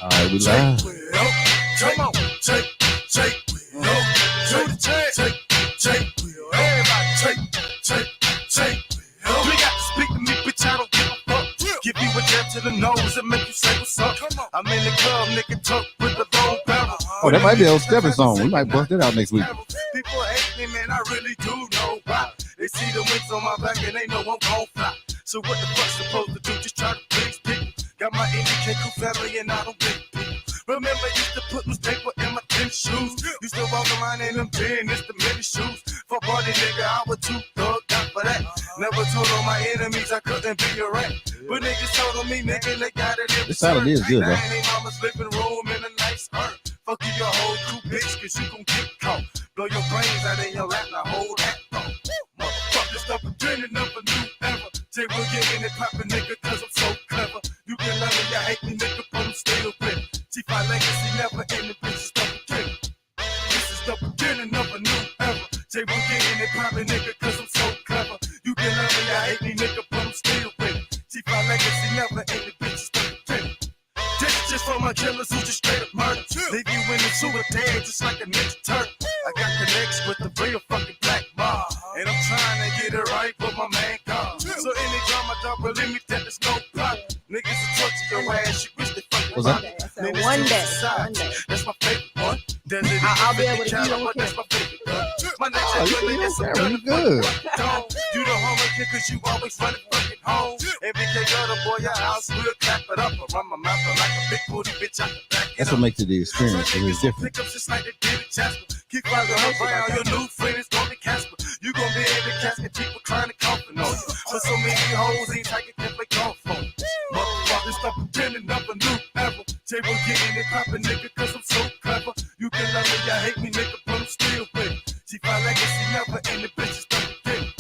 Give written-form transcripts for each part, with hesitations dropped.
All right, we live. Come on, take, everybody, take. You got to speak to me, bitch, I don't give a fuck. Give you a jab to the nose and make you say what's up. I'm in the club, nigga, talk with the long barrel. Oh, that might be a stepping song. We might bust it out next week. People hate me, man, I really do know why. They see the wings on my back and they know I'm gon' fly. So what the fuck's supposed to do? Just try to please people. Got my indicate family and I don't big people. Remember, used to put newspaper in my tennis shoes. Used to walk around in them tennis, the mini shoes. For party nigga, I was too thugged out for that. Never told all my enemies I couldn't be a rat. But niggas told on me, nigga, they got it in this salad is good, bro. Now ain't mama's living room in a nice earth. Fuck you, your whole crew, bitch, cause you gon' get caught. Blow your brains out in your lap, now hold that thought. Motherfucker, stop pretending of a new era. Say we're getting it poppin', nigga, cause I'm so clever. You can love me, you hate me, nigga, but I'm still with it. G5 legacy never ending, bitch, stop pretending. This is the beginning of a new era. Say we're getting it poppin', nigga, cause I'm so clever. You can love me, you hate me, nigga, but I'm still with it. G5 legacy never ending, bitch, stop pretending. This just for my killers who just straight up murder. Leave you in the sewer dead just like a ninja turtle. I got connects with the real fucking black mob. And I'm trying to get it right for my man God. So any drama, don't believe me that there's no problem. Niggas will torture your ass, you wish they fucking What's that? One day. That's my favorite one. I'll be able to do it. That's my favorite one. My next Oh, you nigga, that's good. some You good. You the homer kid cause you always running fucking home. Every day other boy, your house will clap it up. I run my mouth like a big booty bitch out the back. That's what makes it the experience. It's different. Pick up just like they did at Jasper. Keep following around, your new friend is gonna be Casper. You gonna be in the casket, people trying to coffin on you. But so many hoes ain't like it can play golf for you. Motherfuckers stop pretending of a new era. Say we're getting it poppin', nigga, cause I'm so clever. You can love me, you hate me, nigga, but I'm still with it. G5 legacy never ending, bitches stop pretending.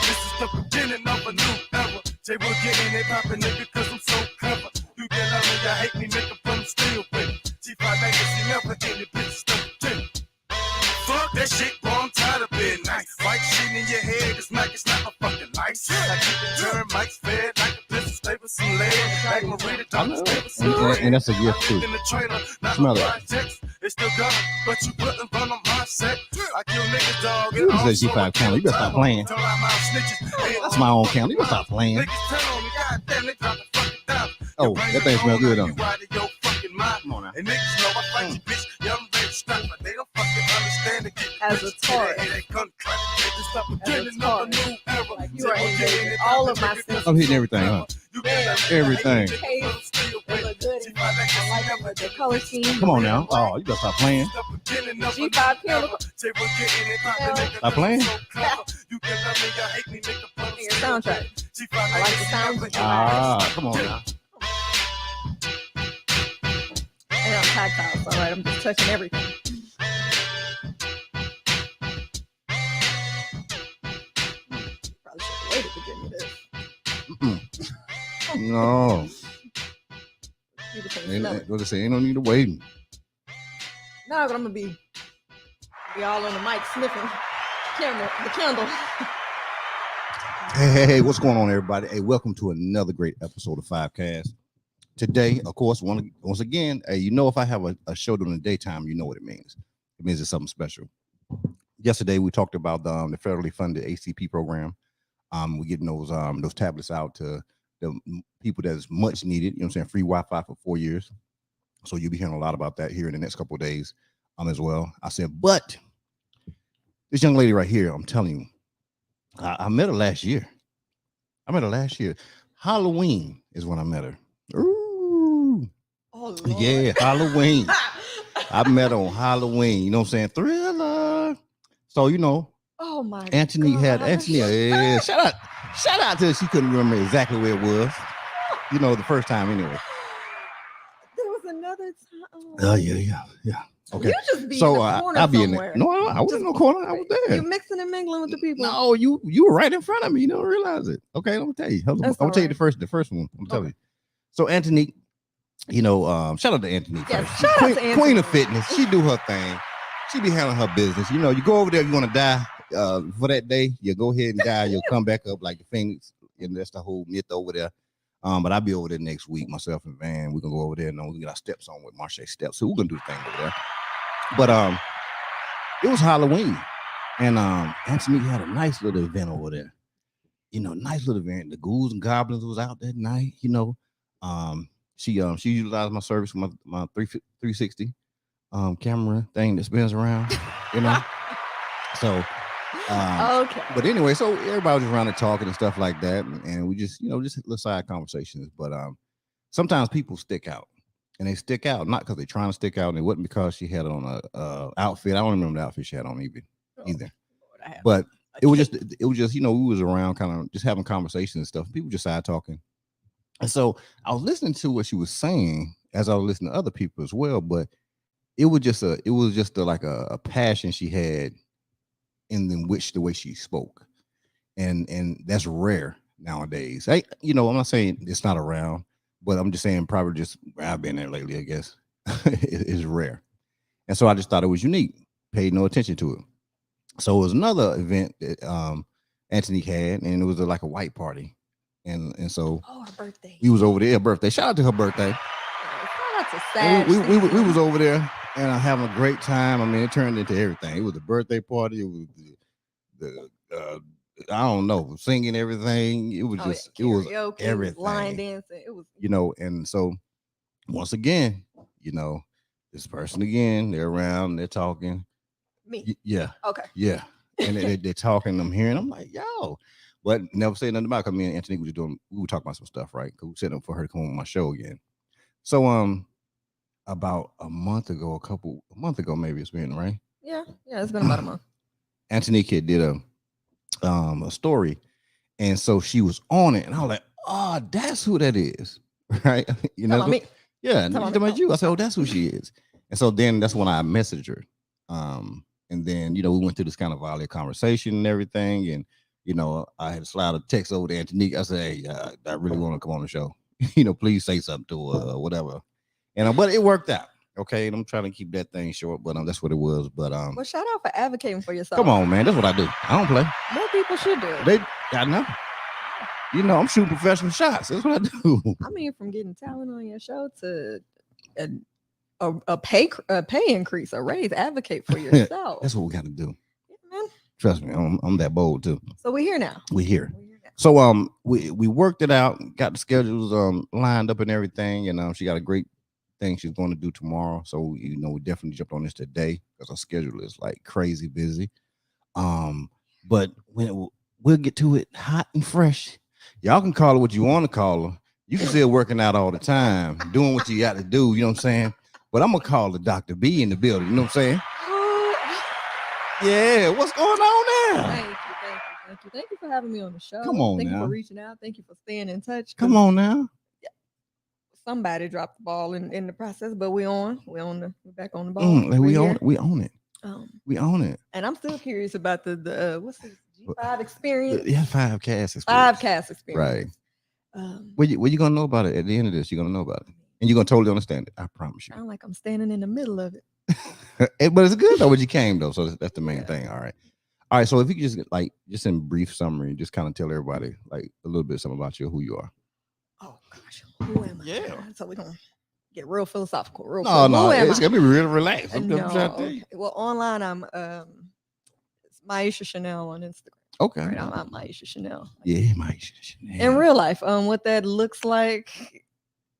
This is the beginning of a new era. Say we're getting it poppin', nigga, cause I'm so clever. You can love me, you hate me, nigga, but I'm still with it. G5 legacy never ending, bitches stop pretending. Fuck that shit, bro, I'm tired of being nice. White shit in your head, it's like it's not a fucking lice. I keep the termites fed like a pistol, stay with some lead. Like Marita, don't stay with some bread. And that's a gift too. In the trailer, not Smell no it. projects. It's still gun, but you wouldn't run on my set. I kill niggas, dog. You said G5 channel. You better stop playing. That's my own channel. You better stop playing. Niggas tell on me, goddamn, they drop the fucking down. Oh, that thing smell good on You it. out of your fucking mind. Come on now. And niggas know I fight you, bitch. Young bitch, stop, but they don't fucking understand it. As a Taurus. They gun clap. They just stop pretending of a new era. Like you are invading all of my senses. I'm hitting everything, huh? Everything. They look good. I like the color scheme. Come on now. Oh, you better stop playing. G5 chemical. Stop playing. Your soundtrack. I like the sounds that you Ah, come on now. And I'm tactile, so alright, I'm just touching everything. Probably should have waited to give me this. No. You can Ain't, smell it. what they say, ain't no need to waiting. No, but I'm gonna be all on the mic sniffing the candle. Hey, what's going on, everybody? Hey, welcome to another great episode of Fivecast. Today, of course, once again, hey, you know, if I have a show during the daytime, you know what it means. It means it's something special. Yesterday, we talked about the federally funded ACP program. We're getting those tablets out to the people that's much needed. You know what I'm saying? Free Wi-Fi for 4 years. So you'll be hearing a lot about that here in the next couple of days as well. I said, but this young lady right here, I'm telling you, I met her last year. Halloween is when I met her. Ooh. Oh, Lord. Yeah, Halloween. I met her on Halloween. You know what I'm saying? Thriller. So, you know, Oh my Anthony God. had Anthony. Yeah, shout out to her. She couldn't remember exactly where it was. You know, the first time anyway. There was another time. Oh, yeah. Okay. You just be So in the corner I'll be somewhere. in there. No, I wasn't in no corner. I was there. You're mixing and mingling with the people. No, you were right in front of me. You don't realize it. Okay, let me tell you. I'm That's gonna tell you all the first one. I'm telling you. So Anthony, you know, shout out to Anthony. Yes, first. shout out to Anthony. Queen of fitness. She do her thing. She be handling her business. You know, you go over there, you want to die for that day. You go ahead and die. You'll come back up like the Phoenix, and that's the whole myth over there. But I'll be over there next week, myself and Van. We're gonna go over there and we get our steps on with Myeshia steps. So we're gonna do the thing over there. But it was Halloween, and Anthony had a nice little event over there. Nice little event. The ghouls and goblins was out that night. She utilized my service with my 360 camera thing that spins around. So Okay. But anyway, so everybody was around there talking and stuff like that, and we just just little side conversations. But sometimes people stick out, and they stick out not because they're trying to stick out, and it wasn't because she had on a outfit. I don't remember the outfit she had on either. Lord, But it was just we was around kind of just having conversations and stuff. People just side talking, and so I was listening to what she was saying as I was listening to other people as well. But it was just like a passion she had in the way she spoke, and that's rare nowadays. I'm not saying it's not around, but I'm just saying probably just where I've been there lately, I guess. It's rare, and so I just thought it was unique. Paid no attention to it. So it was another event that Anthony had, and it was like a white party, and so her birthday. we was over there. Her birthday. Shout out to her birthday. That's a sad. We was over there and having a great time. I mean, it turned into everything. It was a birthday party. It was the I don't know, singing everything. It was just karaoke, it was everything. It was line dancing. It was and so once again, this person again, they're around, they're talking. Me. Yeah. Okay. Yeah. And they're talking, I'm hearing. I'm like, yo, but never say nothing about it, because me and Anthony we were talking about some stuff, right? Because we set up for her to come on my show again. So about a month ago maybe it's been, right? Yeah, it's been about a month. Anthony Kid did a story, and so she was on it, and I was like, oh, that's who that is. Right? Me. Yeah, talking about you. I said, oh, that's who she is. And so then that's when I messaged her. And then we went through this kind of volley conversation and everything, and I had to slide a text over to Anthony. I said, hey, I really want to come on the show. Please say something to her or whatever. And but it worked out. Okay, and I'm trying to keep that thing short, but that's what it was. But well, shout out for advocating for yourself. Come on, man, that's what I do. I don't play. More people should do it. I know. I'm shooting professional shots. That's what I do. I mean, from getting talent on your show to a pay increase, a raise. Advocate for yourself. That's what we got to do. Yeah, man. Trust me, I'm that bold too. So we're here now. We're here. So we worked it out, got the schedules lined up and everything, and she got a great thing she's going to do tomorrow. So we definitely jumped on this today because our schedule is like crazy busy. But we'll get to it hot and fresh. Y'all can call her what you want to call her. You can still working out all the time, doing what you got to do. You know what I'm saying? But I'm gonna call the Dr. B in the building. You know what I'm saying? Yeah. What's going on there? Thank you for having me on the show. Come on Thank now. you for reaching out. Thank you for staying in touch. Come on now. Somebody dropped the ball in the process, but we're back on the ball. We own it. We own it. And I'm still curious about the what's this G5 experience? Yeah, 5 cast experience. 5 cast experience. Right. Well, you gonna know about it at the end of this. You're gonna know about it, and you're gonna totally understand it. I promise you. Sound like I'm standing in the middle of it. But it's good though when you came though, so that's the main thing. All right. So if you could just in brief summary, just kind of tell everybody like a little bit something about you, who you are. Oh gosh, who am I? Yeah. So we're gonna get real philosophical. No, it's gonna be real relaxed. I'm trying to tell you. Well, online I'm it's Myeshia Chanel on Instagram. Okay. Right, I'm Myeshia Chanel. Yeah, Myeshia Chanel. In real life, what that looks like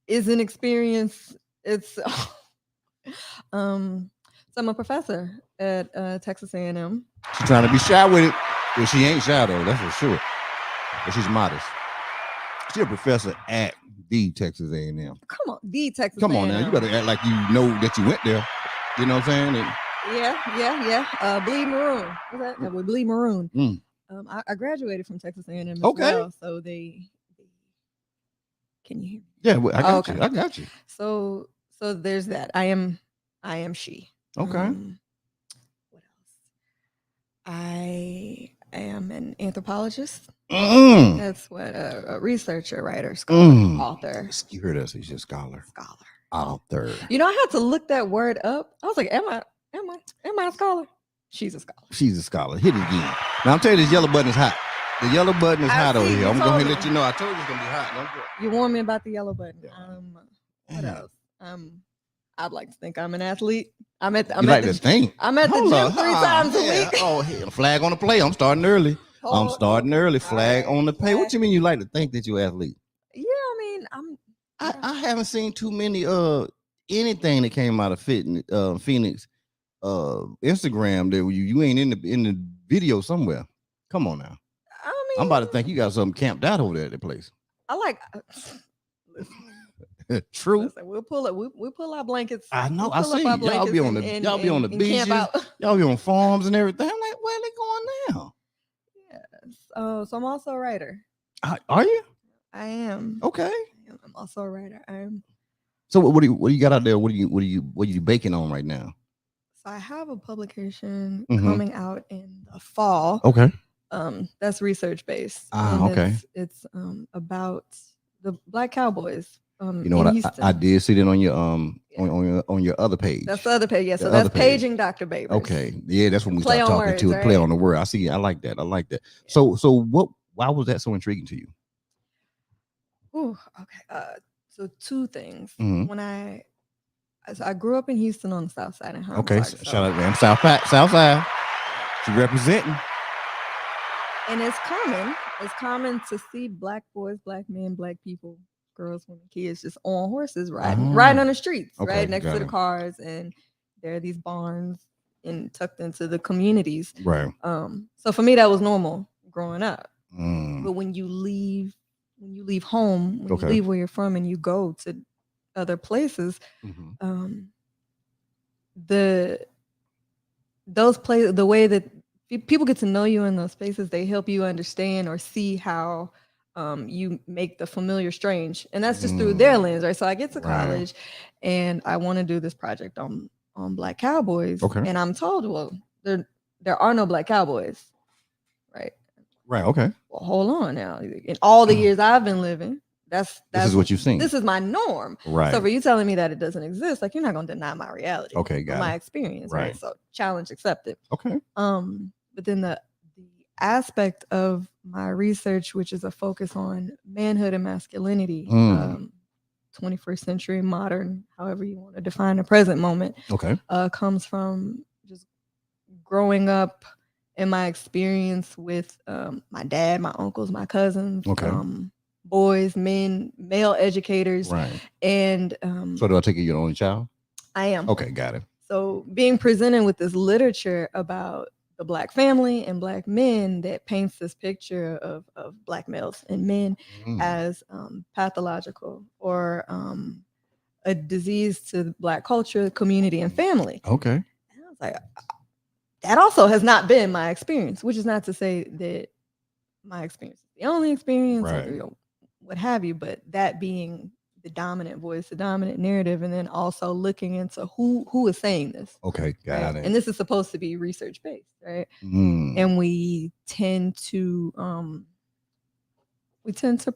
is an experience. It's so I'm a professor at Texas A&M. She's trying to be shy with it. Well, she ain't shy though, that's for sure. But she's modest. She's a professor at the Texas A&M. Come on, the Texas Come A&M. on now, you better act like you know that you went there. You know what I'm saying? Yeah. Bleed Maroon. What's that? With Bleed Maroon. I graduated from Texas A&M as well. So they can you hear me? Yeah, well, I got you. So there's that. I am she. Okay. What else? I am an anthropologist. That's what a researcher, writer, scholar, author. You heard us. He's a scholar. Author. I had to look that word up. I was like, am I a scholar? She's a scholar. She's a scholar. Hit it again. Now I'm telling you, this yellow button is hot. The yellow button is I hot over see, here. you I'm going told to me. let you know. I told you it's going to be hot. You warned me about the yellow button. Yeah. What Yeah. else? I'd like to think I'm an athlete. I'm at You like to think? I'm at the Hold gym up. 3 times a Yeah. week. Oh, hell. Flag on the play. I'm starting early. I'm starting early. Flag on the pay. What you mean you like to think that you're an athlete? Yeah, I mean, I haven't seen too many anything that came out of Phoenix Instagram that you ain't in the video somewhere. Come on now. I mean, I'm about to think you got something camped out over there at the place. I like. True. Listen, we'll pull it. We pull our blankets. I know. We'll I pull up see. our Y'all be on blankets the and beaches. camp out. Y'all be on farms and everything. I'm like, where are they going now? Yes. So I'm also a writer. Are you? I am. Okay. I'm also a writer. So what do you got out there? What are you baking on right now? So I have a publication Mhm. coming out in the fall. Okay. That's research based. Okay. It's about the Black Cowboys. You know what? I did see that on your on your other page. That's the other page. Yeah. The So that's other page. Paging Dr. Babers. Okay. Yeah, that's when we Play start on talking words, to it. Play right? on the word. I see. I like that. So why was that so intriguing to you? Ooh, okay. So 2 things. Mhm. When I grew up in Houston on the South Side in Highland Okay. Park, Shout out, man. South Side. She representing. And it's common to see Black boys, Black men, Black people, girls, women, kids just on horses riding on the streets, Okay, right next got to the it. cars, and there are these barns tucked into the communities. Right. So for me that was normal growing up. Mm. But when you leave home, when Okay. you leave where you're from and you go to other places, Mhm. the way that people get to know you in those spaces, they help you understand or see how you make the familiar strange, and that's just through their lens, right? So I get to college, and I want to do this project on Black cowboys, Okay. and I'm told, well, there are no Black cowboys, right? Right. Okay. Well, hold on now. In all the years I've been living, this is what you've seen. This is my norm. Right. So for you telling me that it doesn't exist, like, you're not going to deny my reality. Okay, got my it. experience, Right. right? So challenge accepted. Okay. But then the aspect of my research, which is a focus on manhood and masculinity, 21st century, modern, however you want to define the present moment, Okay. comes from just growing up in my experience with my dad, my uncles, my cousins, Okay. boys, men, male educators. Right. And So do I take it you're the only child? I am. Okay, got it. So being presented with this literature about the Black family and Black men that paints this picture of Black males and men as pathological or a disease to Black culture, community, and family. Okay. And I was like, that also has not been my experience, which is not to say that my experience is the only experience, Right. or what have you, but that being the dominant voice, the dominant narrative, and then also looking into who is saying this. Okay, got it. And this is supposed to be research based, right? Mm. And we tend to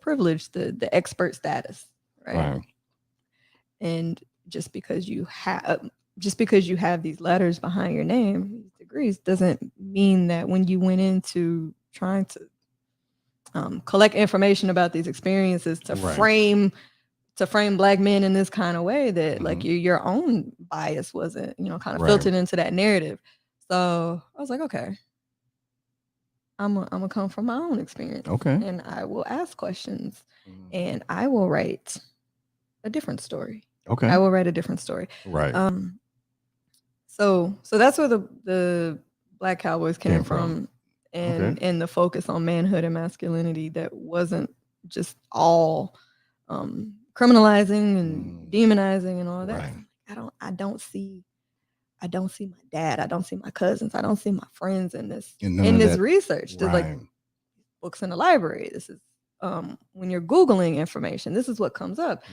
privilege the expert status, right? And just because you have these letters behind your name, these degrees, doesn't mean that when you went into trying to collect information about these experiences to frame Black men in this kind of way, that like your own bias wasn't, kind of filtered into that narrative. So I was like, okay, I'm gonna come from my own experience. Okay. And I will ask questions, and I will write a different story. Okay. I will write a different story. Right. So that's where the Black Cowboys came from. And the focus on manhood and masculinity that wasn't just all criminalizing and demonizing and all that. Right. I don't see my dad. I don't see my cousins. I don't see my friends in this research. There's like books in the library. This is when you're Googling information, this is what comes up.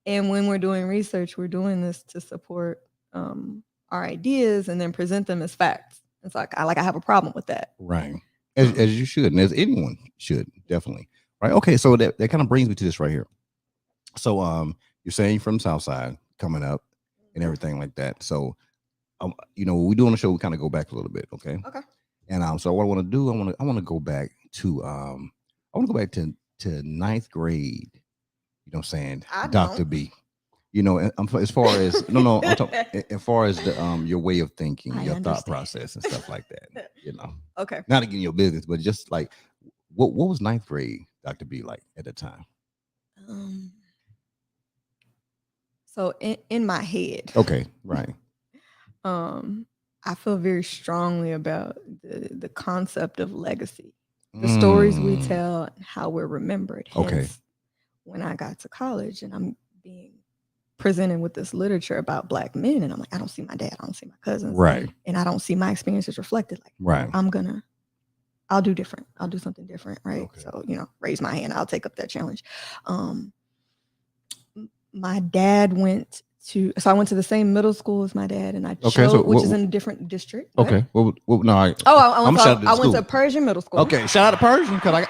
And when we're doing research, we're doing this to support our ideas and then present them as facts. It's like I have a problem with that. Right. As you should, and as anyone should, definitely. Right. Okay. So that kind of brings me to this right here. So you're saying you're from Southside coming up and everything like that. So when we do on the show, we kind of go back a little bit. Okay. And so what I want to do, I want to go back to ninth grade. You know what I'm saying? I Dr. don't. B. You know, as far as no, I'm talking as far as the your way of thinking, I your thought understand. process and stuff like that. You know, Okay. not to get in your business, but just like what was ninth grade Dr. B like at the time? So in my head, Okay, right. I feel very strongly about the concept of legacy, the stories we tell, and how we're remembered. Hence, Okay. when I got to college and I'm being presented with this literature about Black men, and I'm like, I don't see my dad, I don't see my cousins, Right. and I don't see my experiences reflected. Like, Right. I'll do different. I'll do something different, right? Okay. So, raise my hand. I'll take up that challenge. My dad so I went to the same middle school as my dad, and I chose, which is in a different district. Okay. Well, no. I went to Persian middle school. Okay, shout out to Persian because I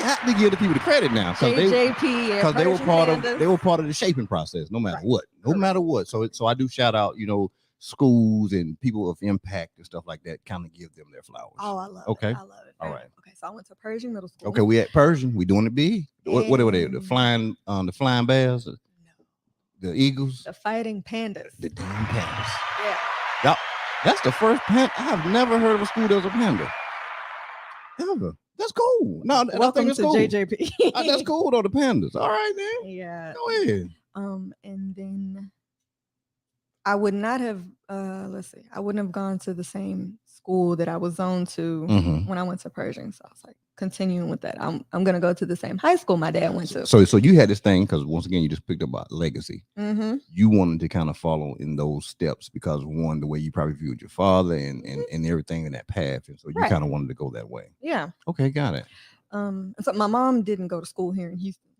have to give the people the credit now because they were part of the shaping process. No matter what, matter what. So I do shout out, schools and people of impact and stuff like that. Kind of give them their flowers. Oh, I love it. Okay. I love it. All right. Okay, so I went to Persian middle school. Okay, we at Persian. We doing it big. What were they? The flying bears. The Eagles, the Fighting Pandas, the damn pandas. Yeah, that's the first panda. I have never heard of a school that was a panda. Ever. That's cool. No, welcome to cool. JJP. That's cool though. The pandas. All right, man. Yeah. Go ahead. And then I would not have. I wouldn't have gone to the same school that I was zoned to when I went to Pershing. So I was like, continuing with that, I'm gonna go to the same high school my dad went to. So you had this thing because once again you just picked up about legacy. Mm-hmm. You wanted to kind of follow in those steps because one, the way you probably viewed your father and everything in that path, and so you kind of wanted to go that way. Yeah. Okay, got it. So my mom didn't go to school here in Houston.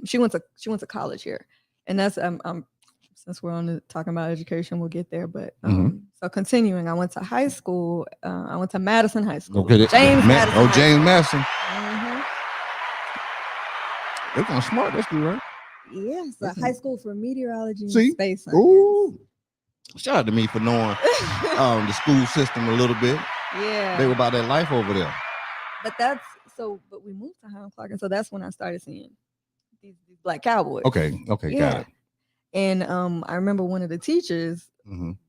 She went to college here, and that's since we're on talking about education, we'll get there. But so continuing, I went to high school. I went to Madison High School. Okay, James Madison. James Madison. Mm-hmm. They're kind of smart. That's good, right? Yes, a high school for meteorology and space science. Ooh. Shout out to me for knowing the school system a little bit. Yeah, they were about that life over there. But we moved to Highland Clark, and so that's when I started seeing these Black cowboys. Okay, got it. And I remember one of the teachers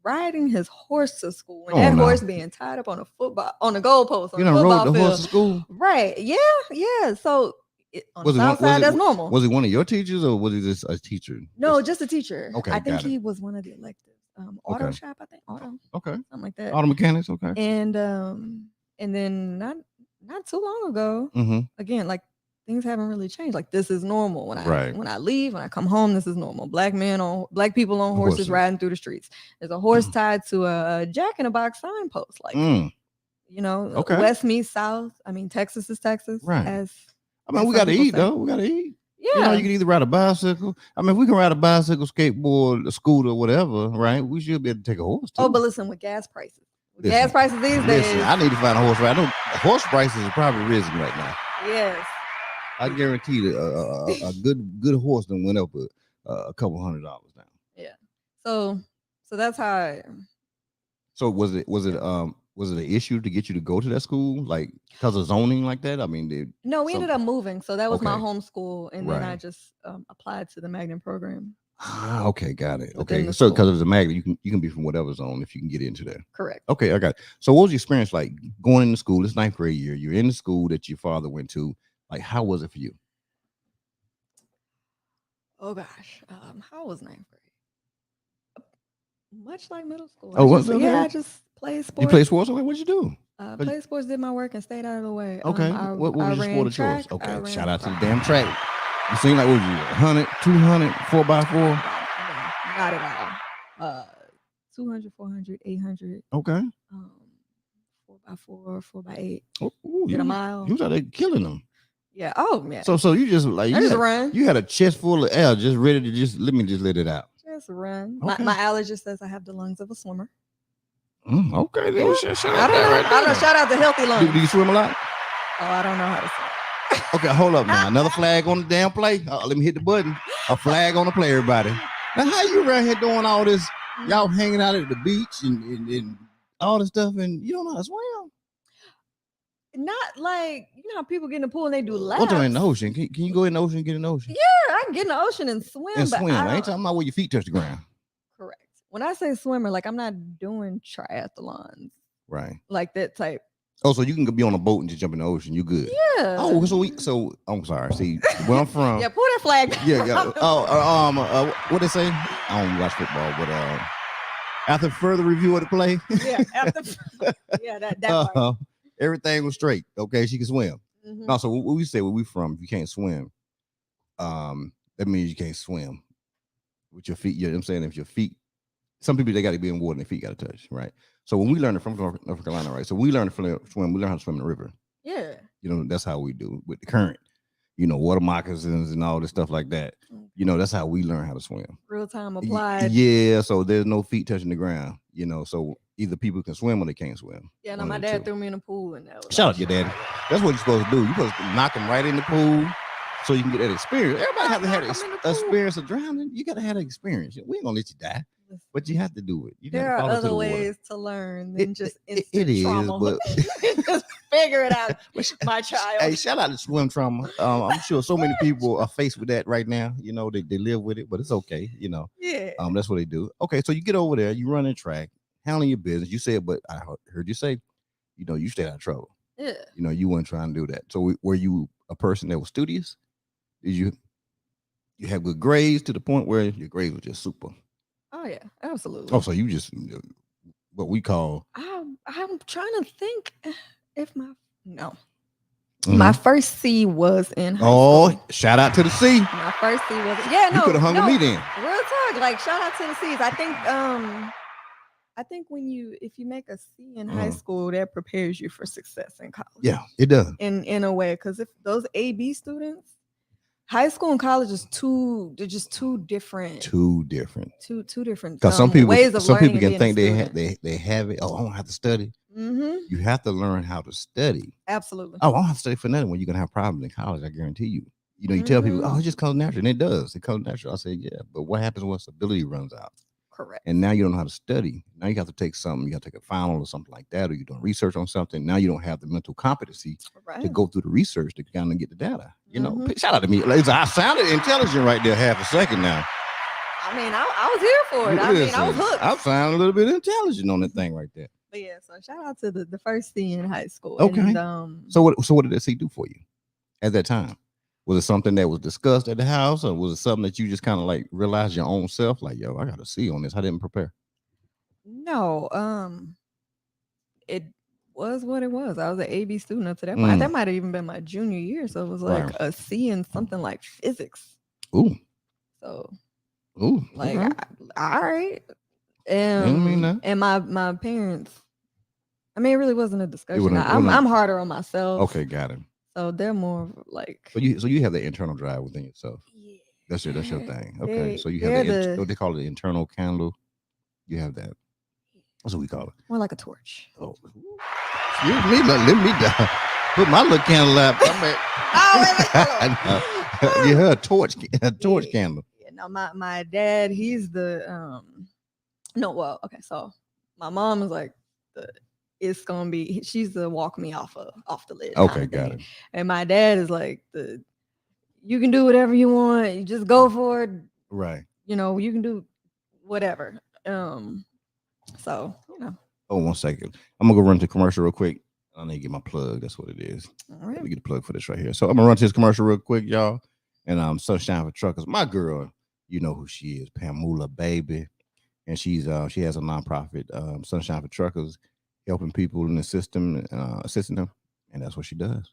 riding his horse to school, and horse being tied up on a goalpost on the football field. Horse to school? Right? Yeah. So on the south side, that's normal. Was he one of your teachers, or was he just a teacher? No, just a teacher. Okay, I think he was one of the electives. Auto shop, I think. Auto. Okay. Something like that. Auto mechanics. Okay. And then not too long ago, again, like, things haven't really changed. Like, this is normal. When I leave, when I come home, this is normal. Black people on horses riding through the streets. There's a horse tied to a Jack in a Box signpost. Like, West meets South. I mean, Texas is Texas. Right. We got to eat, though. We got to eat. Yeah. You can either ride a bicycle. I mean, if we can ride a bicycle, skateboard, a scooter, whatever, right? We should be able to take a horse, too. Oh, but listen, with gas prices. Gas prices these days. I need to find a horse ride. Horse prices are probably risen right now. Yes. I guarantee that a good horse done went up a couple $100 now. Yeah. So that's how. So was it an issue to get you to go to that school, like because of zoning like that? I mean, no, we ended up moving. So that was my home school, and then I just applied to the Magnet program. Okay, got it. Okay, so because of the Magnet, you can be from whatever zone if you can get into there. Correct. Okay, I got it. So what was your experience like going into school? It's ninth grade year. You're in the school that your father went to. Like, how was it for you? Oh gosh, how was ninth grade? Much like middle school. I just played sports. You played sports? Okay, what'd you do? Played sports, did my work, and stayed out of the way. Okay, what was your sport of choice? Okay, shout out to the damn track. You seem like, what was you, 100, 200, 4x4? Not at all. 200, 400, 800. Okay. 4x4, 4x8. Oh, did a mile. You was out there killing them. Yeah. Oh man. So you just like run. You had a chest full of air, just ready to let it out. Just run. Okay. My allergist says I have the lungs of a swimmer. Okay. Yeah. I don't know. Shout out to healthy lungs. Do you swim a lot? Oh, I don't know how to swim. Okay, hold up now. Another flag on the damn play. Let me hit the button. A flag on the play, everybody. Now, how you around here doing all this? Y'all hanging out at the beach and all this stuff, and you don't know how to swim? not like you know how people get in the pool and they do laps. I'm talking in the ocean. Can you go in the ocean and get in the ocean? Yeah, I can get in the ocean and swim. And but swim. I I ain't talking about where your feet touch the ground. Correct. When I say swimmer, like I'm not doing triathlons. Right. Like that type. Oh, so you can be on a boat and just jump in the ocean. You good? Yeah. Oh, so I'm sorry. See, where I'm from. Yeah, pull that flag. Yeah. What they say? I don't watch football, but after further review of the play, yeah, that part. Everything was straight. Okay, she can swim. Mm-hmm. No, so what we say where we from, if you can't swim, that means you can't swim with your feet. You know what I'm saying? If your feet, some people they got to be in water and their feet got to touch, right? So when we learned it from North Carolina, right? So we learned to swim. We learn how to swim in the river. Yeah. You know, that's how we do with the current. You know, water moccasins and all this stuff like that. You know, that's how we learn how to swim. Real time applied. Yeah, so there's no feet touching the ground. You know, so either people can swim or they can't swim. Yeah, no, my dad threw me in the pool and that was shout out to your daddy. That's what you're supposed to do. You're supposed to knock them right in the pool so you can get that experience. Everybody have to have the experience of drowning. You got to have that experience. We ain't gonna let you die, but you have to do it. There are other ways to learn than just instant it is, trauma. but just figure it out, my child. Hey, shout out to swim trauma. I'm sure so many people are faced with that right now. You know, they live with it, but it's okay. You know, yeah. That's what they do. Okay, so you get over there, you run in track, handling your business. You said, but I heard you say, you know, you stayed out of trouble. Yeah. You know, you weren't trying to do that. So were you a person that was studious? Did you have good grades to the point where your grades were just super? Oh yeah, absolutely. Oh, so you just what we call. I'm trying to think if my first C was in high school. Shout out to the C. My first C was You could have hung with me then. Real talk, like shout out to the C's. I think if you make a C in high school, that prepares you for success in college. Yeah, it does. In a way, because if those AB students, high school and college is they're just two different. Two different. Because some people can think they have it. Oh, I don't have to study. Mm-hmm. You have to learn how to study. Absolutely. Oh, I don't have to study for nothing when you're gonna have problems in college. I guarantee you. You know, you tell people, oh, it just comes natural, and it does. It comes natural. I say, yeah, but what happens when stability runs out? Correct. And now you don't know how to study. Now you have to take something. You got to take a final or something like that, or you're doing research on something. Now you don't have the mental competency to go through the research to kind of get the data. You know, shout out to me. I sounded intelligent right there half a second now. I mean, I was here for it. I was hooked. I sound a little bit intelligent on that thing right there. But yeah, so shout out to the first C in high school. Okay. And, so what did that C do for you at that time? Was it something that was discussed at the house, or was it something that you just kind of like realized your own self? Like, yo, I got to see on this. I didn't prepare. No, it was what it was. I was an AB student up to that point. That might have even been my junior year. So it was like a C in something like physics. Ooh. So. Ooh. Like, all right. And my parents. I mean, it really wasn't a discussion. I'm harder on myself. Okay, got it. So they're more like. So you have that internal drive within yourself. Yeah. That's your thing. Okay. So you have what they call it, the internal candle. You have that. That's what we call it. More like a torch. Oh. Excuse me. Let me down. Put my little candle out. You heard a torch candle. Yeah. No, my dad. He's the okay. So my mom is like she's the walk me off the lid. Okay, got it. And my dad is like you can do whatever you want. You just go for it. Right. You know, you can do whatever. So, you know. Oh, 1 second. I'm gonna go run to commercial real quick. I need to get my plug. That's what it is. All right. Let me get the plug for this right here. So I'm gonna run to this commercial real quick, y'all. And Sunshine for Truckers. My girl, you know who she is, Pamela Baby. And she has a nonprofit, Sunshine for Truckers, helping people in the system, assisting them, and that's what she does.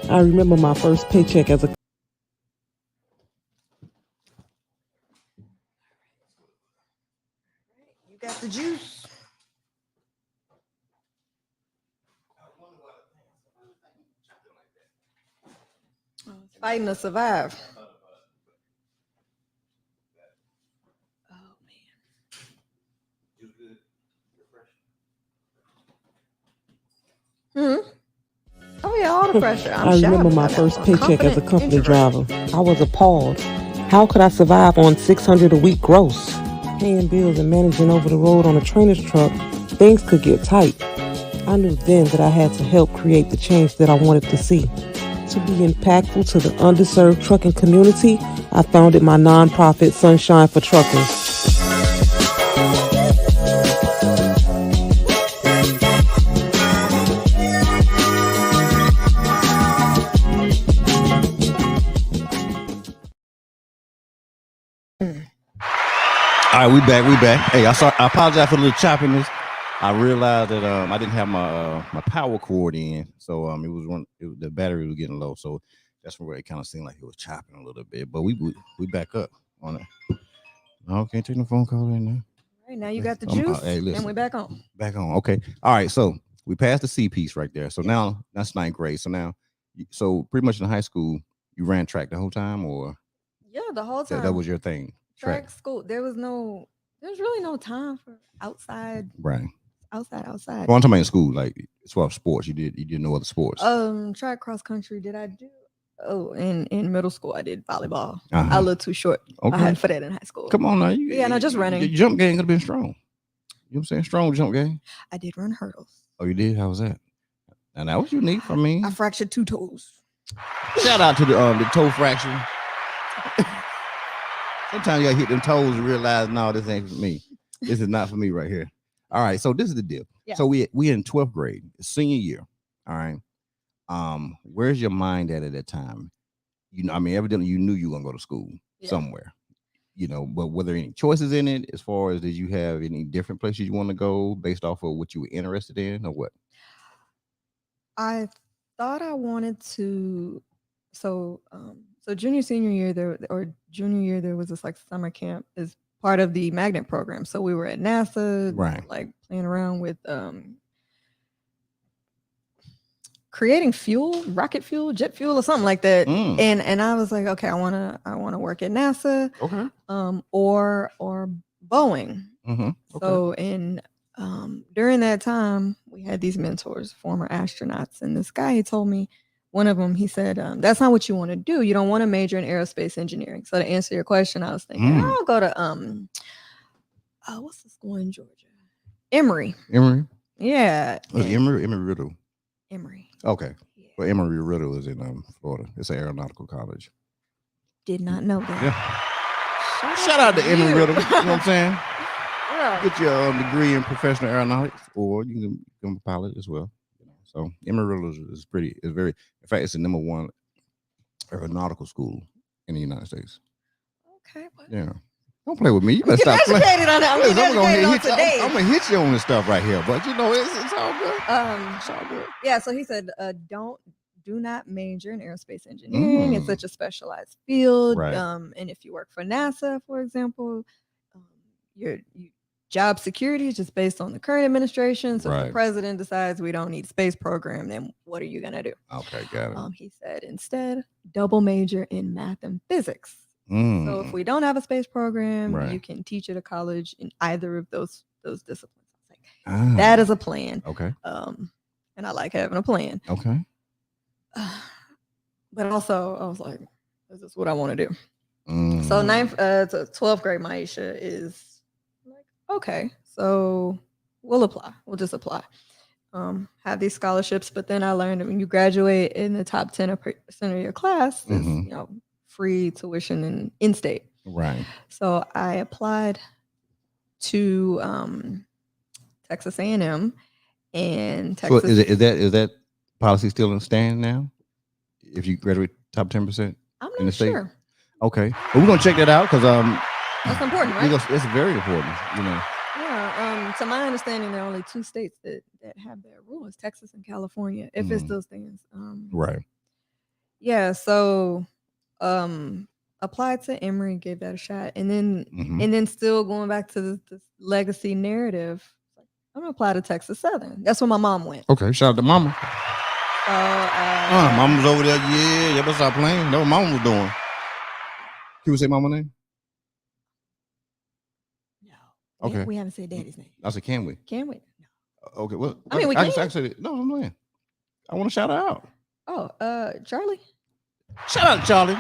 I remember my first paycheck as a. You got the juice. Fighting to survive. Oh yeah, all the pressure. I remember my first paycheck as a company driver. I was appalled. How could I survive on $600 a week gross? Paying bills and managing over the road on a trainer's truck, things could get tight. I knew then that I had to help create the change that I wanted to see. To be impactful to the underserved trucking community, I founded my nonprofit Sunshine for Truckers. All right, we back. Hey, I apologize for the little choppiness. I realized that I didn't have my power cord in, so the battery was getting low, so that's where it kind of seemed like it was chopping a little bit. But we back up on it. No, can't take no phone call right now. Right now, you got the juice, hey, listen, and we're back on. Back on. Okay. All right. So we passed the C piece right there. So now that's 9th grade. So now, so pretty much in high school, you ran track the whole time, or the whole time. That was your thing. Track school. There was really no time for outside. Right. Outside. Well, I'm talking about in school, like as far as sports, you did no other sports. Track, cross country. Did I do? Oh, in middle school, I did volleyball. Uh-huh. I looked too short. Okay. I had for that in high school. Come on now. Just running. Your jump game could have been strong. You know what I'm saying? Strong jump game. I did run hurdles. Oh, you did? How was that? And that was unique for me. I fractured 2 toes. Shout out to the toe fracture. Sometimes you gotta hit them toes and realize, no, this ain't for me. This is not for me right here. All right, so this is the deal. Yeah. So we in 12th grade, senior year. All right. Where's your mind at that time? Evidently you knew you were gonna go to school somewhere. But were there any choices in it as far as did you have any different places you want to go based off of what you were interested in or what? I thought I wanted to. So senior year there was this like summer camp as part of the magnet program. So we were at NASA, right, like playing around with creating fuel, rocket fuel, jet fuel, or something like that. And I was like, okay, I wanna work at NASA, okay, or Boeing. Mm-hmm. Okay. So during that time, we had these mentors, former astronauts, and this guy, he told me, one of them, he said, that's not what you want to do. You don't want to major in aerospace engineering. So to answer your question, I was thinking, I'll go to what's the school in Georgia? Emory. Yeah. Emory Riddle. Emory. Okay. Yeah. Well, Emory Riddle is in Florida. It's an aeronautical college. Did not know that. Yeah. Shout out to Emory Riddle. You know what I'm saying? Yeah. Get your degree in professional aeronautics, or you can become a pilot as well. So Emory Riddle is very. In fact, it's the #1 aeronautical school in the United States. Okay. Well, yeah. Don't play with me. You better stop playing. On that. I'm gonna hit you on this stuff right here, but it's all good. It's all good. Yeah. So he said, do not major in aerospace engineering. It's such a specialized field. Right. And if you work for NASA, for example, your job security is just based on the current administration. So if the president decides we don't need a space program, then what are you gonna do? Okay, got it. He said instead, double major in math and physics. So if we don't have a space program, you can teach at a college in either of those disciplines. I was like, that is a plan. Okay. And I like having a plan. Okay. But also I was like, this is what I want to do. So 9th to 12th grade Myeshia is like, okay, so we'll apply. We'll just apply. Have these scholarships, but then I learned that when you graduate in the top 10% of your class, is free tuition and in-state. Right. So I applied to Texas A&M and Texas. So is that policy still in stand now? If you graduate top 10%, I'm not sure. Okay, well, we're gonna check that out because that's important, right? It's very important, Yeah. To my understanding, there are only 2 states that have their rules: Texas and California. If it still stands. Right. Yeah. So applied to Emory, gave that a shot, and then still going back to this legacy narrative, I'm gonna apply to Texas Southern. That's where my mom went. Okay, shout out to mama. Mama was over there. Yeah, you better stop playing. That's what mama was doing. Can we say mama's name? No. Okay. We haven't said daddy's name. I said, can we? Can we? No. Okay. Well, I mean, we can. I said it. No, I'm playing. I want to shout her out. Oh, Charlie. Shout out to Charlie.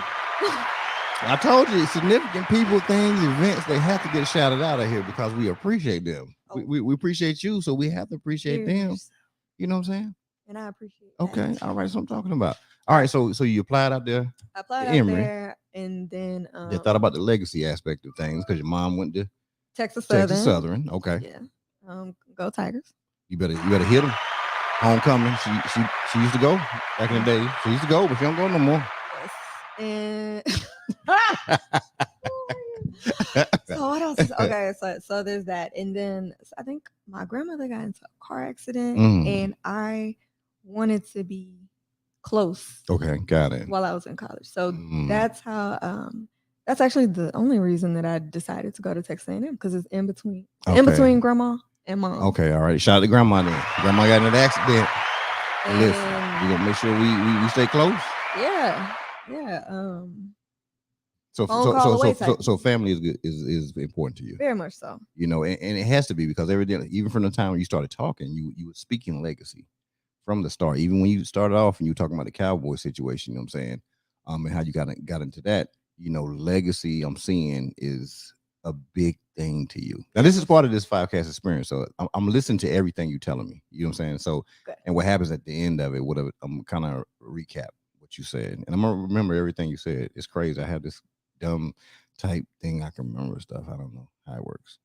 I told you, significant people, things, events, they have to get shouted out of here because we appreciate them. We appreciate you, so we have to appreciate them. You know what I'm saying? And I appreciate that. Okay. All right. That's what I'm talking about. All right. So you applied out there. I applied to out Emory. there, and then You thought about the legacy aspect of things because your mom went to Texas Southern. Okay. Yeah. Go Tigers. You better hit them. Homecoming. She used to go back in the day. She used to go, but she don't go no more. Yes. And so what else is okay? So there's that, and then I think my grandmother got into a car accident, and I wanted to be close. Okay, got it. While I was in college, so that's how. That's actually the only reason that I decided to go to Texas A&M, because it's in between grandma and mom. Okay, all right. Shout out to grandma then. Grandma got in an accident. And listen, we're gonna make sure we stay close. Yeah. So family is good, is important to you. Very much so. You know, and it has to be, because every day, even from the time when you started talking, you were speaking legacy from the start. Even when you started off and you were talking about the Cowboy situation, you know what I'm saying? And how you got into that, you know, legacy I'm seeing is a big thing to you. Now, this is part of this 5Cast experience. So I'm listening to everything you're telling me. You know what I'm saying? So, and what happens at the end of it, whatever, I'm kind of recap what you said. And I'm going to remember everything you said. It's crazy. I have this dumb type thing I can remember stuff. I don't know how it works.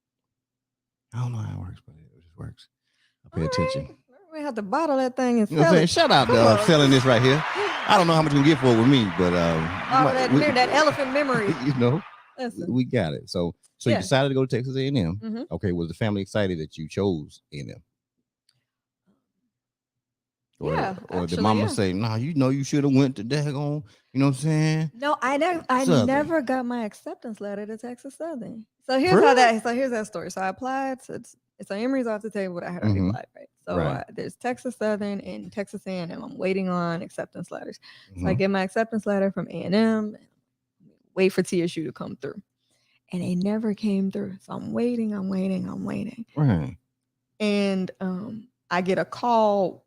I don't know how it works, but it just works. I pay attention. We have to bottle that thing and you know what I'm saying? Shout out to selling this right here. I don't know how much you can get for it with me, but that elephant memory. You know, we got it. So you decided to go to Texas A&M. Mm-hmm. Okay, was the family excited that you chose A&M? Or did mama say, "No, you know you should have went to daggone," you know what I'm saying? No, I never got my acceptance letter to Texas Southern. So here's here's that story. So I applied to, so Emory's off the table, but I had already applied, right? So there's Texas Southern and Texas A&M. I'm waiting on acceptance letters. So I get my acceptance letter from A&M, wait for TSU to come through. And they never came through. So I'm waiting. Right. And I get a call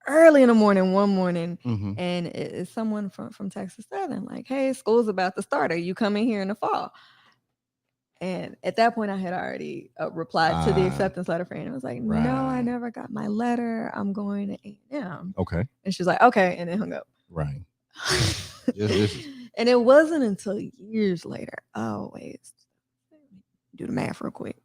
early in the morning, one morning, and it's someone from Texas Southern, like, "Hey, school's about to start. Are you coming here in the fall?" And at that point, I had already replied to the acceptance letter for A&M. I was like, "No, I never got my letter. I'm going to A&M." Okay. And she's like, "Okay," and then hung up. Right. And it wasn't until years later. Oh, wait. Do the math real quick.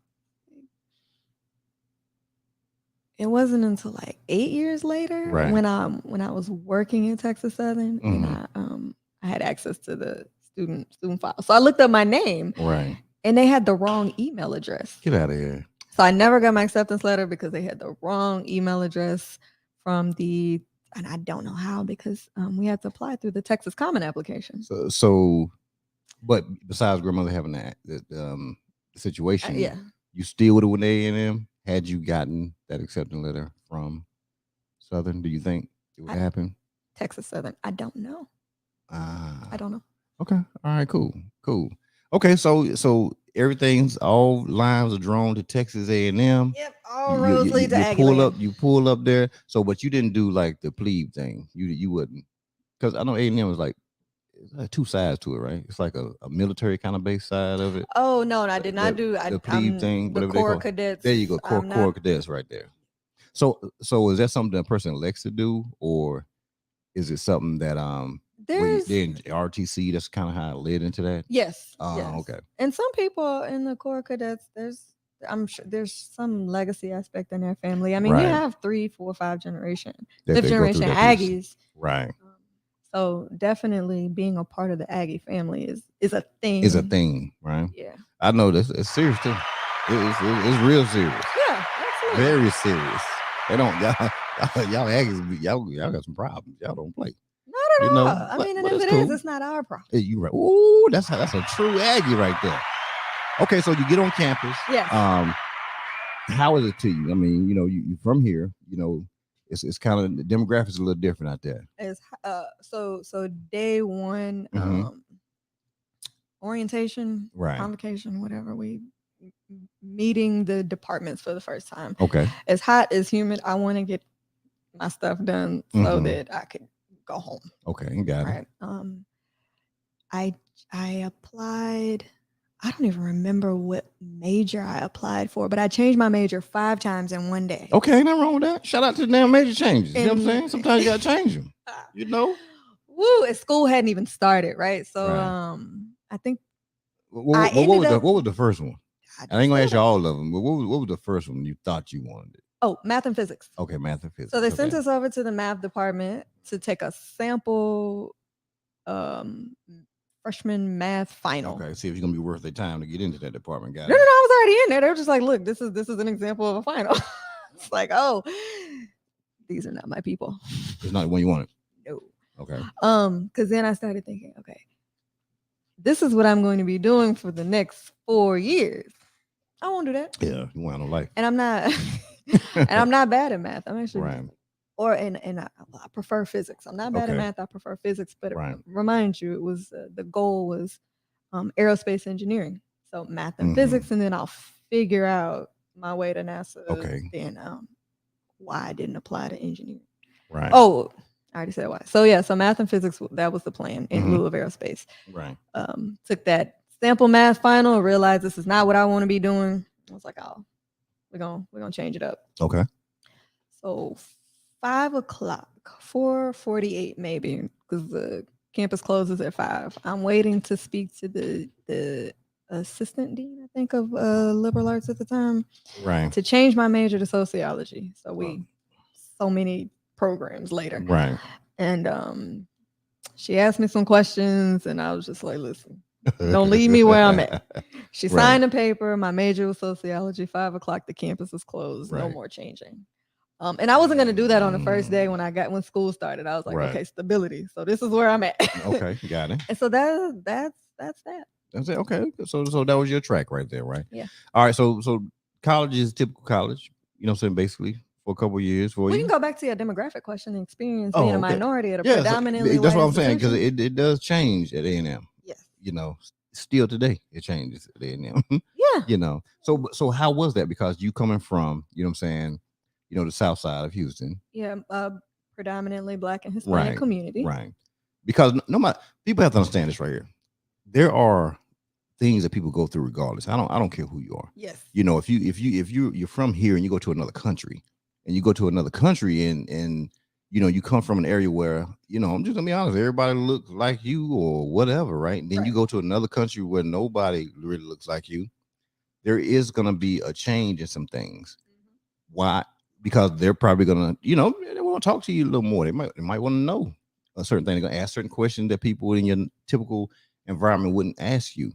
It wasn't until like 8 years later when I was working at Texas Southern, and I had access to the student file. So I looked up my name. Right. And they had the wrong email address. Get out of here. So I never got my acceptance letter because they had the wrong email address from and I don't know how, because we had to apply through the Texas Common application. So, but besides grandmother having the situation, you still would have went to A&M had you gotten that acceptance letter from Southern. Do you think it would happen? Texas Southern, I don't know. I don't know. Okay. All right. Cool. Okay. So all lines are drawn to Texas A&M. Yep. All roads lead to Aggie. You pull up there. So, but you didn't do like the plebe thing. You wouldn't, because I know A&M was like two sides to it, right? It's like a military kind of base side of it. Oh no, I did not do the plebe thing. The Corps Cadets. There you go, Corps Cadets right there. So is that something a person elects to do, or is it something that there's in RTC? That's kind of how it led into that. Yes. Yes. Okay. And some people in the Corps Cadets, I'm sure there's some legacy aspect in their family. I mean, you have 3, 4, 5 generation, 5th generation Aggies. Right. So definitely being a part of the Aggie family is a thing. It's a thing, right? Yeah. I know this. It's serious too. It's real serious. Yeah, absolutely. Very serious. They don't y'all Aggies, y'all got some problems. Y'all don't play. Not at all. I mean, and if it is, it's not our problem. Hey, you right. Ooh, that's a true Aggie right there. Okay, so you get on campus. Yeah. How is it to you? I mean, you know, you from here. You know, it's kind of the demographics a little different out there. It's so day one, orientation, convocation, whatever, we meeting the departments for the first time. Okay. It's hot, it's humid. I want to get my stuff done so that I could go home. Okay, got it. I applied I don't even remember what major I applied for, but I changed my major 5 times in one day. Okay, nothing wrong with that. Shout out to the damn major changes. You know what I'm And- saying? Sometimes you gotta change them. You know? Woo! And school hadn't even started, right? So Right. I think What was the first one? I ain't gonna ask you said all of them, but what was the first one you thought you wanted it? math and physics. Okay, math and physics. So they okay. sent us over to the math department to take a sample freshman math final. Okay, see if it's gonna be worth their time to get into that department, guys. No, I was already in there. They were just like, look, this is an example of a final. It's like, oh, these are not my people. It's not the one you wanted. No. Okay. Because then I started thinking, okay, this is what I'm going to be doing for the next 4 years. I won't do that. Yeah, you want no life. And I'm not and I'm not bad at math. I'm actually Right. and I prefer physics. I'm not bad at Okay. math. I prefer physics, but Right. remind you, it was the goal was aerospace engineering. So math and Mhm. physics, and then I'll figure out my way to NASA. Okay. Then why I didn't apply to engineering. Right. Oh, I already said why. So yeah, so math and physics, that was the plan in Mhm. lieu of aerospace. Right. Took that sample math final, realized this is not what I want to be doing. I was like, oh, we're gonna change it up. Okay. So 5 o'clock, 4:48 maybe, because the campus closes at 5. I'm waiting to speak to the assistant dean, I think, of liberal arts at the time, Right. to change my major to sociology. So so many programs later. Right. And she asked me some questions, and I was just like, listen, don't leave me where I'm at. She Right. signed the paper. My major was sociology. 5 o'clock, the campus is closed. No Right. more changing. And I wasn't going to do that on the first day when school started. I was like, Right. okay, stability. So this is where I'm at. Okay, got it. And so that's that. That's it. Okay. So that was your track right there, right? Yeah. All right. So college is typical college. You know what I'm saying? Basically for a couple of years for We you. can go back to your demographic question and experience Oh, being a okay. minority at a Yeah, so predominantly that's white what I'm saying, because institution. it does change at A&M. Yes. You know, still today it changes at A&M. Yeah. You know, so how was that? Because you coming from, you know what I'm saying, you know, the south side of Houston. Yeah. Predominantly Black and Hispanic Right. community. Right. Because no matter, people have to understand this right here. There are things that people go through regardless. I don't care who you are. Yes. You know, if you're from here and you go to another country, and you know, you come from an area where, you know, I'm just gonna be honest, everybody looks like you or whatever, right? And then you Right. go to another country where nobody really looks like you. There is gonna be a change in some things. Why? Because they're probably gonna, you know, they want to talk to you a little more. They might want to know a certain thing. They're gonna ask certain questions that people in your typical environment wouldn't ask you,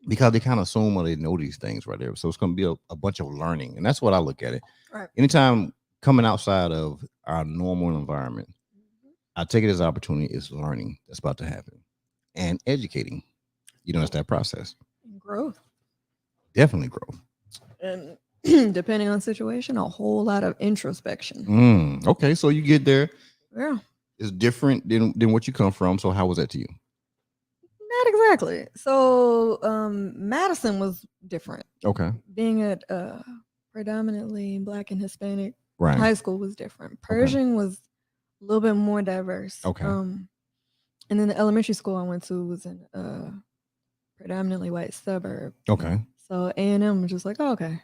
because they kind of assume or they know these things right there. So it's gonna be a bunch of learning, and that's what I look at it. Right. Anytime coming outside of our normal environment, I take it as an opportunity. It's learning that's about to happen, and educating. You know, it's that process. Growth. Definitely growth. And depending on the situation, a whole lot of introspection. Okay, so you get there. Yeah. It's different than what you come from. So how was that to you? Not exactly. So Madison was different. Okay. Being at predominantly Black and Hispanic Right. high school was different. Pershing was a little bit more diverse. Okay. And then the elementary school I went to was in a predominantly white suburb. Okay. So A&M was just like, oh, okay.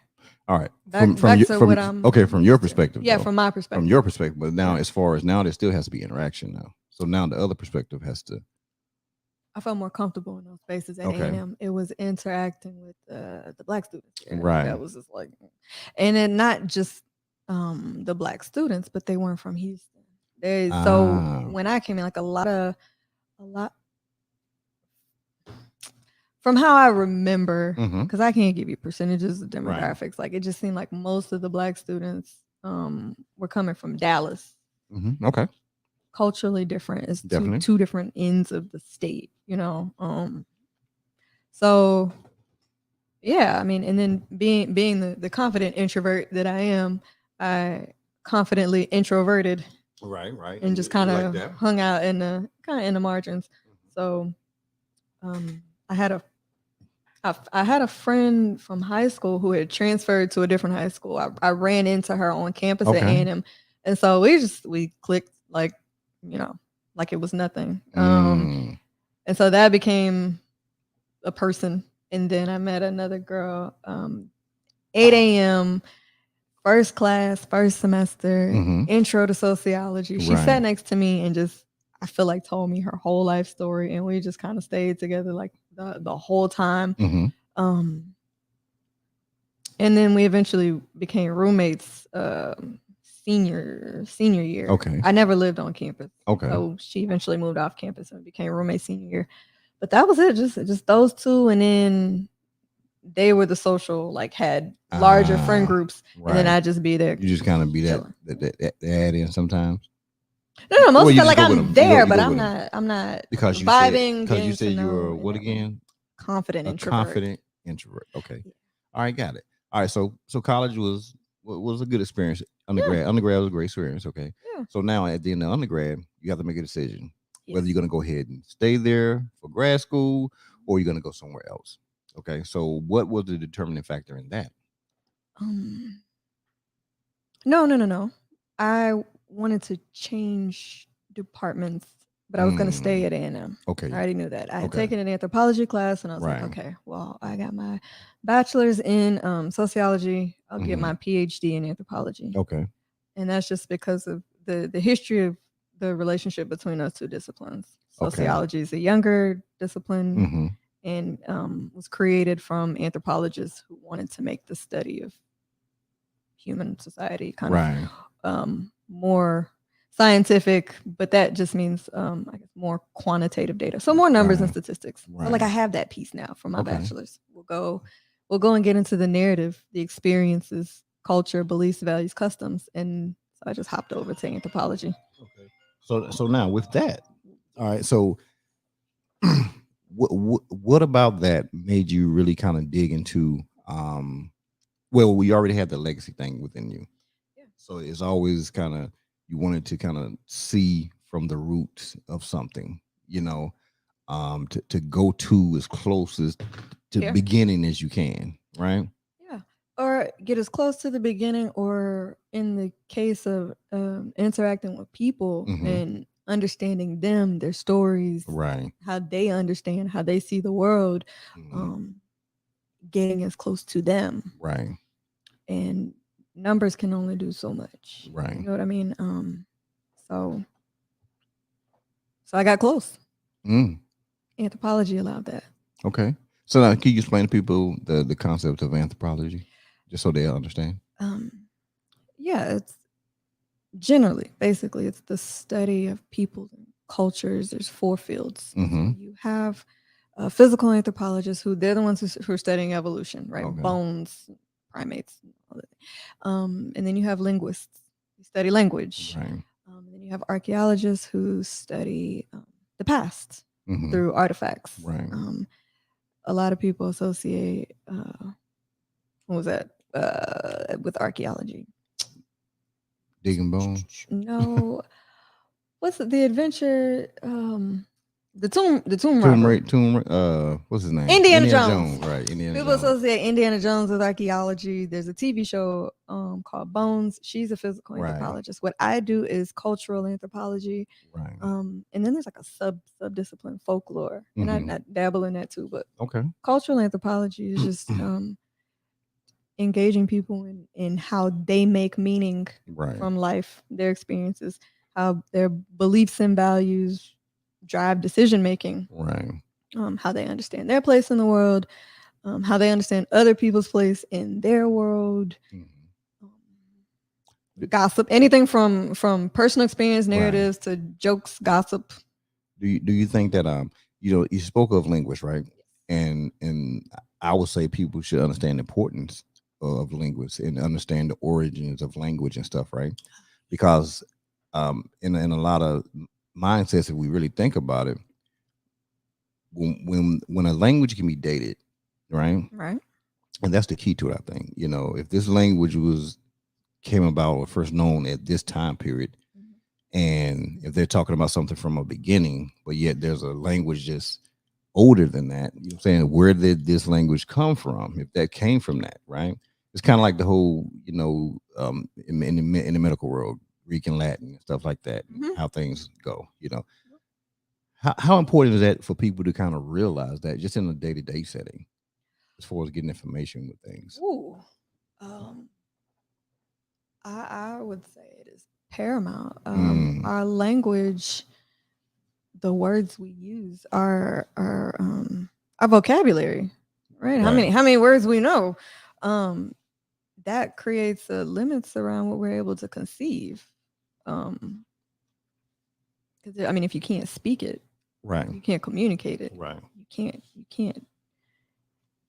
All right. From Your perspective. Yeah, though. from my perspective. From your perspective, but now as far as now, there still has to be interaction now. So now the other perspective has to. I felt more comfortable in those spaces at Okay. A&M. It was interacting with the Black students there. Right. That was just like, and then not just the Black students, but they weren't from Houston. So when I came in, like a lot from how I remember, because I can't give you percentages of demographics. Right. Like it just seemed like most of the Black students were coming from Dallas. Okay. Culturally different. It's two different ends of the state, you know. So yeah, I mean, and then being the confident introvert that I am, I confidently introverted. Right. And just kind of like hung out in the margins. So I had a friend from high school who had transferred to a different high school. I ran into her on campus at A&M, and so we clicked like, you know, like it was nothing. And so that became a person And then I met another girl, 8 a.m., first class, first semester, Mm-hmm. intro to sociology. She Right. sat next to me and just, I feel like, told me her whole life story. And we just kind of stayed together like the whole time. Mm-hmm. And then we eventually became roommates senior year. Okay. I never lived on campus. Okay. So she eventually moved off campus and became roommates senior year. But that was it, just those two. And then they were the social, like, had larger friend groups. Right. And then I'd just be there. You just kind of be chilling. that add-in sometimes. No, most Well, of you the just like go with I'm 'em. You there, go but with I'm 'em. not Because you vibing. said getting to you were know what and again? confident A introvert. confident introvert. Okay. Yeah. All right, got it. All right, so college was a good experience. Yeah. Undergrad was a great experience. Okay. Yeah. So now at the end of undergrad, you have to make a decision whether Yes. you're gonna go ahead and stay there for grad school or you're gonna go somewhere else. Okay. So what was the determining factor in that? No. I wanted to change departments, but I was going to stay at A&M. Okay. I already knew that. I had Okay. taken an anthropology class, and I was like, Right. okay, well, I got my bachelor's in sociology. I'll get Mhm. my PhD in anthropology. Okay. And that's just because of the history of the relationship between those two disciplines. Okay. Sociology is a younger discipline Mm-hmm. and was created from anthropologists who wanted to make the study of human society kind Right. of more scientific, but that just means I guess more quantitative data. So more numbers and Right. statistics. So Right. like I have that piece now from my Okay. bachelor's. We'll go and get into the narrative, the experiences, culture, beliefs, values, customs, and so I just hopped over to anthropology. Okay. So now with that, all right. So what about that made you really kind of dig into well, we already had the legacy thing within you. Yeah. So it's always kind of you wanted to kind of see from the roots of something, to go to as close as to Yeah. beginning as you can, right? Yeah. Or get as close to the beginning, or in the case of interacting with people Mhm. and understanding them, their stories, Right. how they understand, how they see the world, Mhm. getting as close to them. Right. And numbers can only do so much. Right. You know what I mean? So I got close. Mm. Anthropology allowed that. Okay. So now, can you explain to people the concept of anthropology, just so they understand? Yeah, it's generally, basically, it's the study of people and cultures. There's 4 fields. Mm-hmm. So you have physical anthropologists, who they're the ones who are studying evolution, right? Okay. Bones, primates, all that. And then you have linguists who study language. Right. And then you have archaeologists who study the past Mm-hmm. through artifacts. Right. A lot of people associate what was that with archaeology? Digging bones. No, what's it, the adventure? The tomb robber. What's his name? Indiana Jones. Right. Indiana People Jones. associate Indiana Jones with archaeology. There's a TV show called Bones. She's a physical Right. anthropologist. What I do is cultural anthropology. Right. And then there's like a sub discipline, folklore, and Mhm. I dabble in that too. But Okay. cultural anthropology is just engaging people in how they make meaning Right. from life, their experiences, how their beliefs and values drive decision making, Right. how they understand their place in the world, how they understand other people's place in their world. Mhm. Gossip, anything from personal experience Right. narratives to jokes, gossip. Do you think that you spoke of linguists, right? And I would say people should understand the importance of linguists and understand the origins of language and stuff, right? Because in a lot of mindsets, if we really think about it, when a language can be dated, right? Right. And that's the key to it, I think. If this language came about or first known at this time period, and if they're talking about something from a beginning, but yet there's a language just older than that, you know what I'm saying? Where did this language come from? If that came from that, right? It's kind of like the whole, in the medical world, Greek and Latin and stuff like that, how things go, How important is that for people to kind of realize that just in a day-to-day setting? as far as getting information with things? Ooh. Um, I would say it is paramount. Our language, the words we use, our vocabulary, right? How many words we know, that creates limits around what we're able to conceive. Because I mean, if you can't speak it, Right. you can't communicate it. Right.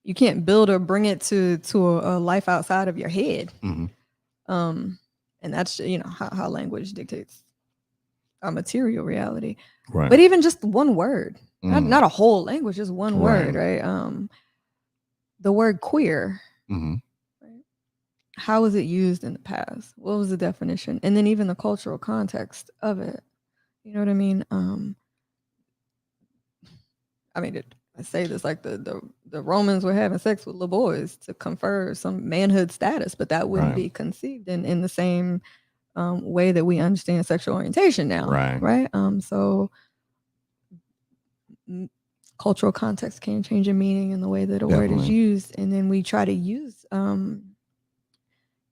You can't build or bring it to a life outside of your head. Mm-hmm. And that's how language dictates our material reality. Right. But even just one word, not a whole language, just one word, right? The word queer. Mm-hmm. Right? How was it used in the past? What was the definition? And then even the cultural context of it. You know what I mean? I say this like the Romans were having sex with little boys to confer some manhood status, but that wouldn't be conceived in the same way that we understand sexual orientation now, right? So cultural context can change in meaning in the way that a word is used, and then we try to use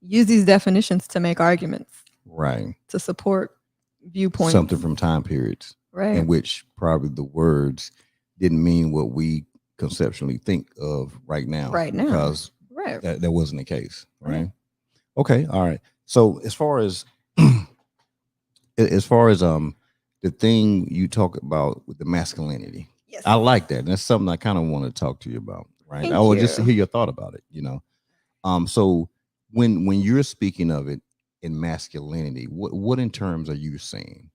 these definitions to make arguments, right, to support viewpoints, something from time periods, right, in which probably the words didn't mean what we conceptually think of right now, because that wasn't the case, right? Okay, all right. So as far as the thing you talk about with the masculinity, yes, I like that. And that's something I kind of want to talk to you about, right? I would just hear your thought about it, So when you're speaking of it in masculinity, what in terms are you saying?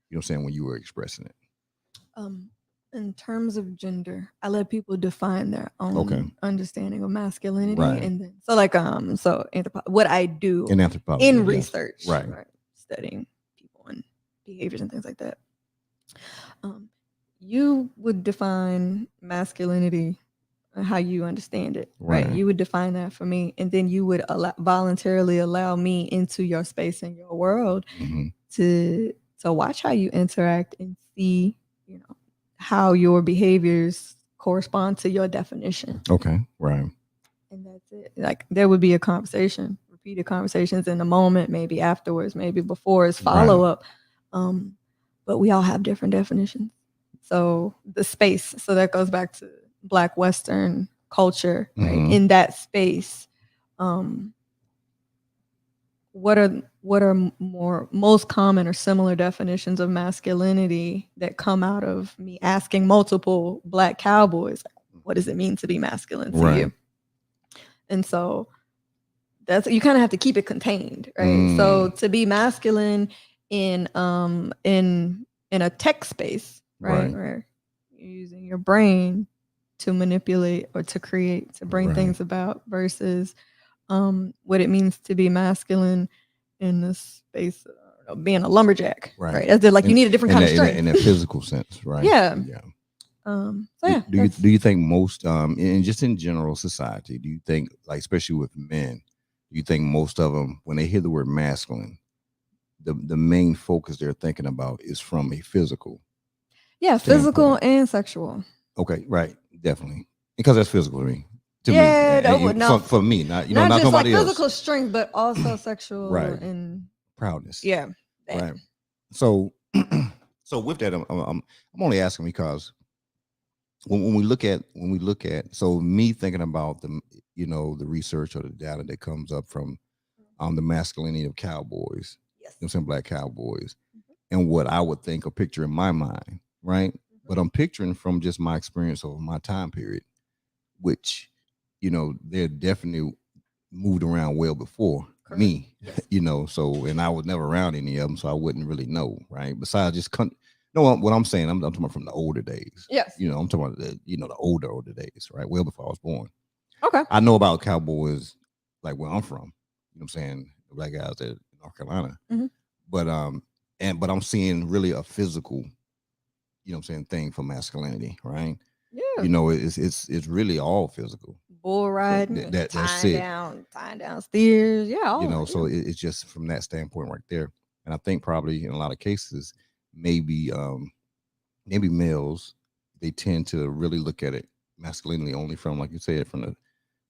You know what I'm saying, when you were expressing it? In terms of gender, I let people define their own understanding of masculinity, and then what I do in anthropology, in research, right, studying people and behaviors and things like that. You would define masculinity how you understand it, right? You would define that for me, and then you would voluntarily allow me into your space and your world to watch how you interact and see, how your behaviors correspond to your definition. Okay, right. And that's it. Like, there would be a conversation, repeated conversations in the moment, maybe afterwards, maybe before, as follow up. But we all have different definitions. So the space, so that goes back to Black Western culture, right? In that space, what are most common or similar definitions of masculinity that come out of me asking multiple Black cowboys, what does it mean to be masculine to you? And so you kind of have to keep it contained, right? So to be masculine in a tech space, right, where you're using your brain to manipulate or to create, to bring things about, versus what it means to be masculine in the space of being a lumberjack, right? As you need a different kind of strength in a physical sense, right? Yeah. Do you think most, in just in general society, do you think, like, especially with men, do you think most of them, when they hear the word masculine, the main focus they're thinking about is from a physical? Yeah, physical and sexual. Okay, right, definitely, because that's physical to me. For me, not not just nobody like else. Physical strength, but also sexual and proudness. Yeah, right. So, so with that, I'm only asking because when we look at so me thinking about the the research or the data that comes up from the masculinity of cowboys, some Black cowboys, and what I would think or picture in my mind, right? But I'm picturing from just my experience over my time period, which they're definitely moved around well before me, so, and I was never around any of them, so I wouldn't really know, right? Besides just what I'm saying, I'm talking about from the older days. Yes. I'm talking about the older days, right? Well before I was born. Okay. I know about cowboys like where I'm from, you know what I'm saying, the Black guys at North Carolina. But I'm seeing really a physical, thing for masculinity, right? Yeah. It's really all physical. Bull riding, that's tying down steers. Yeah. So it's just from that standpoint right there. And I think probably in a lot of cases, maybe males, they tend to really look at it masculinely only from, like you said, from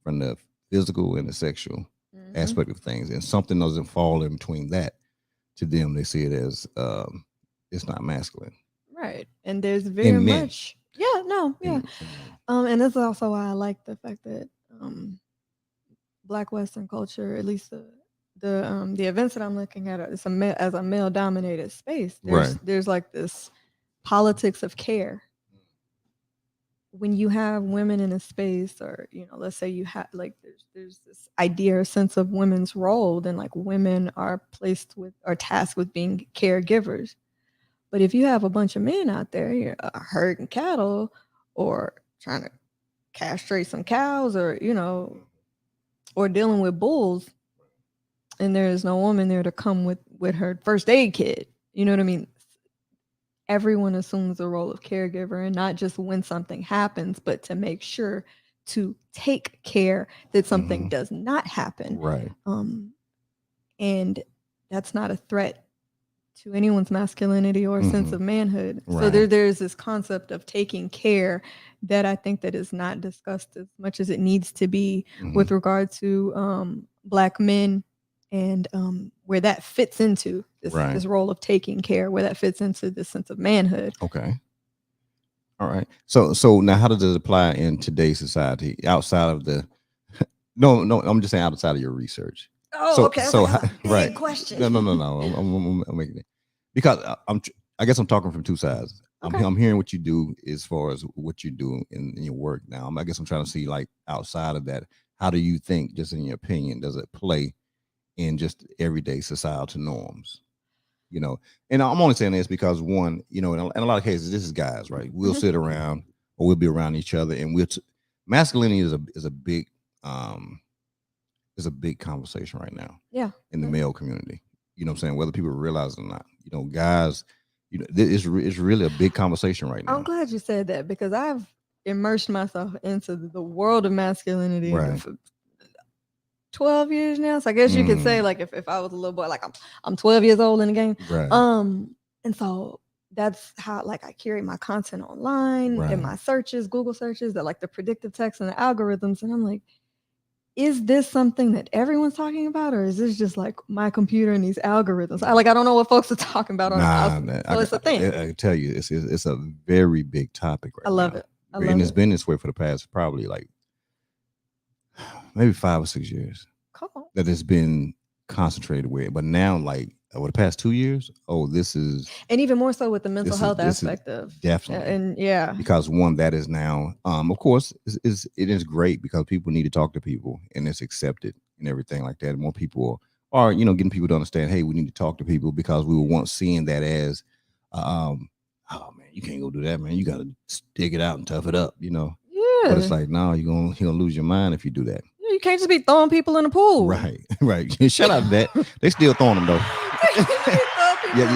from the physical and the sexual Mhm. aspect of things, and something doesn't fall in between that. To them, they see it as it's not masculine Right. And there's very in men. much, yeah, no, yeah. In men. And this is also why I like the fact that Black Western culture, at least the events that I'm looking at, it's as a male dominated space. Right. There's like this politics of care. When you have women in a space, or let's say you have like there's this idea or sense of women's role, then like women are placed with or tasked with being caregivers. But if you have a bunch of men out there, you're herding cattle or trying to castrate some cows, or or dealing with bulls, and there is no woman there to come with her first aid kit. You know what I mean? Everyone assumes the role of caregiver, and not just when something happens, but to make sure to take care that something does not happen. Right. And that's not a threat to anyone's masculinity or sense of manhood. Right. So there's this concept of taking care that I think that is not discussed as much as it needs to be with regard to Black men, and where that fits into this role of taking care, where that fits into this sense of manhood. Okay. All right. So now, how does it apply in today's society outside of the? No, I'm just saying outside of your research. Oh, okay. So big question. No. I'm making it because I guess I'm talking from two sides. Okay. I'm hearing what you do as far as what you do in your work now. I guess I'm trying to see, like, outside of that, how do you think, just in your opinion, does it play in just everyday societal norms? And I'm only saying this because, one, in a lot of cases, this is guys, right? We'll sit around, or we'll be around each other, and masculinity is a big conversation right now. Yeah. In the male community, what I'm saying, whether people realize it or not. Guys, it's really a big conversation right now. I'm glad you said that, because I've immersed myself into the world of masculinity for 12 years now. So I guess you could say, like, if I was a little boy, like I'm 12 years old in the game. Right. And so that's how, like, I curate my content online in my searches, Google searches, that like the predictive text and the algorithms. And I'm like, is this something that everyone's talking about, or is this just like my computer and these algorithms? I don't know what folks are talking about on the outside. So it's a thing. I tell you, it's a very big topic right now. I love it. And it's been this way for the past probably like maybe 5 or 6 years. Come on. That it's been concentrated with. But now, like, over the past 2 years, this is, and even more so with the mental health aspect of definitely. And yeah, because one, that is now, of course, it is great because people need to talk to people, and it's accepted and everything like that. And more people are getting people to understand, hey, we need to talk to people, because we were once seeing that as oh man, you can't go do that, man, you got to stick it out and tough it up, Yeah. But it's like, no, you're gonna lose your mind if you do that. You can't just be throwing people in the pool. Right. Shout out to that. They still throwing them though. Your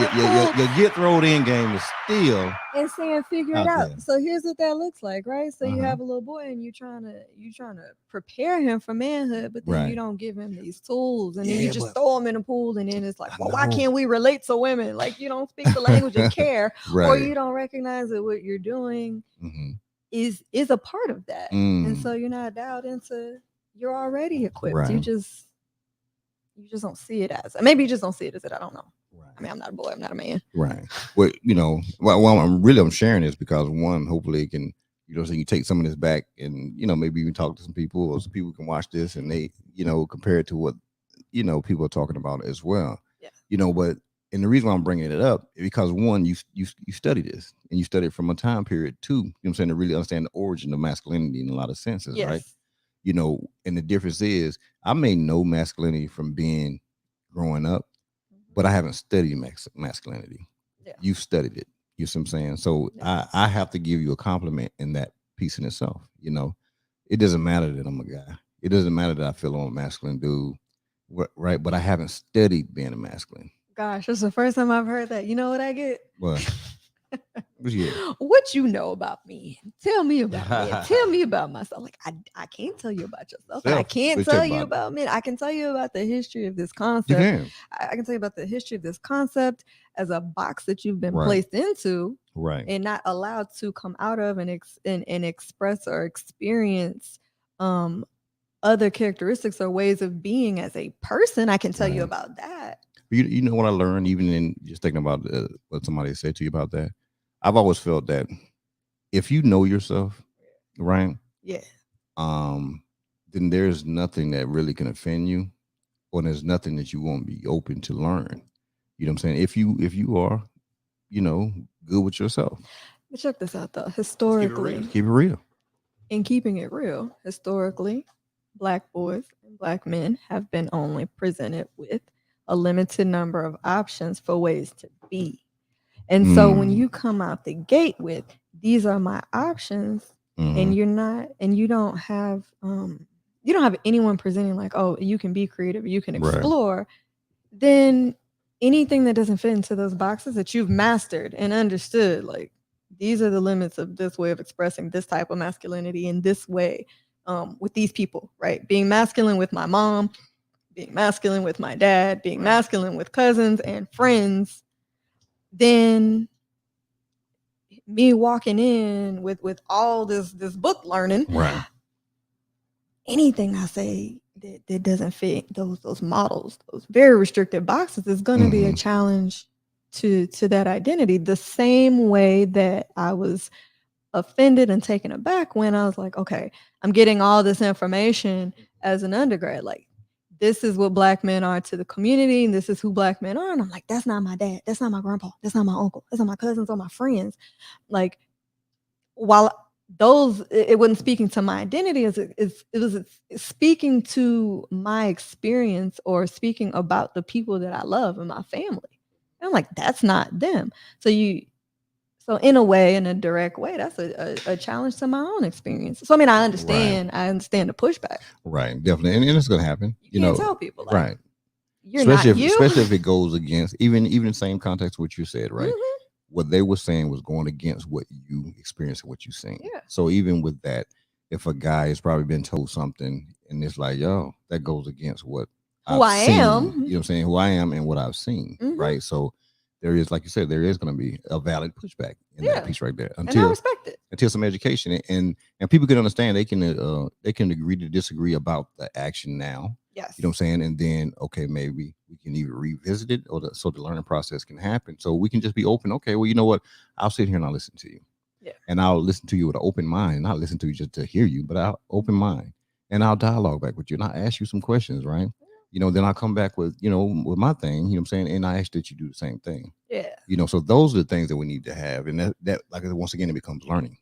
get thrown in game is still, and saying figure it out. There. So here's what that looks like, right? So you have a little boy, and you trying to prepare him for manhood, but then you don't give him these tools, and then you just throw him in the pool, and then it's like, well, why can't we relate to women? Like, you don't speak the language of care, or you don't recognize that what you're doing is a part of that, and so you're not dialed into. You're already equipped. Right. You just don't see it as. Maybe you just don't see it as it. I don't know. Right. I mean, I'm not a boy. I'm not a man. Right. Well, I'm sharing this because, one, hopefully it can, so you take some of this back, and maybe even talk to some people, or some people can watch this, and they, compare it to what people are talking about as well. Yeah. But and the reason why I'm bringing it up is because, one, you study this, and you study it from a time period too. To really understand the origin of masculinity in a lot of senses, right? And the difference is, I may know masculinity from being growing up, but I haven't studied masculinity. Yeah. You've studied it. You see what I'm saying? So I have to give you a compliment in that piece in itself. It doesn't matter that I'm a guy. It doesn't matter that I feel I'm a masculine dude, right? But I haven't studied being a masculine. Gosh, this is the first time I've heard that. You know what I get? What? What you know about me? Tell me about me. Tell me about myself. Like, I can't tell you about yourself. I can't tell you about me. I can tell you about the history of this concept. You can. I can tell you about the history of this concept as a box that you've been placed into, right, and not allowed to come out of and express or experience other characteristics or ways of being as a person. I can tell you Right. about that. You know what I learned, even in just thinking about what somebody said to you about that. I've always felt that if you know yourself, right, Yeah. um, then there's nothing that really can offend you, or there's nothing that you won't be open to learn. You know what I'm saying? If you are, good with yourself, But check this out though. keep it real. Historically, Keep it real. in keeping it real, historically, Black boys and Black men have been only presented with a limited number of options for ways to be. And so when Mm, you come out the gate with these are my options, and mhm. you don't have anyone presenting like, oh, you can be creative, you can Right. explore, then anything that doesn't fit into those boxes that you've mastered and understood, like these are the limits of this way of expressing this type of masculinity in this way, with these people, right? Being masculine with my mom, being masculine with my dad, being Right. masculine with cousins and friends, then me walking in with all this book learning, Right. anything I say that doesn't fit those models, those very restricted boxes, is going to be a Mhm. challenge to that identity. The same way that I was offended and taken aback when I was like, okay, I'm getting all this information as an undergrad, like this is what Black men are to the community, and this is who Black men are, and I'm like, that's not my dad, that's not my grandpa, that's not my uncle, that's not my cousins or my friends. Like, while those, it wasn't speaking to my identity, as it was speaking to my experience or speaking about the people that I love and my family. And I'm like, that's not them. So in a way, in a direct way, that's a challenge to my own experience. So I mean, I understand the pushback. Right. Definitely. And it's gonna happen. You can't tell people like, Right. you're not you. Especially if it goes against even the same context what you said, right? Mhm. What they were saying was going against what you experienced and what you seen. Yeah. So even with that, if a guy has probably been told something and it's like, yo, that goes against what Who I seen, am. you know what I'm saying, who I am and what I've seen, Mhm. right? So there is, like you said, there is going to be a valid pushback in Yeah. that piece right there And I respect it. until some education and people can understand they can agree to disagree about the action now. Yes. You know what I'm saying? And then, okay, maybe we can either revisit it so the learning process can happen. So we can just be open. Okay, well, you know what? I'll sit here and I'll listen to you. Yeah. And I'll listen to you with an open mind. Not listen to you just to hear you, but I'll open mind. And I'll dialogue back with you. And I'll ask you some questions, right? Then I'll come back with my thing, you know what I'm saying? And I ask that you do the same thing. Yeah. So those are the things that we need to have. And that like once again, it becomes learning,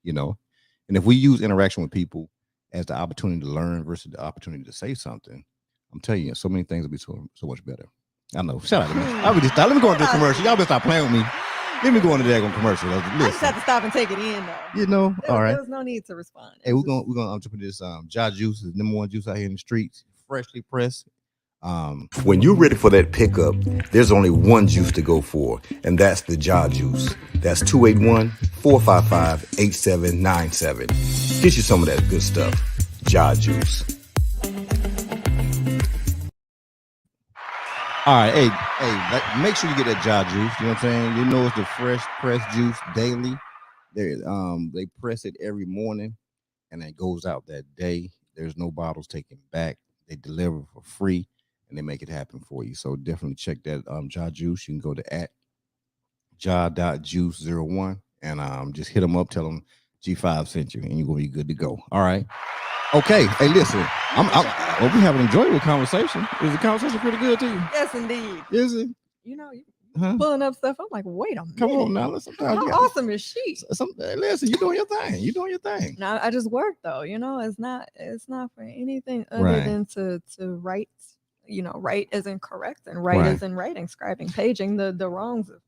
And if we use interaction with people as the opportunity to learn versus the opportunity to say something, I'm telling you, so many things will be so much better. I know. Shout out to me. Let me go into the commercial. Y'all better stop playing with me. Let me go into that commercial. I just have to stop and take it in though. All right. There was no need to respond. Hey, we're gonna entrepreneur this Jaw Juice is the number one juice out here in the streets, freshly pressed. When you're ready for that pickup, there's only one juice to go for, and that's the Jaw Juice. That's 281-455-8797. Get you some of that good stuff. Jaw Juice. All right, hey, make sure you get that Jaw Juice. You know what I'm saying? It's the fresh pressed juice daily. They press it every morning, and it goes out that day. There's no bottles taken back. They deliver for free, and they make it happen for you. So definitely check that Jaw Juice. You can go to @jaw.juice01 and just hit them up. Tell them G5 sent you, and you're gonna be good to go. All right. Okay. Hey, listen. We have an enjoyable conversation. Is the conversation pretty good to you? Yes, indeed. Is it? Pulling up stuff. I'm like, wait a minute. Come on now. Sometimes How awesome is she? Listen, you're doing your thing. You're doing your thing. Now I just work though. It's not for anything other than to write. Write as in correct and write as in writing, scribing, paging the wrongs of,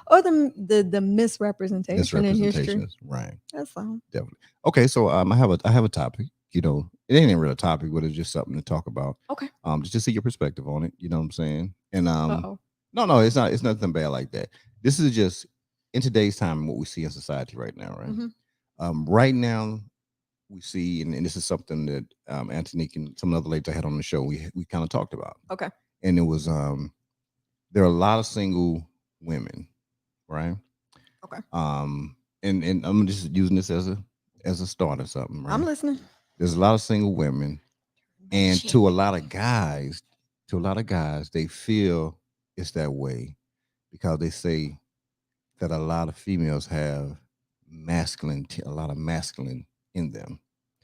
or the misrepresentation in history. Right. That's all. Definitely. Okay, so I have a topic. It ain't really a topic, but it's just something to talk about. Okay. Just to see your perspective on it. You know what I'm saying? And No, it's not. It's nothing bad like that. This is just in today's time what we see in society right now, right? Mm-hmm. Right now we see, and this is something that Antonique and some other ladies I had on the show we kind of talked about. Okay. And it was there are a lot of single women, right? Okay. And I'm just using this as a start or something, right? I'm listening. There's a lot of single women And to a lot of guys, they feel it's that way because they say that a lot of females have a lot of masculine in them.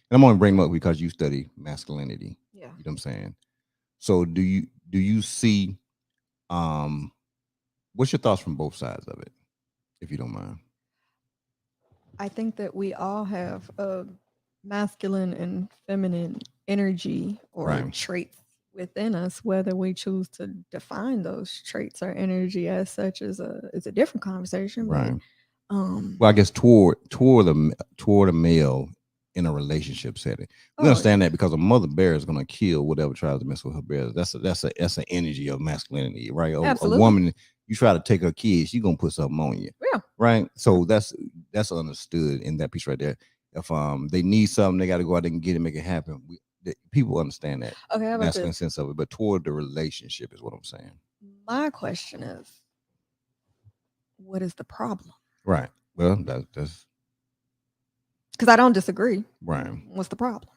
And I'm only bringing them up because you study masculinity. Yeah. You know what I'm saying? So do you see what's your thoughts from both sides of it, if you don't mind? I think that we all have a masculine and feminine energy or Right. traits within us. Whether we choose to define those traits or energy as such is a different conversation. Right. But, Well, I guess toward a male in a relationship setting, we understand that because a mother bear is going to kill whatever tries to mess with her bears. That's an energy of masculinity, right? A woman, you try to take her kids, she's gonna put something on you. Yeah. Right. So that's understood in that piece right there. If they need something, they got to go out there and get it, make it happen. People understand that masculine sense of it, but toward the relationship is what I'm saying. My question is, what is the problem? Right. Well, that's because I don't disagree. Right. What's the problem?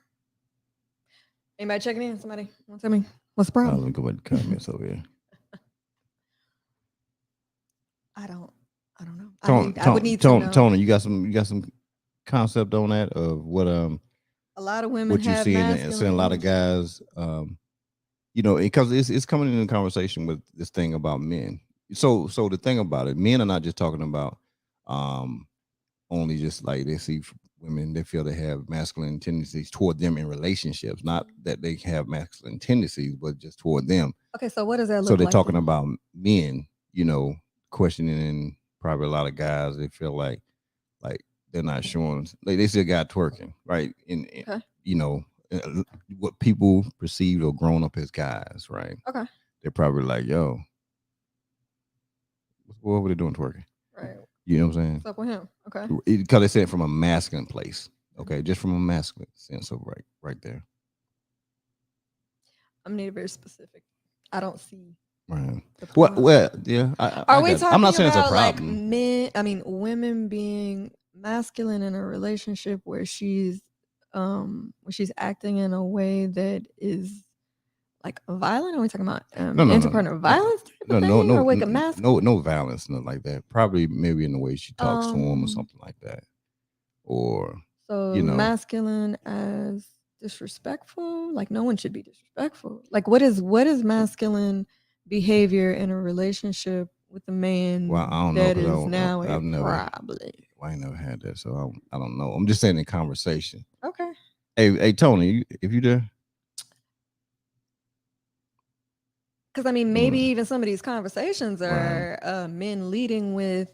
Anybody checking in? Somebody want to tell me what's the problem? Let me go ahead and comments over here. I don't know. I would need to know. Tony, you got some concept on that of what a lot of women what you see and seeing a lot of guys because it's coming in conversation with this thing about men. So the thing about it, men are not just talking about only just like they see women, they feel they have masculine tendencies toward them in relationships, not that they have masculine tendencies, but just toward them. Okay, so what does that look like? So they're talking about men, questioning probably a lot of guys. They feel like they're not showing, like they still got twerking, right? What people perceive or grown up as guys, right? Okay. They're probably like, yo, what were they doing twerking? Right. You know what I'm saying? What's up with him? Okay. Because they said it from a masculine place. Okay, just from a masculine sense of right there. I'm need very specific. I don't see. Right. Well, yeah. Are we talking? I'm not saying about it's a problem. Like women being masculine in a relationship where she's acting in a way that is like violent. Are we talking about interpartner violence? No violence, nothing like that. Probably maybe in the way she talks to him or something like that. Or masculine as disrespectful. Like no one should be disrespectful. Like what is masculine behavior in a relationship with a man that is now a problem? I ain't never had that, so I don't know. I'm just saying in conversation. Okay. Hey, Tony, if you there? Because maybe even some of these conversations are men leading with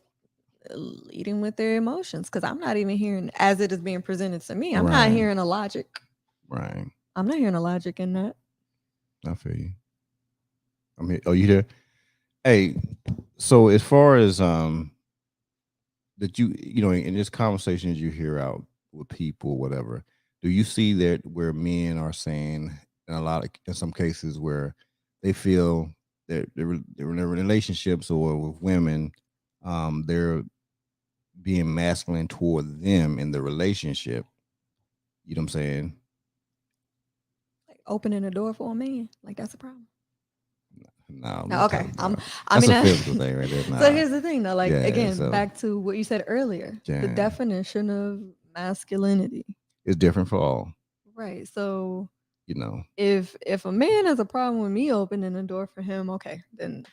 their emotions. Because I'm not even hearing, as it is being presented to me, I'm not hearing a logic. Right. I'm not hearing a logic in that. I feel you. I'm here. Oh, you there? Hey, so as far as that in this conversations you hear out with people, whatever, do you see that where men are saying in some cases where they feel that they're in their relationships or with women, they're being masculine toward them in the relationship? You know what I'm saying? Like opening a door for a man, like that's a problem. No, okay. That's a physical thing right there. Nah. So here's the thing, though. Like back to what you said earlier, the definition of masculinity is different for all. Right. So if a man has a problem with me opening a door for him, okay, then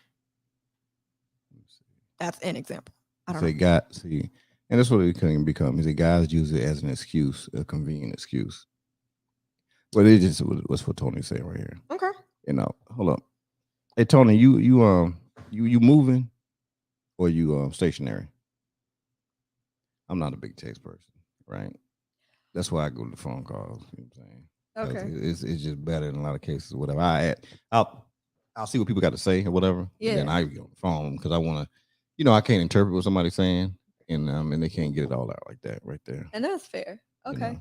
that's an example. I don't know. And that's what it can become. Is that guys use it as an excuse, a convenient excuse. But it just what's what Tony's saying right here. Okay. Hold up. Hey Tony, you moving or you stationary? I'm not a big text person, right? That's why I go to the phone calls. You know what I'm saying? Okay. It's just better in a lot of cases. Whatever I'll see what people got to say or whatever. Yeah. And then I get on the phone because I want to, I can't interpret what somebody's saying, and they can't get it all out like that right there. And that's fair. Okay.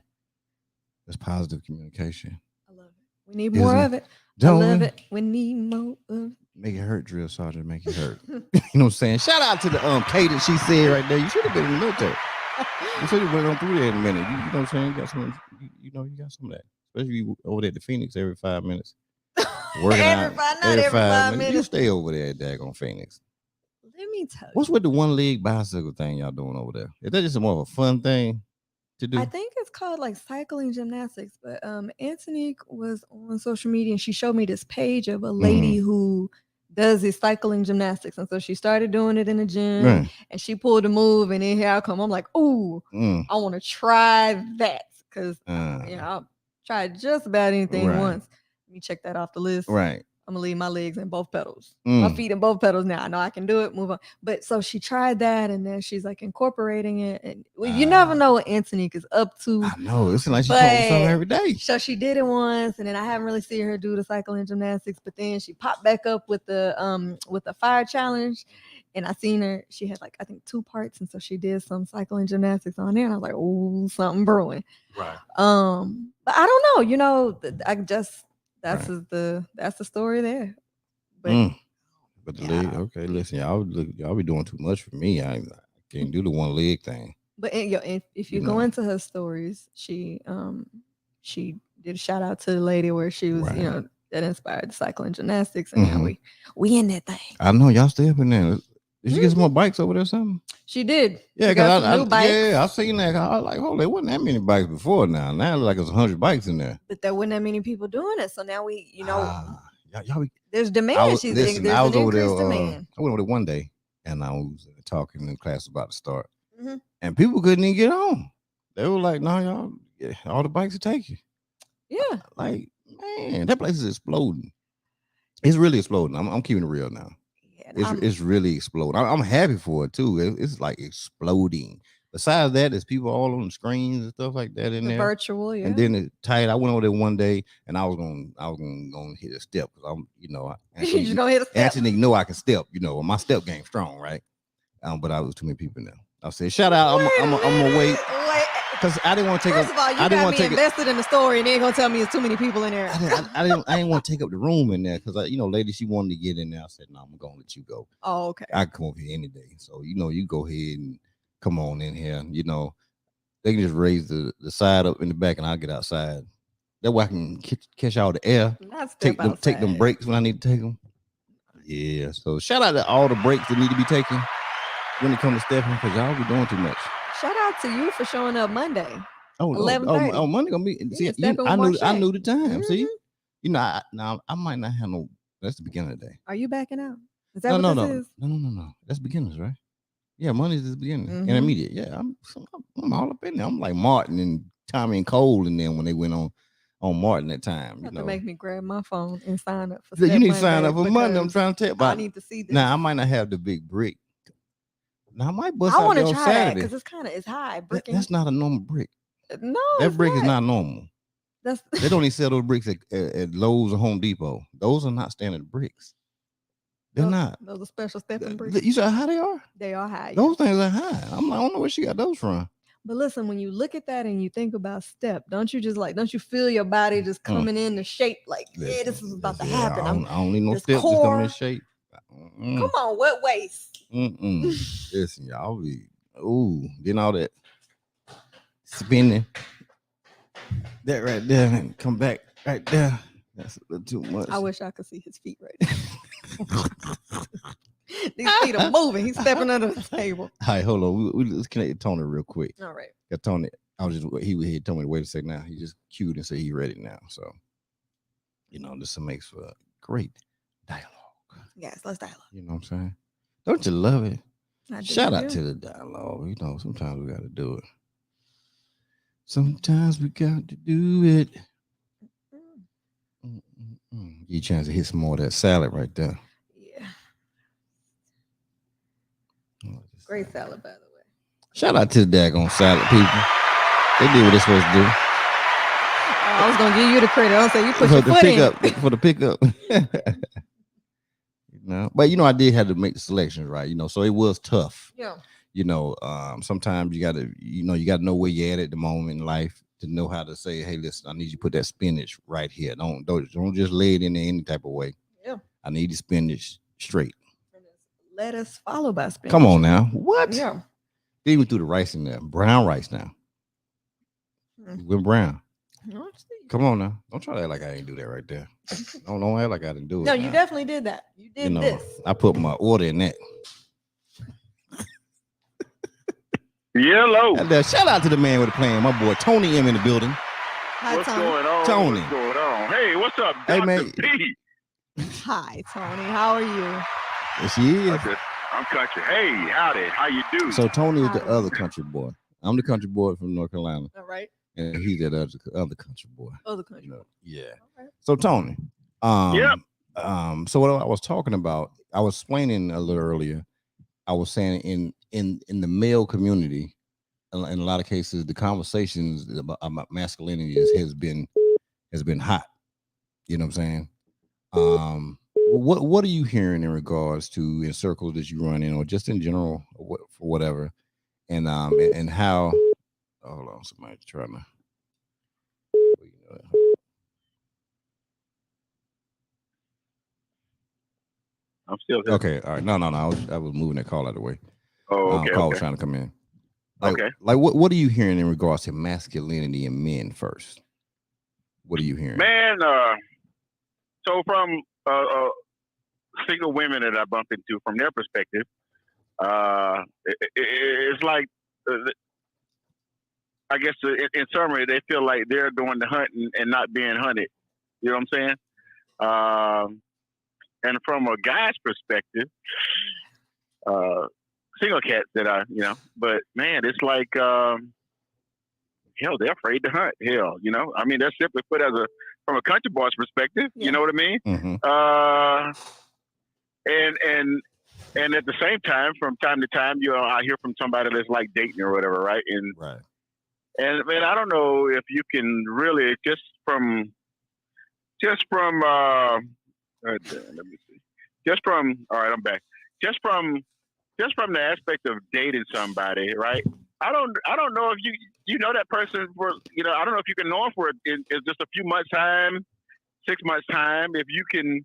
That's positive communication. I love it. We need more of it. I love it. We need more of it. Make it hurt, drill sergeant. Make it hurt. You know what I'm saying? Shout out to the cadence she said right there. You should have been in the military. You should have went on through there in a minute. You know what I'm saying? You got some. You got some of that. especially you over there at the Phoenix every 5 minutes. Working out Every 5 minutes. You stay over there at daggone Phoenix. Let me tell What's you. with the one leg bicycle thing y'all doing over there? Is that just more of a fun thing to do? I think it's called like cycling gymnastics, but Antonique was on social media and she showed me this page of a lady who does this cycling gymnastics. And so she started doing it in the gym Right. and she pulled a move and then here I come. I'm like, oh, I want to try that because I've tried just about anything once. Let me check that off the list. Right. I'm gonna leave my legs in both pedals, my feet in both pedals now. I know I can do it, move on. But so she tried that and then she's like incorporating it. And you never know what Antonique is up to. I know. It's like she's doing something every day. So she did it once and then I haven't really seen her do the cycling gymnastics, but then she popped back up with the fire challenge. And I seen her, she had like, I think 2 parts. And so she did some cycling gymnastics on there. And I was like, oh, something brewing. Right. But I don't know, I just, that's the story there. But the leg, okay, listen, y'all be doing too much for me. I can't do the one leg thing. But if you go into her stories, she did a shout out to the lady where she was, that inspired the cycling gymnastics, and now we in that thing. I know y'all stay up in there. Did she get some more bikes over there or something? She did. Yeah, because I seen that. I was like, there wasn't that many bikes before now. Now it's like it's 100 bikes in there. But there wasn't that many people doing it. So now we, y'all, there's demand. I was over there. Demand. I went over there one day and I was talking in class about to start. And people couldn't even get on. They were like, no, y'all, all the bikes are taken. Yeah. Like, man, that place is exploding. It's really exploding. I'm keeping it real now. It's really exploding. I'm happy for it too. It's like exploding. Besides that, there's people all on the screens and stuff like that in there. Virtual, yeah. And then it's tight. I went over there one day and I was gonna hit a step because I'm, you gonna hit a step. Actually, know I can step. My step game strong, right? But I was too many people in there. I said, shout out. I'm gonna wait. Because I didn't want to take First of all, you got me invested in the story, and they ain't gonna tell me it's too many people in there. I didn't want to take up the room in there because lady, she wanted to get in there. I said, no, I'm gonna let you go. Oh, okay. I can come over here any day. So you go ahead and come on in here. They can just raise the side up in the back, and I'll get outside. That way I can catch all the air. Take them breaks when I need to take them. Yeah. So shout out to all the breaks that need to be taken when it comes to stepping, because y'all be doing too much. Shout out to you for showing up Monday. Oh, 11:30. Oh, Monday gonna be. See, I knew the time. See, I might not have no. That's the beginning of the day. Are you backing out? Is that what this is? No. That's beginners, right? Yeah, Monday's the beginning. Intermediate. Yeah, I'm all up in there. I'm like Martin and Tommy and Cole, and then when they went on Martin that time, you have to make me grab my phone and sign up for. You need to sign up for Monday. I'm trying to tell you about. I need to see this. Now I might not have the big brick. Now I might bust. I want to try Saturday. that because it's high. That's not a normal brick. No, that brick is not normal. They don't even sell those bricks at Lowe's or Home Depot. Those are not standard bricks. They're not. Those are special stepping bricks. You said how they are? They are high. Those things are high. I'm like, I don't know where she got those from. But listen, when you look at that and you think about step, don't you feel your body just coming into shape? Like, this is about to happen. I don't need no steps to come in shape. Come on, what waist? Listen, y'all be getting all that spinning. That right there and come back right there. That's a little too much. I wish I could see his feet right now. These feet are moving. He's stepping under the table. All right, hold on. Let's connect Tony real quick. All right. Got Tony. He told me to wait a second now. He just cued and said he's ready now. So, this makes for a great dialogue. Yes, let's dialogue. You know what I'm saying? Don't you love it? Shout out to the dialogue. Sometimes we got to do it. Sometimes we got to do it. Give you a chance to hit some more of that salad right there. Yeah. Great salad, by the way. Shout out to the daggone salad people. They did what they're supposed to do. I was going to give you the credit. I'll say you put your foot in. For the pickup. But I did have to make the selections right, so it was tough. Yeah. Sometimes you gotta, you gotta know where you're at the moment in life to know how to say, hey, listen, I need you to put that spinach right here. Don't just lay it in there any type of way. Yeah. I need the spinach straight. Lettuce followed by spinach. Come on now. What? Yeah. They even threw the rice in there. Brown rice now. Went brown. Come on now. Don't try to act like I ain't do that right there. Don't act like I didn't do it. No, you definitely did that. You did this. I put my order in that. Yellow. And, shout out to the man with the plan. My boy Tony M in the building. Hi, What's Tony. going on? Tony. What's going on? Hey, what's up, Hey, Dr. man. P? Hi, Tony. How are you? Yes, she is. I'm country. Hey, howdy. How you do? So Tony is the Howdy. other country boy. I'm the country boy from North Carolina, All right. and he's that other country boy. Other country. You know, yeah. Okay. So Tony, Yep. So what I was talking about, I was explaining a little earlier. I was saying in the male community, in a lot of cases, the conversations about masculinity has been hot. You know what I'm saying? What are you hearing in regards to in circles that you run in, or just in general, for whatever, and how? Oh, hold on, somebody's trying to. I'm still here. Okay, all right. No. I was moving that call out of the way. Oh, okay. Call was trying to come in. Okay. Like what are you hearing in regards to masculinity in men first? What are you hearing? Man, so from single women that I bump into, from their perspective, it's like, I guess in summary, they feel like they're doing the hunting and not being hunted. You know what I'm saying? And from a guy's perspective, single cats that but man, it's like, hell, they're afraid to hunt. Hell, I mean, that's simply put from a country boy's perspective. Yeah. You know what I mean? Mm-hmm. And at the same time, from time to time, I hear from somebody that's like dating or whatever, right? Right. And man, I don't know if you can really just from let me see. All right, I'm back. Just from the aspect of dating somebody, right? I don't know if you know that person for I don't know if you can know him for just a few months time, 6 months time. If you can,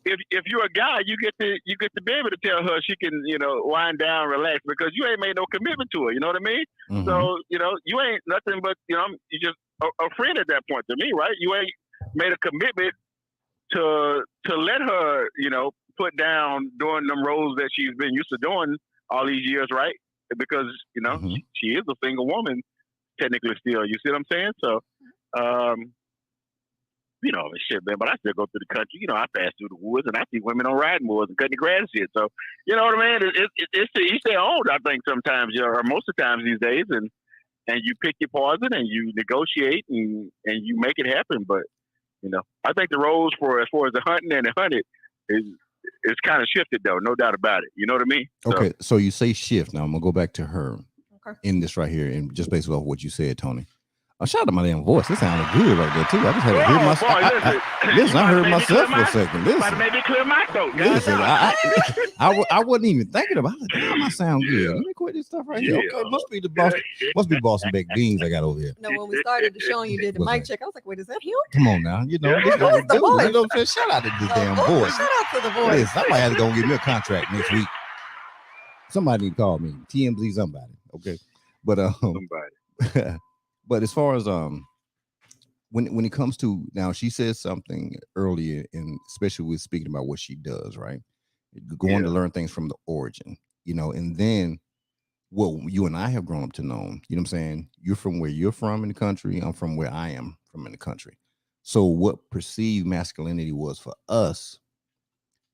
if you're a guy, you get to be able to tell her she can wind down, relax, because you ain't made no commitment to her. You know what I mean? Mm-hmm. So you ain't nothing but you just a friend at that point to me, right? You ain't made a commitment to let her put down doing them roles that she's been used to doing all these years, right? Because Mm-hmm. she is a single woman technically still. You see what I'm saying? So shit, man. But I still go through the country. I pass through the woods and I see women on riding boards and cutting the grass shit. So you know what I mean? It's to each their own, I think, sometimes, or most of the times these days, and you pick your poison and you negotiate and you make it happen. But I think the roles as far as the hunting and the hunted is kind of shifted, though, no doubt about it. You know what I mean? Okay, so you say shift. Now I'm gonna go back to her Okay. in this right here, and just based off what you said, Tony. Shout out to my damn voice. This sounded good right there too. I just had to hear myself. Listen, I heard myself for a second. Listen, maybe clear my throat. listen. I wasn't even thinking about it. Damn, I sound good. Let me quit this stuff right here. Okay, must be the boss. Must be Boston baked beans I got over here. No, when we started the show and you did the mic check, I was like, wait, is that him? Come on now, this Who's what the we do. voice? You know what I'm saying? Shout out to this damn voice. Shout out to the voice. Listen, I might have to go get me a contract next week. Somebody need to call me. TMZ somebody. Okay. But Somebody. but as far as when it comes to now, she said something earlier, and especially with speaking about what she does, right? Going to learn things from the origin, and then what you and I have grown up to know, you know what I'm saying? You're from where you're from in the country. I'm from where I am from in the country. So what perceived masculinity was for us,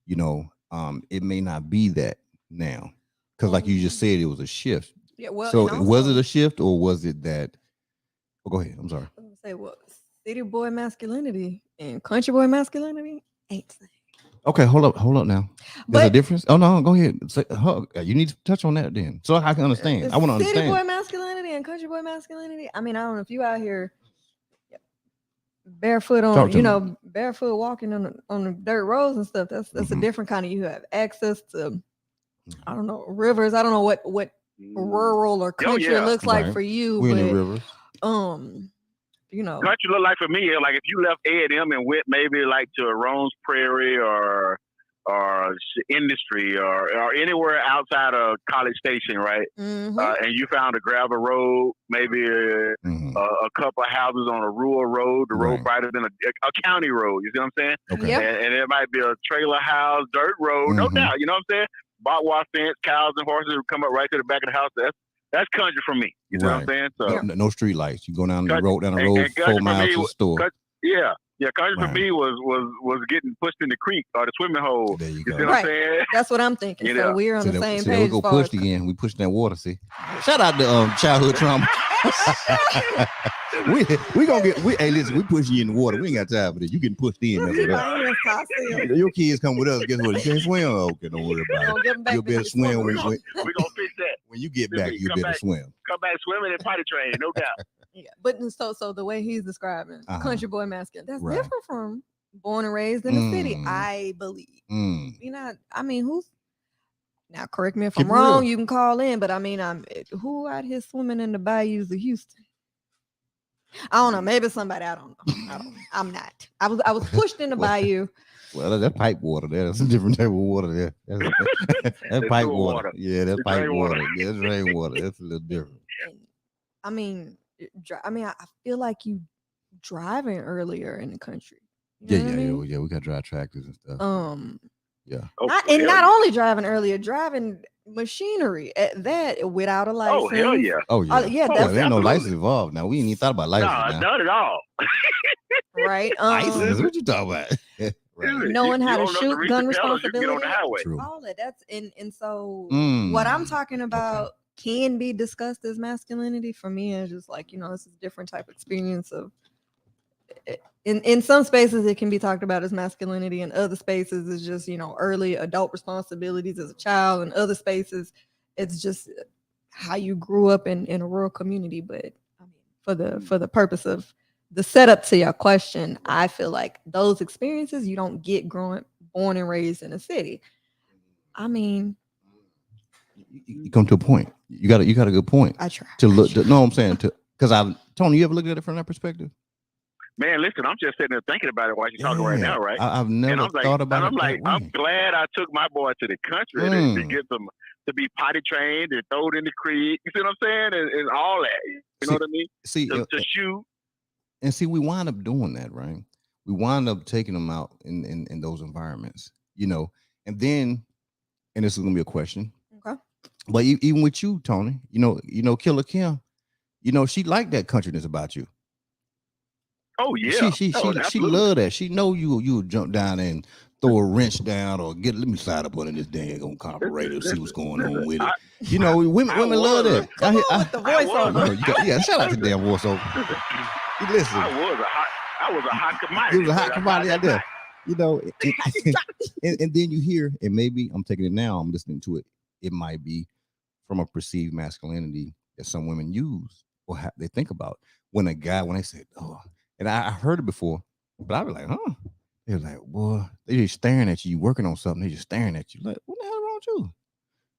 it may not be that now. Because like you just said, it was a shift. Yeah, well, so also, was it a shift, or was it that? Oh, go ahead. I'm sorry. I was gonna say, well, city boy masculinity and country boy masculinity ain't the same. Okay, hold up now. There's a difference. Oh no, go ahead. You need to touch on that then, so I can understand. I want to understand. City boy masculinity and country boy masculinity. I mean, I don't know if you out here barefoot on, barefoot walking on the dirt roads and stuff. That's a different kind of. You have access to, I don't know, rivers. I don't know what rural or country looks like for you. We're in the rivers. Country look like for me, like if you left A&M and went maybe like to Rome's Prairie or industry or anywhere outside of College Station, right? Mhm. And you found a gravel road, maybe a couple of houses on a rural road. The road Right. might have been a county road. You see what I'm saying? Okay. Yep. And it might be a trailer house, dirt road, no doubt. You know what I'm saying? Barbed wire fence, cows and horses would come up right to the back of the house. That's country for me. You know what I'm saying? So No street lights. You go down the road, and 4 country miles to the store. Yeah, country for me was getting pushed in the creek or the swimming hole. There you You go. see what I'm saying? That's what I'm thinking. You So know. we're on the same So page. we go as far pushed as- again. We pushed that water. See, shout out to childhood trauma. we gonna get. Hey, listen, we pushing you in the water. We ain't got time for this. You getting pushed in. That's what that. Your kids come with us. Guess what? You can't swim. Okay, don't worry about it. You better swim We're gonna fix that. when you get back. You better swim. Come back swimming and potty train, no doubt. Yeah, but so the way he's describing country boy masculine, that's Right. different from born and raised in the city, I believe. You know, I mean, who's now? Correct me if Keep I'm it wrong. real. You can call in, but I mean, who out here swimming in the bayous of Houston? I don't know. Maybe somebody. I don't know. I'm not. I was pushed in the bayou. Well, that's pipe water. That's a different type of water there. That's pipe water. Yeah, that's pipe water. Yeah, that's rainwater. That's a little different. I mean, I feel like you driving earlier in the country. You know what I mean? Yeah. We got dry tractors and stuff. Yeah. Not only driving earlier, driving machinery at that without a license. Oh hell yeah! Oh yeah. Yeah, There ain't no license involved. Now we ain't even thought about license. Nah, not at all. Right. License? What you talking about? Right. Knowing how to You don't shoot, know to gun reach the pedals, you can get on responsibility, the highway. True. all that. That's and so what I'm talking about can be discussed as masculinity for me is just like, this is a different type of experience of in some spaces it can be talked about as masculinity, in other spaces it's just early adult responsibilities as a child, in other spaces it's just how you grew up in a rural community. But I mean, for the purpose of the setup to your question, I feel like those experiences you don't get born and raised in a city. I mean, you come to a point. You got a good point. I try to look. No, I'm saying because Tony, you ever looked at it from that perspective? Man, listen, I'm just sitting there thinking about it while you're talking right now, right? I've never thought about it. I'm like, I'm glad I took my boy to the country to get them to be potty trained and thrown in the creek. You see what I'm saying? And all that. You know what I mean? See, to shoot. And see, we wind up doing that, right? We wind up taking them out in those environments, and then, and this is gonna be a question. Okay. But even with you, Tony, Killer Kim, she liked that countryness about you. Oh yeah, she loved that. She know you would jump down and throw a wrench down or let me slide up under this dang carburetor and see what's going on with it. Women love that. Come on with the voiceover. Yeah, shout out to the damn voiceover. Listen, I was a hot commodity. It was a hot commodity out there. And then you hear, and maybe I'm taking it now, I'm listening to it. It might be from a perceived masculinity that some women use or they think about when they say, oh, and I heard it before, but I was like, huh? They're like, boy, they just staring at you. You working on something, they just staring at you. Like, what the hell wrong with you?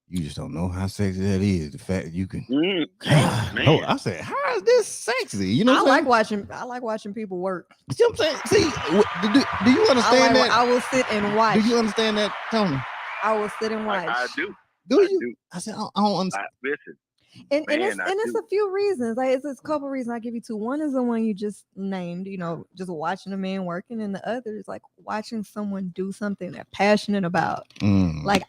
You just don't know how sexy that is. The fact that you can. Oh, I said, how is this sexy? I like watching people work. You know what I'm saying? See, do you understand that? I will sit and watch. Do you understand that, Tony? I will sit and watch. I do. Do you? I said, I don't understand. Listen. And it's a few reasons. Like it's a couple reasons. I give you two. One is the one you just named, just watching a man working, and the other is like watching someone do something they're passionate about. Like,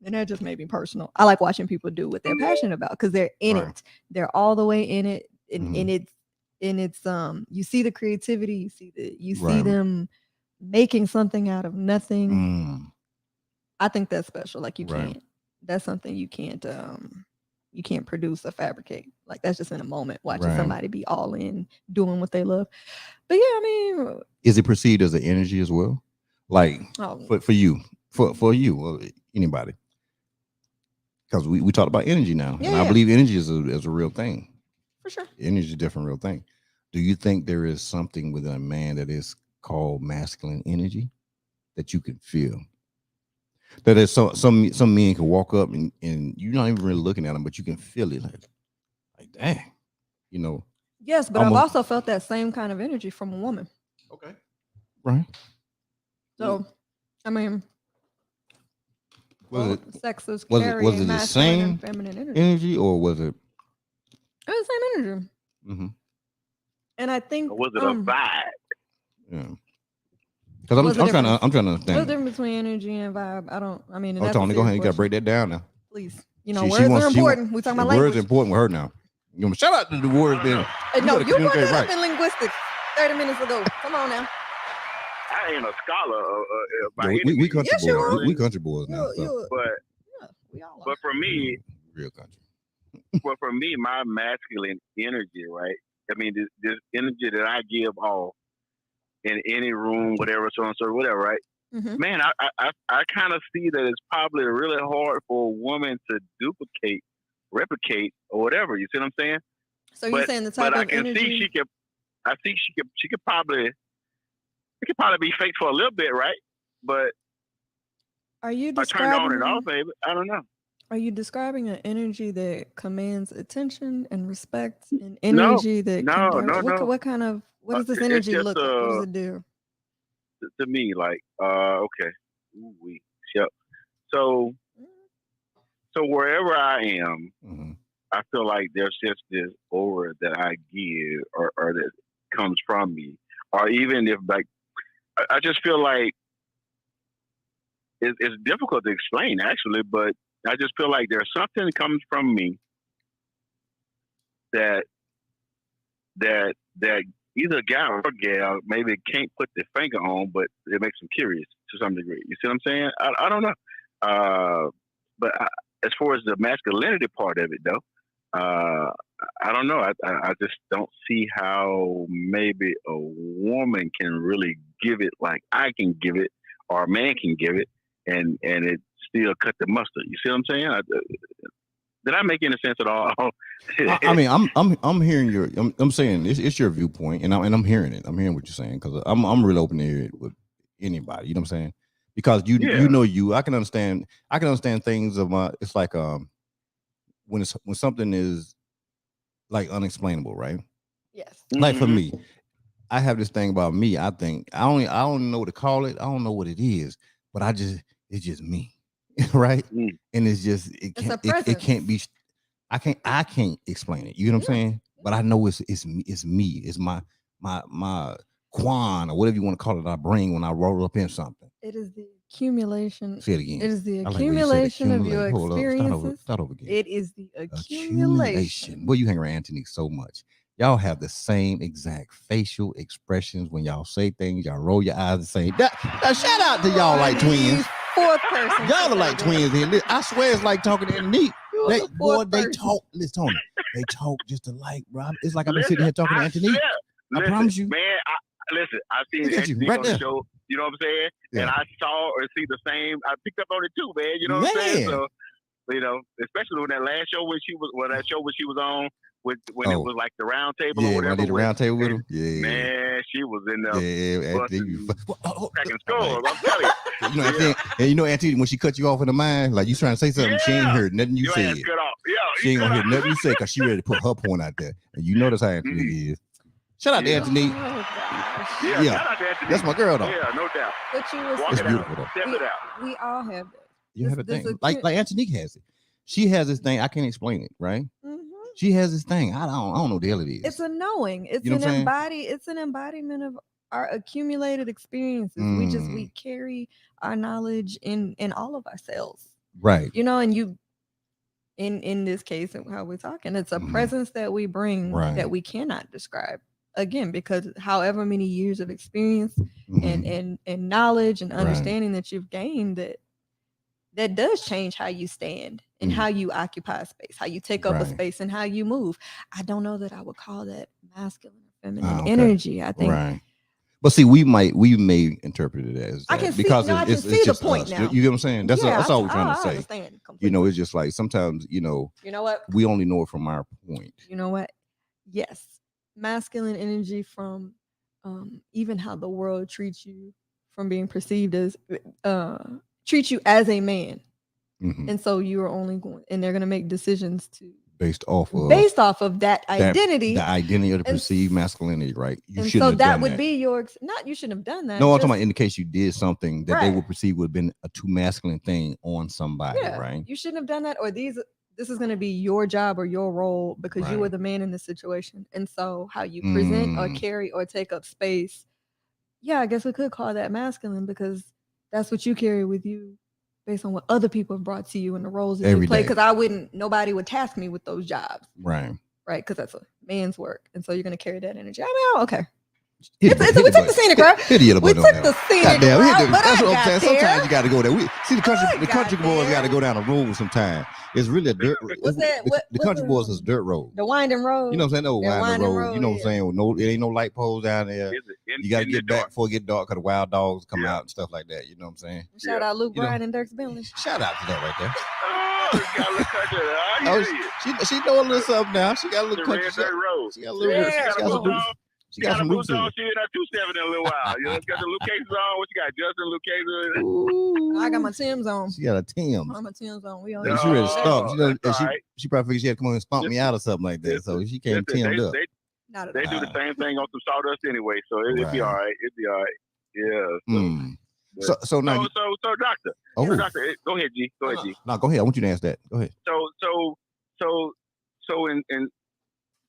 and that just made me personal. I like watching people do what they're passionate about because they're in it. They're all the way in it, and it's you see the creativity, you see them making something out of nothing. I think that's special. Like you can't. That's something you can't produce or fabricate. Like that's just in a moment watching somebody be all in doing what they love. But yeah, I mean, is it perceived as an energy as well? Like for you, or anybody? Because we talked about energy now, and I believe energy is a real thing. For sure, energy is a different real thing. Do you think there is something within a man that is called masculine energy that you can feel? That is some men can walk up and you're not even really looking at them, but you can feel it like dang, Yes, but I've also felt that same kind of energy from a woman. Okay. Right. So, I mean, Was both sexes was it carry was a it the masculine same and feminine energy. energy, or was it? It was the same energy. Mm-hmm. And I think Or was it a vibe? Yeah. Because I'm trying to What's the understand. difference between energy and vibe? I mean, and Oh, that's a Tony, go ahead. serious You got to break question. that down now. Please. You know, She words wants- are she wa- important. We talking about Words language. important with her now. You know, shout out to the words being. No, gotta you brought communicate that up in linguistics 30 minutes ago. Come on now. I ain't a scholar by Yeah, any we means, country Yes, you boys. are. We country boys now. So. but Yeah, we all are. but for me, Real country. well, for me, my masculine energy, right? I mean, this energy that I give off in any room, whatever, so and so, whatever, right? Mhm. Man, I kind of see that it's probably really hard for a woman to replicate, or whatever. You see what I'm saying? So you're saying the type But I of can energy? see she could probably, it could probably be fake for a little bit, right? But Are you I turned on describing? and off, baby. I don't know. Are you describing an energy that commands attention and respect, an No, energy that no, can no, direct? no. What kind of what does this It's energy just look like? What does it do? to me, like, okay, yep. So wherever I am, Mm-hmm. I feel like there's just this aura that I give, or that comes from me, or even if, like, I just feel like it's difficult to explain, actually, but I just feel like there's something that comes from me that either a guy or a gal maybe can't put their finger on, but it makes them curious to some degree. You see what I'm saying? I don't know. But as far as the masculinity part of it, though, I don't know. I just don't see how maybe a woman can really give it like I can give it, or a man can give it, and it still cut the mustard. You see what I'm saying? Did I make any sense at all? I mean, I'm hearing your. I'm saying it's your viewpoint, and I'm hearing it. I'm hearing what you're saying, because I'm really open to hear it with anybody. You know what I'm saying? Because you I can understand. I can understand things of my. It's like when something is like unexplainable, right? Yes. Like for me, I have this thing about me. I think I don't know what to call it. I don't know what it is, but it's just me, right? And it's just it can't be. I can't explain it. You know what I'm saying? But I know it's me. It's my quan, or whatever you want to call it. I bring when I roll up in something. It is the accumulation. Say it again. It is the I like when you said accumulation of your Hold up. experiences. Start over again. It is the accumulation. Boy, you hang around Antonique so much. Y'all have the same exact facial expressions when y'all say things. Y'all roll your eyes and say that. Shout out to y'all like twins. Fourth person. Y'all are like twins here. I swear it's like talking to Antonique. They talk. Listen, Tony. They talk just alike, bro. It's like I've been sitting here talking to Antonique. I promise you, man. I seen Antonique right on there. the show. You know what I'm saying? Yeah. And I saw or see the same. I picked up on it too, man. You know what I'm saying? So, especially when that last show when she was on, when it was like the round table or whatever. When I did the round table with him. Yeah, man, she was in there. Cracking skulls. I'm telling you. You know, Auntie, when she cut you off in the mind, like you trying to say something, she ain't heard nothing you said. Cut off. Yeah, she ain't gonna hear nothing you say because she ready to put her point out there. And you know that's how Auntie is. Shout out to Anthony. Oh, gosh. Yeah, shout out to Anthony. That's my girl though. Yeah, no doubt. But you was It's beautiful though. Step it out. we all have that. You have a thing. Like Antonique has it. She has this thing. I can't explain it, right? Mm-hmm. She has this thing. I don't know what the hell it is. It's a knowing. It's It's an embodiment of our accumulated experiences. We carry our knowledge in all of ourselves. Right. You know, and you in this case of how we're talking, it's a presence that we bring that we cannot describe. Again, because however many years of experience and knowledge and understanding that you've gained, that does change how you stand and how you occupy space, how you take up a space, and how you move. I don't know that I would call that masculine or feminine energy. I think. Right. But see, we may interpret it as that I can because see, I can see the point now. You get what I'm saying? That's all we're trying to say. Understand you know, it's just like sometimes, you know what? We only know it from our point. You know what? Yes. Masculine energy from even how the world treats you, from being perceived as treat you as a man. And so you are only going, and they're going to make decisions to based off of that identity. the identity of the And- perceived masculinity, right? You And shouldn't so have that done would that. be your not. You shouldn't have done that. No, I'm just- talking about in the case you did something that they Right. would perceive would have been a too masculine thing on somebody, Yeah, right? you shouldn't have done that, or this is going to be your job or your role because you Right. were the man in the situation. And so how you present or Mm. carry or take up space, yeah, I guess we could call that masculine because that's what you carry with you based on what other people have brought to you and the roles that Every you play. day. Because nobody would task me with those jobs, Right. right? Because that's a man's work. And so you're going to carry that energy. I mean, okay. Hit We took the scenic route. Hit the yellow We button on took that. the scenic Goddamn, route, hit the, but that's I what I'm got saying. there. Sometimes you got to go there. See, the country, I the country got boys there. got to go down a road sometimes. It's really a dirt. What's that? The country boys is dirt road. The winding road. You know what I'm saying? No, That winding winding road. You know what I'm yeah. saying? No, it ain't no light poles down there. You got to get back before it get dark because the wild dogs come out and stuff like that. You know what I'm saying? Shout out Luke Bryan and Dirks Bentley. Shout out to that right there. Oh, got a little country. I hear you. She know a little something now. She got a little The country. red dirt road. She got a little. Yeah, She got some roots. She got some roots in on. it. She in that 2-7 in a little while. You know, got the Luke cases on. What you got? Justin Luke cases. Ooh. I got my Tim's on. She got a Tim's. I got my Tim's on. We on. And she ready to stomp. You know, that's and right. she probably figured she had to come on and stomp me out or something like that. So she came Tim'd up. They do the same thing on some sawdust anyway, so it'll be all right. It'll be all right. Yeah. So now. So doctor. Oh. So doctor, go ahead, G. Go ahead, G. No, go ahead. I want you to answer that. Go ahead. So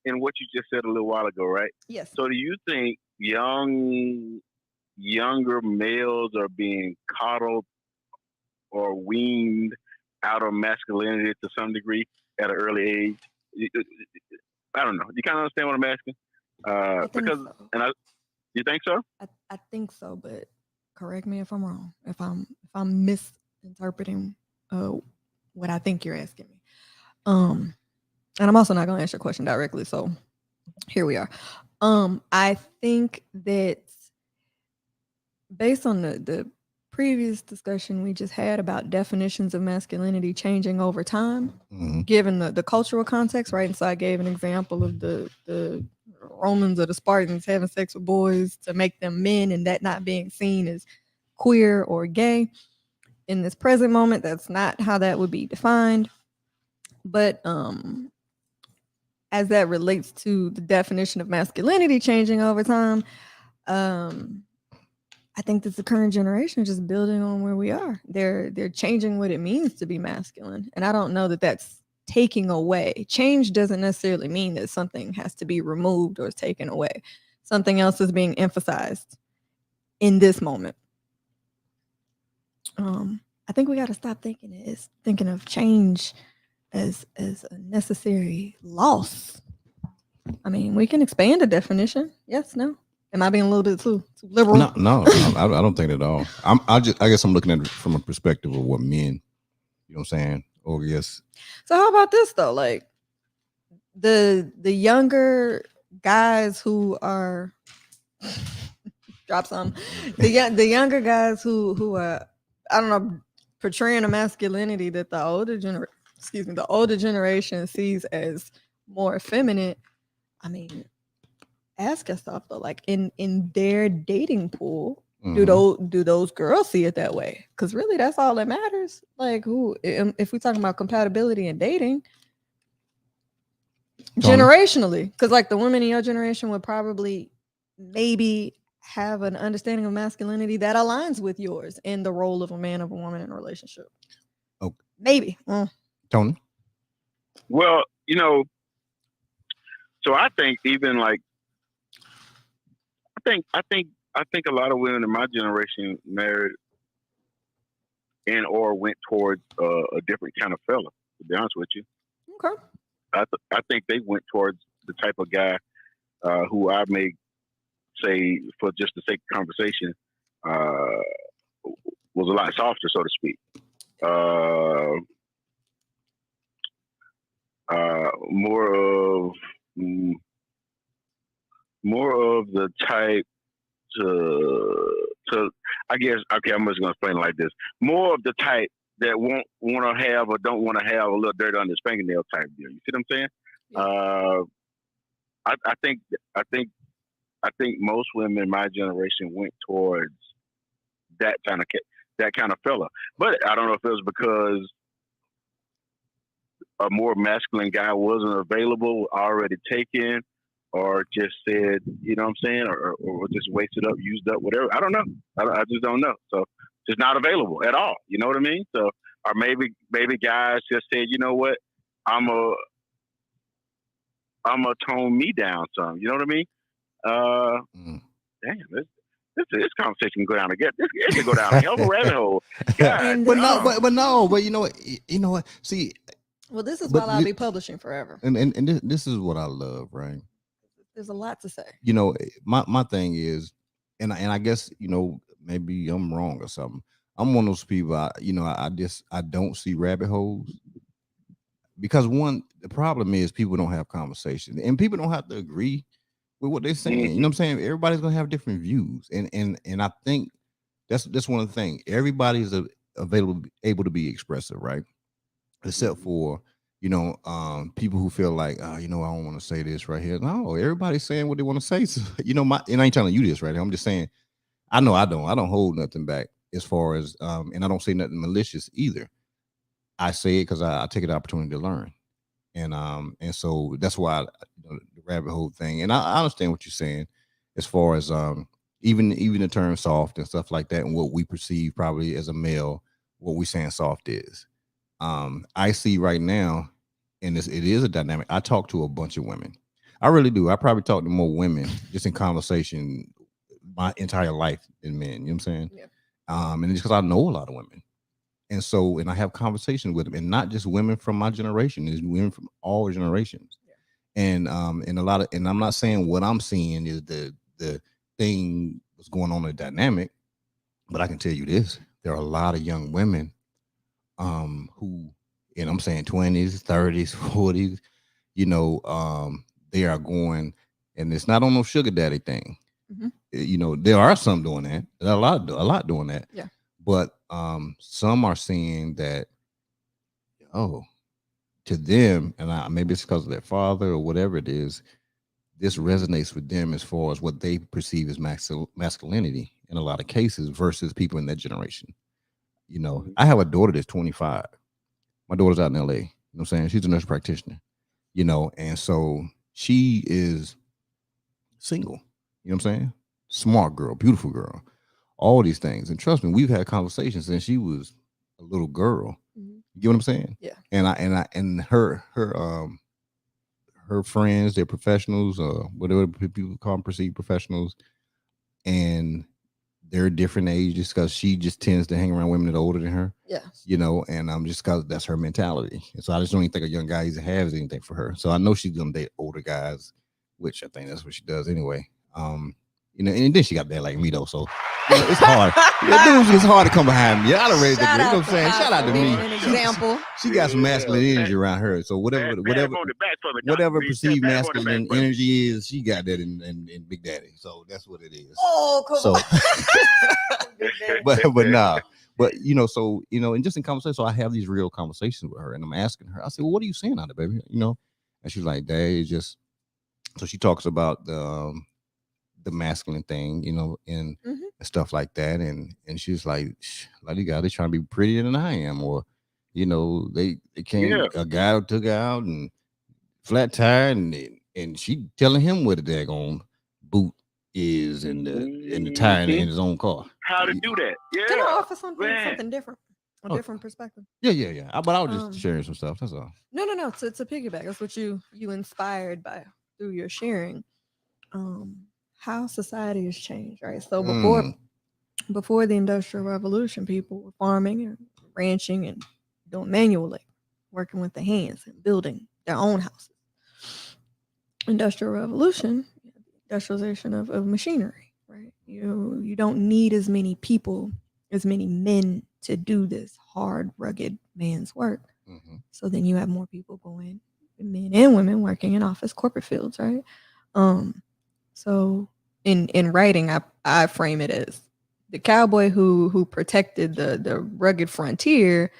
in what you just said a little while ago, right? Yes. So do you think younger males are being coddled or weaned out of masculinity to some degree at an early age? I don't know. You kind of understand what I'm asking? Because so. You think so? I think so, but correct me if I'm wrong. If I'm misinterpreting what I think you're asking me. And I'm also not going to answer your question directly. So here we are. I think that based on the previous discussion we just had about definitions of masculinity changing over time, given the cultural context, right? And so I gave an example of the Romans or the Spartans having sex with boys to make them men and that not being seen as queer or gay. In this present moment, that's not how that would be defined. But as that relates to the definition of masculinity changing over time, I think that the current generation is just building on where we are. They're changing what it means to be masculine. And I don't know that that's taking away. Change doesn't necessarily mean that something has to be removed or taken away. Something else is being emphasized in this moment. I think we got to stop thinking of change as a necessary loss. I mean, we can expand the definition. Yes, no. Am I being a little bit too liberal? No, I don't think at all. I guess I'm looking at it from a perspective of what men, you know what I'm saying? Oh, yes. So how about this though? Like the younger guys who are drop some. The younger guys who are, I don't know, portraying a masculinity that the older generation sees as more effeminate. I mean, ask yourself though, like in their dating pool, do those girls see it that way? Because really, that's all that matters. Like, if we're talking about compatibility in dating, generationally, because like the women in your generation would probably maybe have an understanding of masculinity that aligns with yours in the role of a man of a woman in a relationship. Okay. Maybe. Tony? Well, so I think even like I think a lot of women in my generation married and or went towards a different kind of fella, to be honest with you. Okay. I think they went towards the type of guy who I may say, for just the sake of conversation, was a lot softer, so to speak. More of the type to I guess, okay, I'm just gonna explain it like this. More of the type that won't want to have or don't want to have a little dirt on the spanking nail type deal. You see what I'm saying? Yeah. I think most women in my generation went towards that kind of fella. But I don't know if it was because a more masculine guy wasn't available, already taken, or just said, you know what I'm saying, or just wasted up, used up, whatever. I don't know. I just don't know. So just not available at all. You know what I mean? So, or maybe guys just said, you know what, I'm a tone me down some. You know what I mean? Damn, this conversation can go down again. It can go down a hell of a rabbit hole. God, And, but you know what? See, well, this is but why I'll be publishing forever. and this is what I love, right? There's a lot to say. You know, my thing is, and I guess, you know, maybe I'm wrong or something. I'm one of those people. I don't see rabbit holes because the problem is people don't have conversation, and people don't have to agree with what they're saying. You know what I'm saying? Everybody's gonna have different views, and I think that's one of the things. Everybody's able to be expressive, right? Except for, you know, people who feel like, you know, I don't want to say this right here. No, everybody's saying what they want to say. So, you know, and I ain't telling you this right here. I'm just saying, I know I don't hold nothing back as far as, and I don't say nothing malicious either. I say it because I take an opportunity to learn, and so that's why the rabbit hole thing. And I understand what you're saying as far as even the term soft and stuff like that, and what we perceive probably as a male, what we saying soft is. I see right now, and it is a dynamic. I talk to a bunch of women. I really do. I probably talk to more women just in conversation my entire life than men. You know what I'm saying? Yeah. And it's because I know a lot of women. And so, and I have conversations with them, and not just women from my generation, is women from all generations. Yeah. And I'm not saying what I'm seeing is the thing that's going on in the dynamic, but I can tell you this: there are a lot of young women who, and I'm saying 20s, 30s, 40s, you know, they are going, and it's not on no sugar daddy thing. Mm-hmm. You know, there are some doing that. There are a lot doing that. Yeah. But some are seeing that, to them, and maybe it's because of their father or whatever it is, this resonates with them as far as what they perceive as masculinity in a lot of cases versus people in that generation. You know, I have a daughter that's 25. My daughter's out in LA. You know what I'm saying? She's a nurse practitioner, you know, and so she is single. You know what I'm saying? Smart girl, beautiful girl, all these things. And trust me, we've had conversations since she was a little girl. Mm-hmm. You get what I'm saying? Yeah. And her friends, they're professionals, whatever people call them, perceived professionals, and they're different ages because she just tends to hang around women that are older than her. Yeah. You know, and just because that's her mentality. And so I just don't even think a young guy even has anything for her. So I know she's gonna date older guys, which I think that's what she does anyway. You know, and then she got that like me though. So you know, it's hard. It's hard to come behind me. I done raised the, you know what I'm saying? Shout out to me. An example. She got some masculine energy around her. So whatever perceived masculine energy is, she got that in Big Daddy. So that's what it is. Oh, come on. but nah. But you know, so you know, and just in conversation, so I have these real conversations with her, and I'm asking her. I say, "Well, what are you saying out of baby?" You know, and she's like, "Dad, it's just." So she talks about the masculine thing, you know, and stuff like that, and she's like, "Like you got, they trying to be prettier than I am, or you know, they can't. A guy took her out and flat tire, and she telling him where the daggone boot is in the tire in his own car. How to do that? Yeah. Can I offer something different? A different perspective. Yeah. But I was just sharing some stuff. That's all. No. To piggyback. That's what you inspired by through your sharing. How society has changed, right? So before the Industrial Revolution, people were farming and ranching and doing manual labor, working with the hands and building their own houses. Industrial Revolution, industrialization of machinery, right? You don't need as many people, as many men to do this hard, rugged man's work. Mm-hmm. So then you have more people going, men and women working in office corporate fields, right? So in writing, I frame it as the cowboy who protected the rugged frontier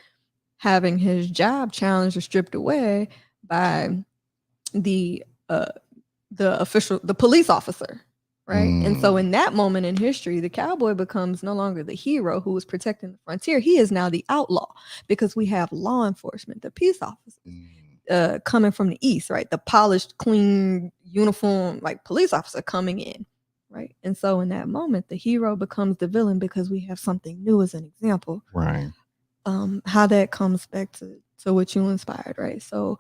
having his job challenged or stripped away by the police officer, right? And so in that moment in history, the cowboy becomes no longer the hero who was protecting the frontier. He is now the outlaw because we have law enforcement, the peace officers. coming from the East, right? The polished, clean uniform, like police officer coming in, right? And so in that moment, the hero becomes the villain because we have something new as an example. Right. How that comes back to what you inspired, right? So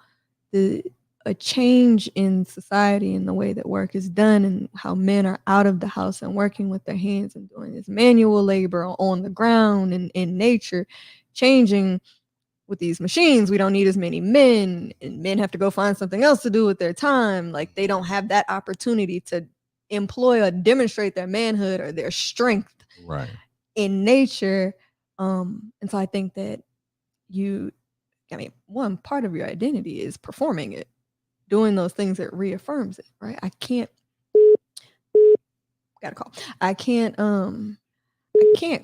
a change in society and the way that work is done and how men are out of the house and working with their hands and doing this manual labor on the ground and in nature, changing with these machines. We don't need as many men, and men have to go find something else to do with their time. Like they don't have that opportunity to employ or demonstrate their manhood or their strength Right. in nature. And so I think that one part of your identity is performing it, doing those things that reaffirms it, right? I can't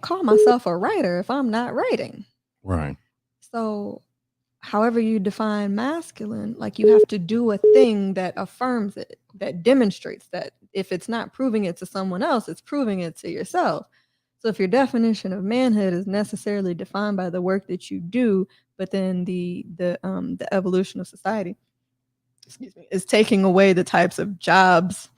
call myself a writer if I'm not writing. Right. So however you define masculine, like you have to do a thing that affirms it, that demonstrates that. If it's not proving it to someone else, it's proving it to yourself. So if your definition of manhood is necessarily defined by the work that you do, but then the evolution of society, is taking away the types of jobs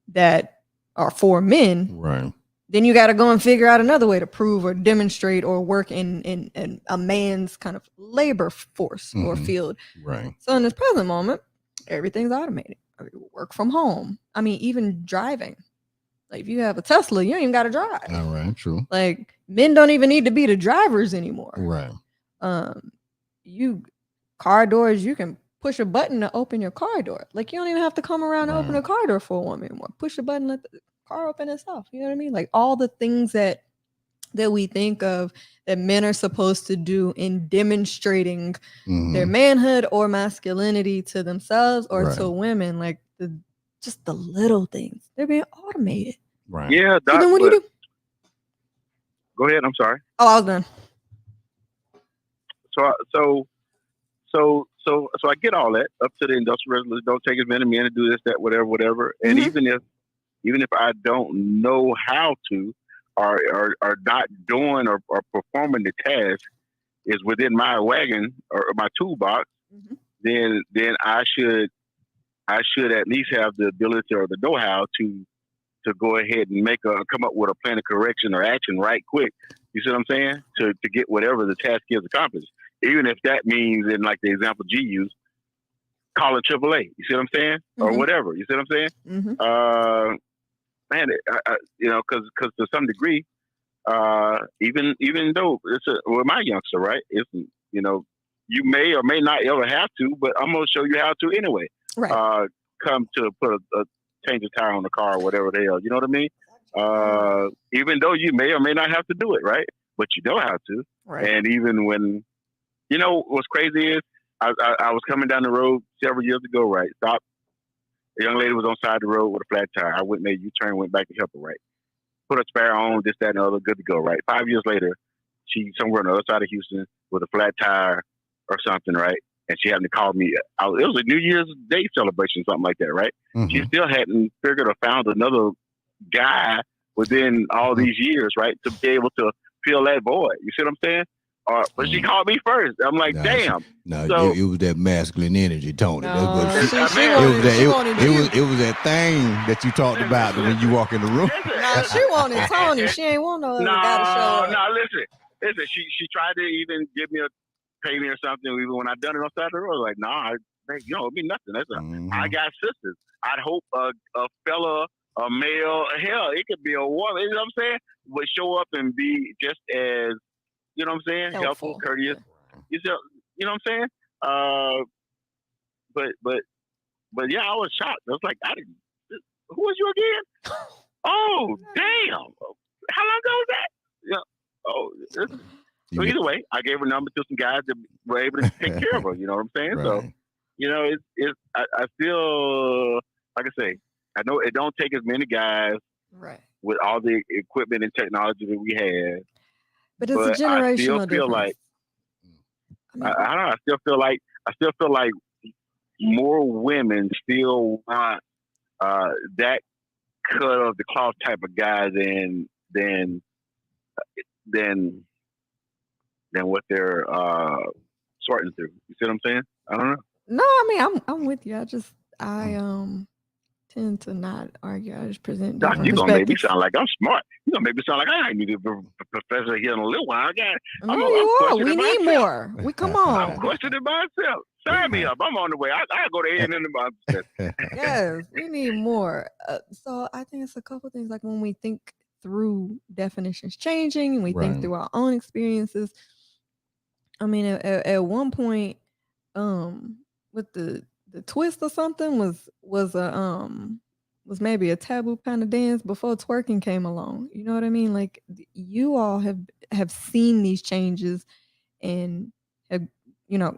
that are for men, right, then you got to go and figure out another way to prove or demonstrate or work in a man's kind of labor force or field. Right. So in this present moment, everything's automated. Work from home. I mean, even driving. Like if you have a Tesla, you don't even got to drive. All right, true. Like men don't even need to be the drivers anymore. Right. Car doors, you can push a button to open your car door. Like you don't even have to come around and open a car door for a woman anymore. Push a button, let the car open itself. You know what I mean? Like all the things that we think of that men are supposed to do in demonstrating their manhood or masculinity to themselves or to women, like just the little things, they're being automated. Right. Yeah. So then what do you do? Go ahead. I'm sorry. Oh, I was done. So I get all that up to the industrial revolution. Don't take as many men to do this, that, whatever. And even if I don't know how to, or not doing or performing the task is within my wagon or my toolbox, then I should at least have the ability or the know-how to go ahead and come up with a plan of correction or action right quick. You see what I'm saying? To get whatever the task is accomplished. Even if that means, in like the example G used, calling AAA. You see what I'm saying? Or whatever. You see what I'm saying? Man, because to some degree, even though my youngster, right? You may or may not ever have to, but I'm gonna show you how to anyway. Right. Come to put a change a tire on the car or whatever the hell. You know what I mean? Even though you may or may not have to do it, right? But you know how to. Right. And even when, what's crazy is I was coming down the road several years ago, right? Stopped. A young lady was on the side of the road with a flat tire. I went, made a U-turn, went back to help her, right? Put a spare on, this, that, and the other, good to go, right? 5 years later, she's somewhere on the other side of Houston with a flat tire or something, right? And she happened to call me. It was a New Year's Day celebration, something like that, right? She still hadn't figured or found another guy within all these years, right, to be able to fill that void. You see what I'm saying? But she called me first. I'm like, damn. It was that masculine energy, Tony. No, it was that thing that you talked about when you walk in the room. No, she wanted Tony. She ain't want no other guy to show up. No, listen. She tried to even pay me or something. Even when I done it on the side of the road, like, you don't owe me nothing. I got sisters. I'd hope a fella, a male, hell, it could be a woman. You know what I'm saying? Would show up and be just as, you know what I'm saying? Helpful, courteous. You know what I'm saying? But yeah, I was shocked. I was like, who was you again? Oh, damn. How long ago was that? So either way, I gave her number to some guys that were able to take care of her. You know what I'm saying? Right. So, I feel, like I say, I know it don't take as many guys with all the equipment and technology that we have. But it's a generational difference. I still feel like more women still want that cut of the cloth type of guy than what they're sorting through. You see what I'm saying? I don't know. No, I mean I'm with you. I tend to not argue. I just present Doc, different you gonna make me perspectives. sound like I'm smart. You gonna make me sound like I ain't need a professor here in a little while. No, I'm you are. We questioning need myself. more. We come I'm on. questioning myself. Sign me up. I'm on the way. I go to A and M. Yes, we need more. So I think it's a couple things like when we think through definitions changing and we think Right. through our own experiences. I mean, at one point, with the twist or something was maybe a taboo kind of dance before twerking came along. You know what I mean? Like you all have seen these changes and have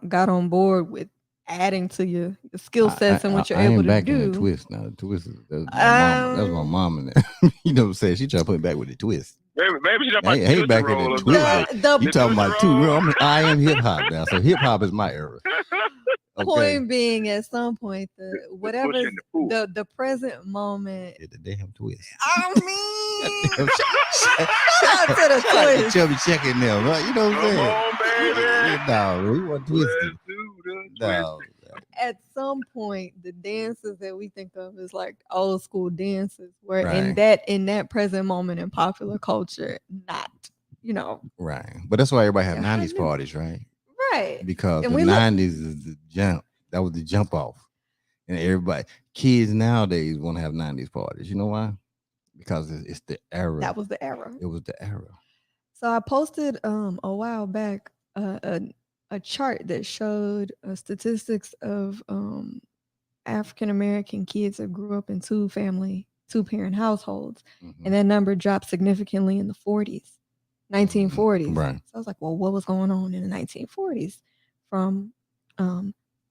got on board with adding to your skill sets and what you're I able am to back in the do. twist now. The twist is that's my mama. That's my mama. Now. You know what I'm saying? She trying to put me back with the twist. Maybe she's talking I about ain't, I ain't Tootsie back in the Roll or twist. something. The You talking about Tootsie two? Roll. I am hip hop now. So hip hop is my era. Okay. Point being, at some point, whatever push and the pull. the present moment. Yeah, the damn twist. I mean, Shout shout out to the twist. Chubby checking them, right? You know what I'm Come saying? on, baby. No, we want Let's twisted. do the No. At some point, the dances that we think of as like old school dances were in Right. that present moment in popular culture, not Right. But that's why everybody have Yeah, 90s parties, right? right. Because And the we look- 90s is the jump. That was the jump off. And everybody, kids nowadays want to have 90s parties. You know why? Because it's the era. That was the era. It was the era. So I posted a while back a chart that showed statistics of African American kids that grew up in two parent households, and that number dropped significantly in the 40s, 1940s. Right. So I was like, well, what was going on in the 1940s?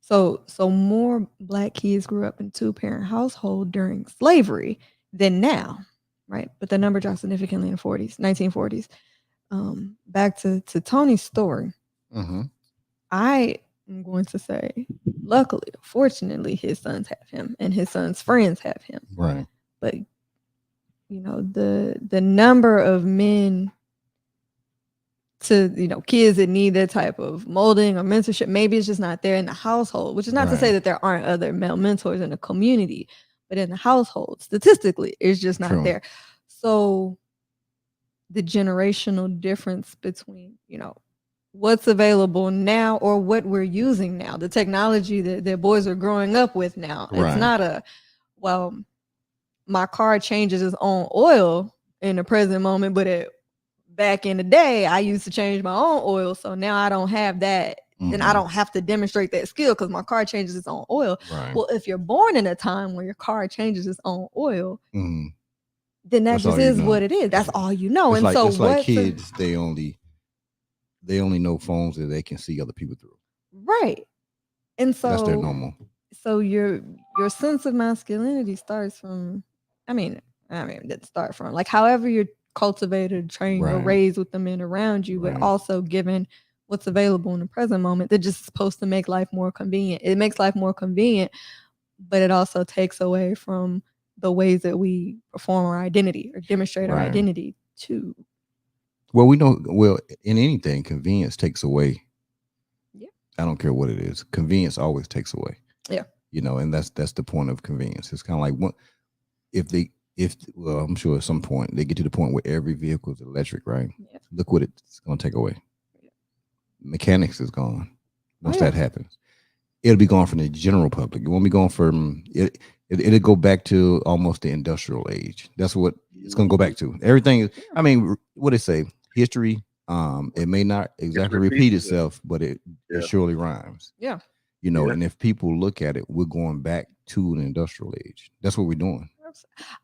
So more Black kids grew up in two parent household during slavery than now, right? But the number dropped significantly in the 1940s. Back to Tony's story. I am going to say, luckily, fortunately, his sons have him, and his sons' friends have him. Right. But the number of men to kids that need that type of molding or mentorship, maybe it's just not there in the household. Which is not to say that there aren't other male mentors in the community, but in the household, statistically, it's just not there. So the generational difference between what's available now or what we're using now, the technology that boys are growing up with now. Right. It's not my car changes its own oil in the present moment, but back in the day, I used to change my own oil. So now I don't have that. And I don't have to demonstrate that skill because my car changes its own oil. Right. Well, if you're born in a time where your car changes its own oil, then that just is what it is. That's all you know. It's it's like kids, they only know phones that they can see other people through. Right. And so that's their normal. So your sense of masculinity starts from, it didn't start from, like, however you're cultivated, trained, or raised with the men around you, but also given what's available in the present moment, they're just supposed to make life more convenient. It makes life more convenient, but it also takes away from the ways that we perform our identity or demonstrate our identity too. Well, we know, in anything, convenience takes away. Yeah. I don't care what it is. Convenience always takes away. Yeah. And that's the point of convenience. It's kind of like I'm sure at some point they get to the point where every vehicle is electric, right? Yeah. Look what it's going to take away. Yeah. Mechanics is gone. Once that happens, it'll be gone from the general public. It won't be gone from it. It'll go back to almost the industrial age. That's what it's going to go back to. Everything. What they say, history. It may not exactly repeat itself, but it surely rhymes. Yeah. And if people look at it, we're going back to an industrial age. That's what we're doing.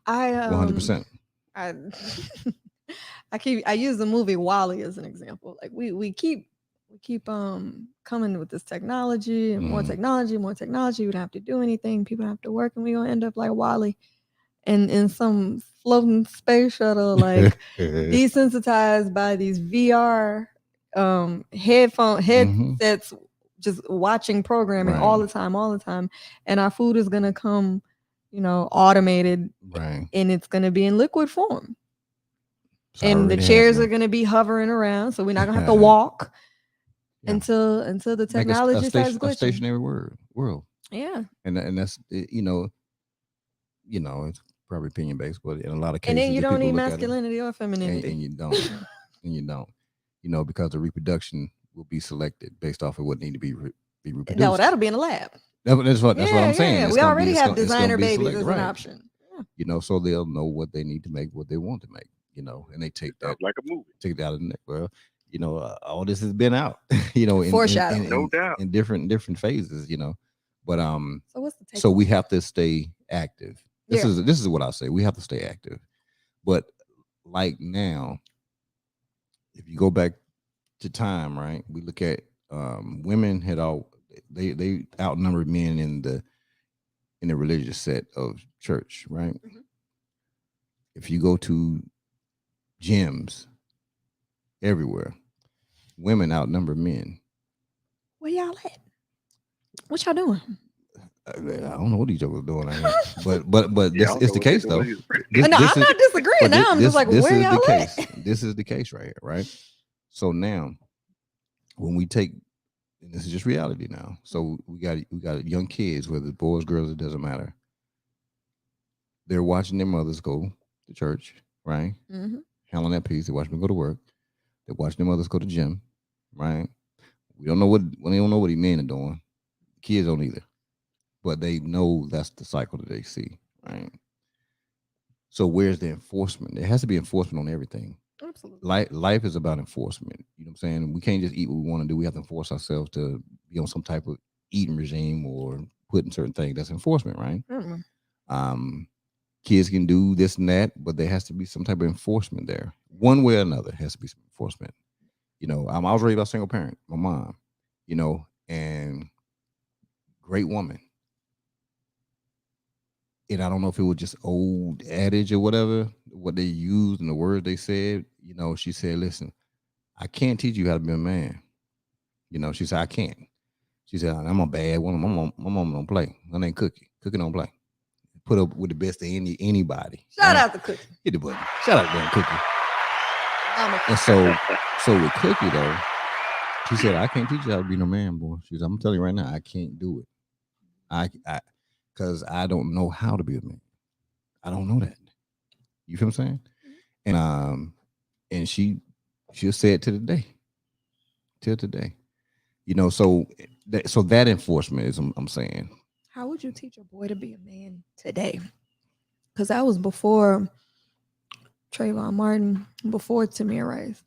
100%. I use the movie WALL-E as an example. Like we keep coming with this technology and more technology. We don't have to do anything. People don't have to work, and we're gonna end up like WALL-E and in some floating space shuttle, like desensitized by these VR headsets, just watching programming all the time, and our food is gonna come automated, and it's gonna be in liquid form, and the chairs are gonna be hovering around, so we're not gonna have to walk. until the Make technology starts a glitching. stationary world. Yeah. And that's it's probably opinion based, but in a lot of cases, And then you the don't people need look at it, masculinity or femininity. and you don't, and you don't, because the reproduction will be selected based off of what need to be reproduced. No, that'll be in the lab. That's what I'm saying. Yeah. It's We gonna already be, have it's designer gonna be babies selected, as an right? option. Yeah. So they'll know what they need to make, what they want to make, and they take that Sounds like a movie. take it out of the neck. Well, all this has been out, Foreshadowing. No doubt. in different phases, but So what's the take? so we have to stay active. This Yeah. is what I say. We have to stay active. But like now, if you go back to time, right? We look at women had they outnumbered men in the religious set of church, right? Mhm. If you go to gyms everywhere, women outnumber men. Where y'all at? What y'all doing? I don't know what these jokers doing out here, but Yeah, this I don't is know the what they're case though. doing This, No, this I'm is- not disagreeing. but Now I'm just like, this where is y'all the at? case. This is the case right here, right? So now, when we take, and this is just reality now. So we got young kids, whether it's boys, girls, it doesn't matter. They're watching their mothers go to church, right? Mm-hmm. Handling that piece. They're watching them go to work. They're watching their mothers go to gym, right? We don't know what these men are doing. Kids don't either, but they know that's the cycle that they see, right? So where's the enforcement? There has to be enforcement on everything. Absolutely. Life is about enforcement. You know what I'm saying? We can't just eat what we want to do. We have to force ourselves to be on some type of eating regime or putting certain things. That's enforcement, right? Mm-hmm. Kids can do this and that, but there has to be some type of enforcement there. One way or another, has to be some enforcement. I was raised by a single parent, my mom, and great woman. And I don't know if it was just old adage or whatever, what they used and the words they said. She said, listen, I can't teach you how to be a man. She said, I can't. She said, I'm a bad woman. My mom don't play. That ain't Cookie. Cookie don't play. Put up with the best of anybody. Shout right? out to Cookie. Hit the button. Shout out to damn Cookie. I'm a And so with Cookie though, she said, I can't teach you how to be no man, boy. She said, I'm telling you right now, I can't do it. I because I don't know how to be a man. I don't know that. You feel what I'm saying? And she'll say it to the day. Till today. So that enforcement is I'm saying. How would you teach a boy to be a man today? Because that was before Trayvon Martin, before Tamir Rice.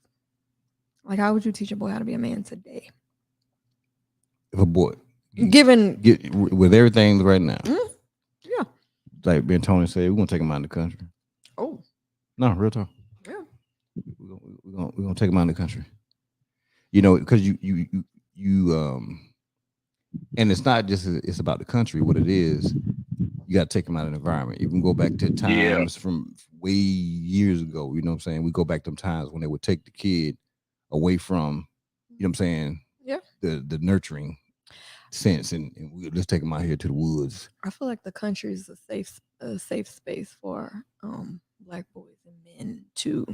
Like, how would you teach a boy how to be a man today? If a boy Given with everything right now, yeah, like Ben Tony said, we're gonna take him out of the country. Oh, no, real talk. Yeah, we're gonna take him out of the country. Because you and it's not just it's about the country. What it is, you got to take them out of the environment. You can go back to times from way years ago. You know what I'm saying? We go back to them times when they would take the kid away from, you know what I'm saying? Yeah. The nurturing sense, and let's take them out here to the woods. I feel like the country is a safe space for Black boys and men to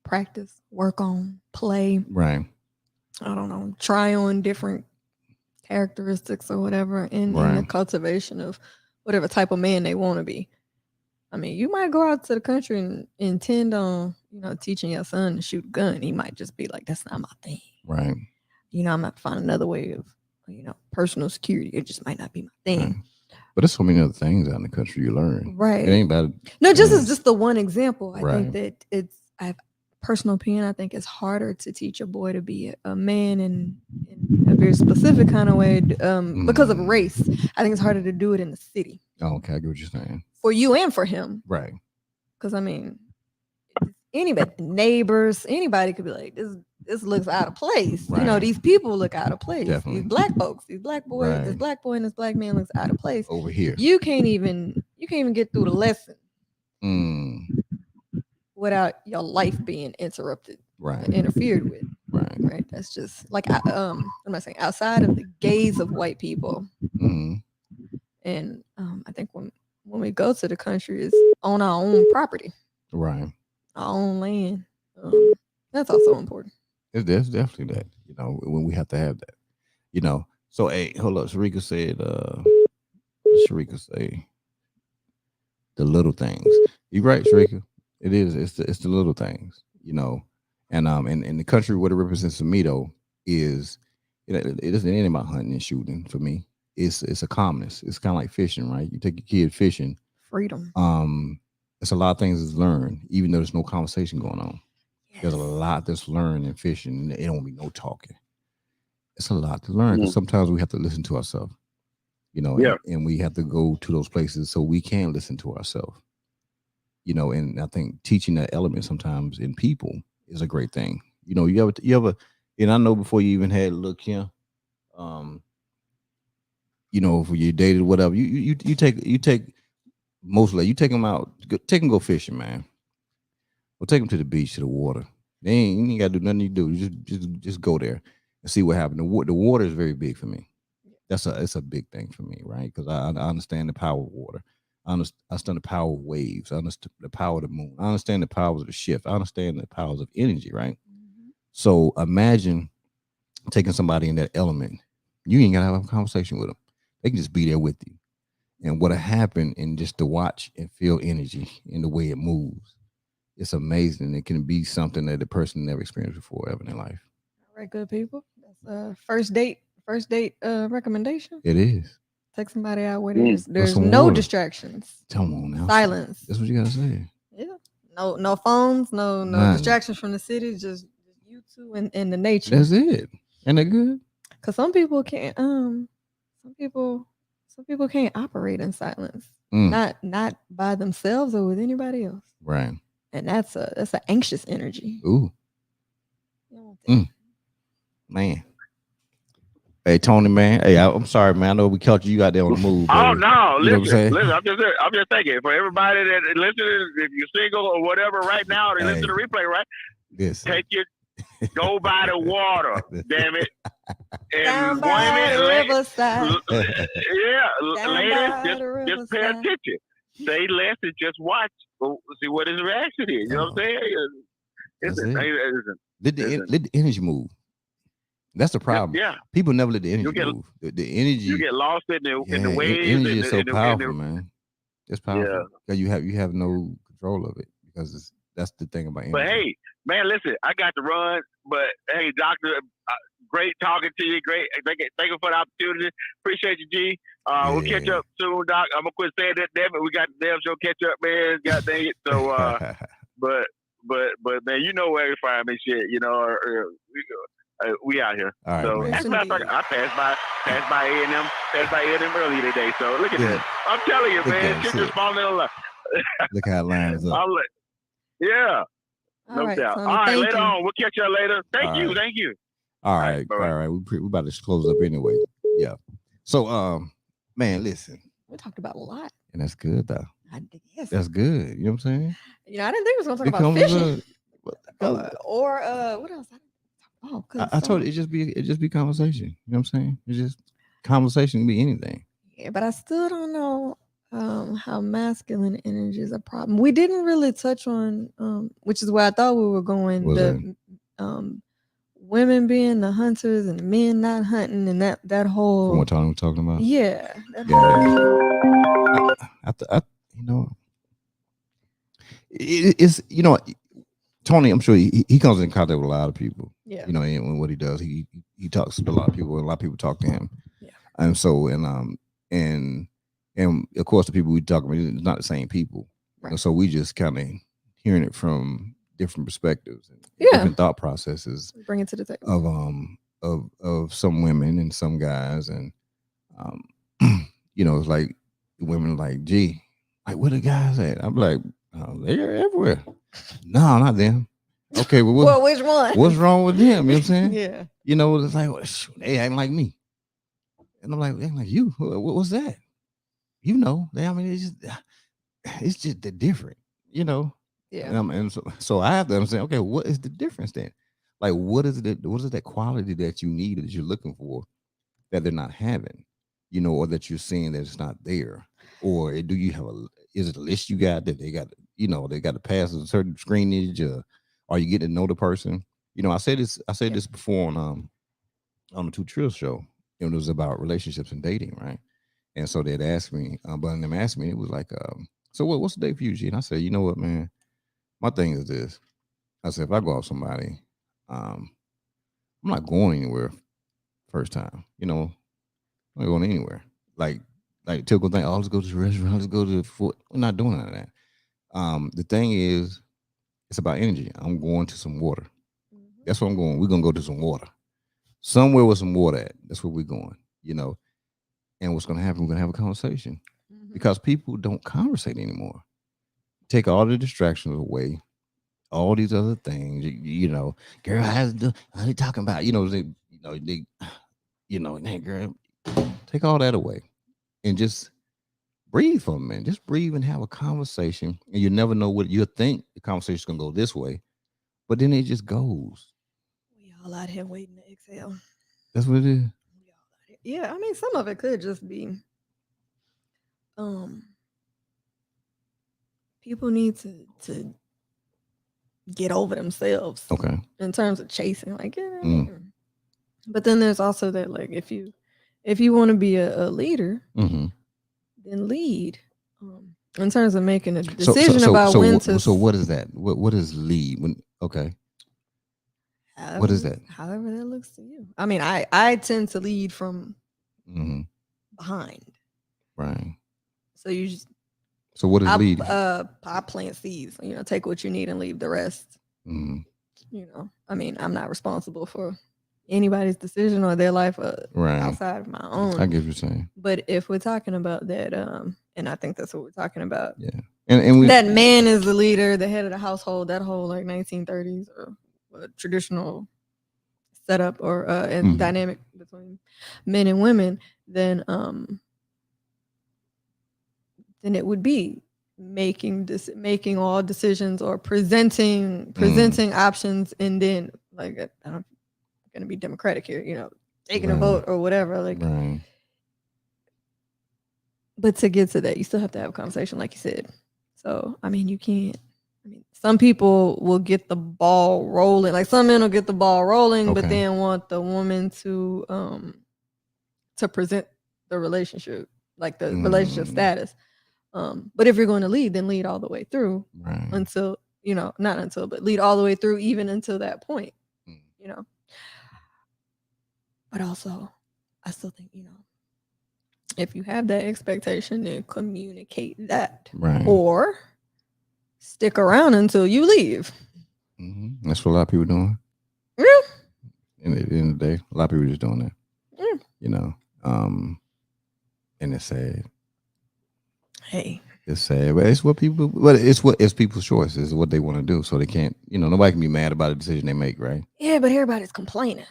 practice, work on, play. Right. I don't know, try on different characteristics or whatever in the cultivation of whatever type of man they want to be. I mean, you might go out to the country and intend on, teaching your son to shoot a gun. He might just be like, that's not my thing. Right. I'm gonna have to find another way of, personal security. It just might not be my thing. Right. But there's so many other things out in the country you learn. Right. It ain't about No, just as just the one example. I Right. think that I have personal opinion. I think it's harder to teach a boy to be a man in a very specific kind of way because of race. I think it's harder to do it in the city. Oh, okay, I get what you're saying. For you and for him. Right. Because anybody, neighbors, anybody could be like, this looks out of place. Right. These people look out of place. Definitely. These Black folks, these Black boys, Right. this Black boy and this Black man looks out of place. Over here. You can't even get through the lesson without your life being interrupted, right, interfered with. Right. That's just like what am I saying? Outside of the gaze of white people. And I think when we go to the country, it's on our own property. Right. Our own land. That's also important. There's definitely that. You know, when we have to have that. You know. So hey, hold up. Sharika said, what Sharika say? The little things. You're right, Sharika. It is. It's the little things, you know. And the country what it represents to me though is it isn't anything about hunting and shooting for me. It's a calmness. It's kind of like fishing, right? You take your kid fishing. Freedom. It's a lot of things to learn, even though there's no conversation going on. Yes. There's a lot that's learned in fishing. It don't be no talking. It's a lot to learn because Mhm. sometimes we have to listen to ourselves, you know, Yeah. and we have to go to those places so we can listen to ourselves, you know. And I think teaching that element sometimes in people is a great thing. You know, you ever, and I know before you even had look here, um, you know, for you dated whatever, you take mostly you take them out, take them go fishing, man. Or take them to the beach, to the water. You ain't got to do nothing. You do. You just go there and see what happened. The water is very big for me. It's a big thing for me, right? Because I understand the power of water. I understand the power of waves. I understand the power of the moon. I understand the powers of the shift. I understand the powers of energy, right? Mhm. So imagine taking somebody in that element. You ain't gotta have a conversation with them. They can just be there with you. And what'll happen and just to watch and feel energy in the way it moves. It's amazing. It can be something that the person never experienced before ever in their life. All right, good people. That's first date recommendation. It is. Take somebody out where Mm. there's some no water. distractions. Come on now. Silence. That's what you gotta say. Yeah. No phones, no None. distractions from the city, just you two and the nature. That's it. And they're good. Cause some people can't some people can't operate in silence. Mm. Not by themselves or with anybody else. Right. And that's an anxious energy. Ooh. You don't want that. Mm. Man. Hey Tony, man. Hey, I'm sorry, man. I know we caught you out there on the move. Oh But, no! you know what I'm Listen, saying? listen. I'm just thinking for everybody that listening, if you're single or whatever right now, they listen to the replay, right? This. Take your go by the water, damn it. Down And by the women, riverside. yeah, Down ladies, by the just pay riverside. attention. Say less and just watch. See what his reaction is. You know what I'm saying? That's Listen, it. Let the energy move. That's the problem. yeah. People never let the energy get- move. The energy. You get lost in the waves. Energy and is so the- powerful, man. It's powerful. Yeah. Because you have no control of it because that's the thing about energy. But hey, man, listen, I got to run. But hey, Doctor, great talking to you. Great, thank you for the opportunity. Appreciate you, G. We'll catch up soon, Doc. I'm gonna quit saying that, damn it. We got the damn show catch up, man. God dang it. So, but man, you know where to find me, shit. You know, we out here. All right, so man. as a matter of fact, I passed by A&M earlier today. So look at that. I'm telling you, man, shit just falling in line. Look how it lines up. Yeah. All No right, doubt. Tony, All right, thank later you. on. We'll catch y'all later. Thank All you. right. Thank you. All right. bye-bye. All right. We about to close up anyway. Yeah. So man, listen. We talked about a lot. And that's good though. I guess. That's good. You know what I'm saying? You know, I didn't think we was gonna It talk about comes fishing. Or what else? I told you it just be conversation. You know what I'm saying? It's just conversation can be anything. Yeah, but I still don't know how masculine energy is a problem. We didn't really touch on which is where I thought we were going. Women being the hunters and men not hunting, and that whole From what time we're talking about? Yeah. I you know, it's Tony, I'm sure he comes in contact with a lot of people. Yeah. You know, and what he does, he talks to a lot of people, and a lot of people talk to him. Yeah. And so and of course the people we talk about, it's not the same people. Right. You know, so we just kind of hearing it from different perspectives and different thought processes. Bring it to the table. Of some women and some guys, and you know, it's like women are like, gee, like where the guys at? I'm like, they're everywhere. No, not them. Okay, well, which one? What's wrong with them? You know what I'm saying? Yeah. You know, it's like, well, they acting like me. And I'm like, they acting like you. What's that? You know, it's just they're different, you know? Yeah. And so I have to understand, okay, what is the difference then? Like, what is that quality that you need that you're looking for that they're not having, you know, or that you're seeing that it's not there? Or do you have is it a list you got that they got, you know, they got to pass a certain screenage, or are you getting to know the person? You know, I said this before on the Two Trill show. It was about relationships and dating, right? And so they'd ask me, but them asked me, it was like, so what's the date for you, G? And I said, you know what, man, my thing is this. I said, if I go out with somebody, I'm not going anywhere first time. I'm not going anywhere. Like typical thing, oh, let's go to the restaurant, let's go to the food. We're not doing none of that. The thing is, it's about energy. I'm going to some water. That's where I'm going. We're gonna go to some water. Somewhere with some water at. That's where we're going. And what's gonna happen? We're gonna have a conversation. Because people don't conversate anymore. Take all the distractions away, all these other things. Girl, how they talking about? Hey, girl, take all that away and just breathe for a minute. Just breathe and have a conversation. And you never know what you think the conversation's gonna go this way, but then it just goes. We all out here waiting to exhale. That's what it is. Yeah, I mean, some of it could just be people need to get over themselves. Okay. In terms of chasing, like, but then there's also that, like, if you want to be a leader, then lead. In terms of making a decision about when to. So what is that? What is lead? Okay. What is that? However that looks to you. I mean, I tend to lead from behind. Right. So you just. So what is lead? I plant seeds. Take what you need and leave the rest. I mean, I'm not responsible for anybody's decision or their life outside of my own. I get what you're saying. But if we're talking about that, and I think that's what we're talking about. Yeah. And that man is the leader, the head of the household, that whole like 1930s or traditional setup or and dynamic between men and women, then it would be making all decisions or presenting options, and then like I'm gonna be democratic here, taking a vote or whatever, like. Right. But to get to that, you still have to have a conversation, like you said. So I mean, you can't. I mean, some people will get the ball rolling. Like some men will get the ball rolling, but then want the woman to present the relationship, like the relationship status. But if you're going to lead, then lead all the way through until, not until, but lead all the way through, even until that point, But also, I still think, if you have that expectation, then communicate that. Right. Or stick around until you leave. That's what a lot of people doing. Yeah. At the end of the day, a lot of people just doing that. And it's sad. Hey, it's sad, but it's what people. But it's people's choice. It's what they want to do. So they can't. Nobody can be mad about a decision they make, right? Yeah, but everybody's complaining.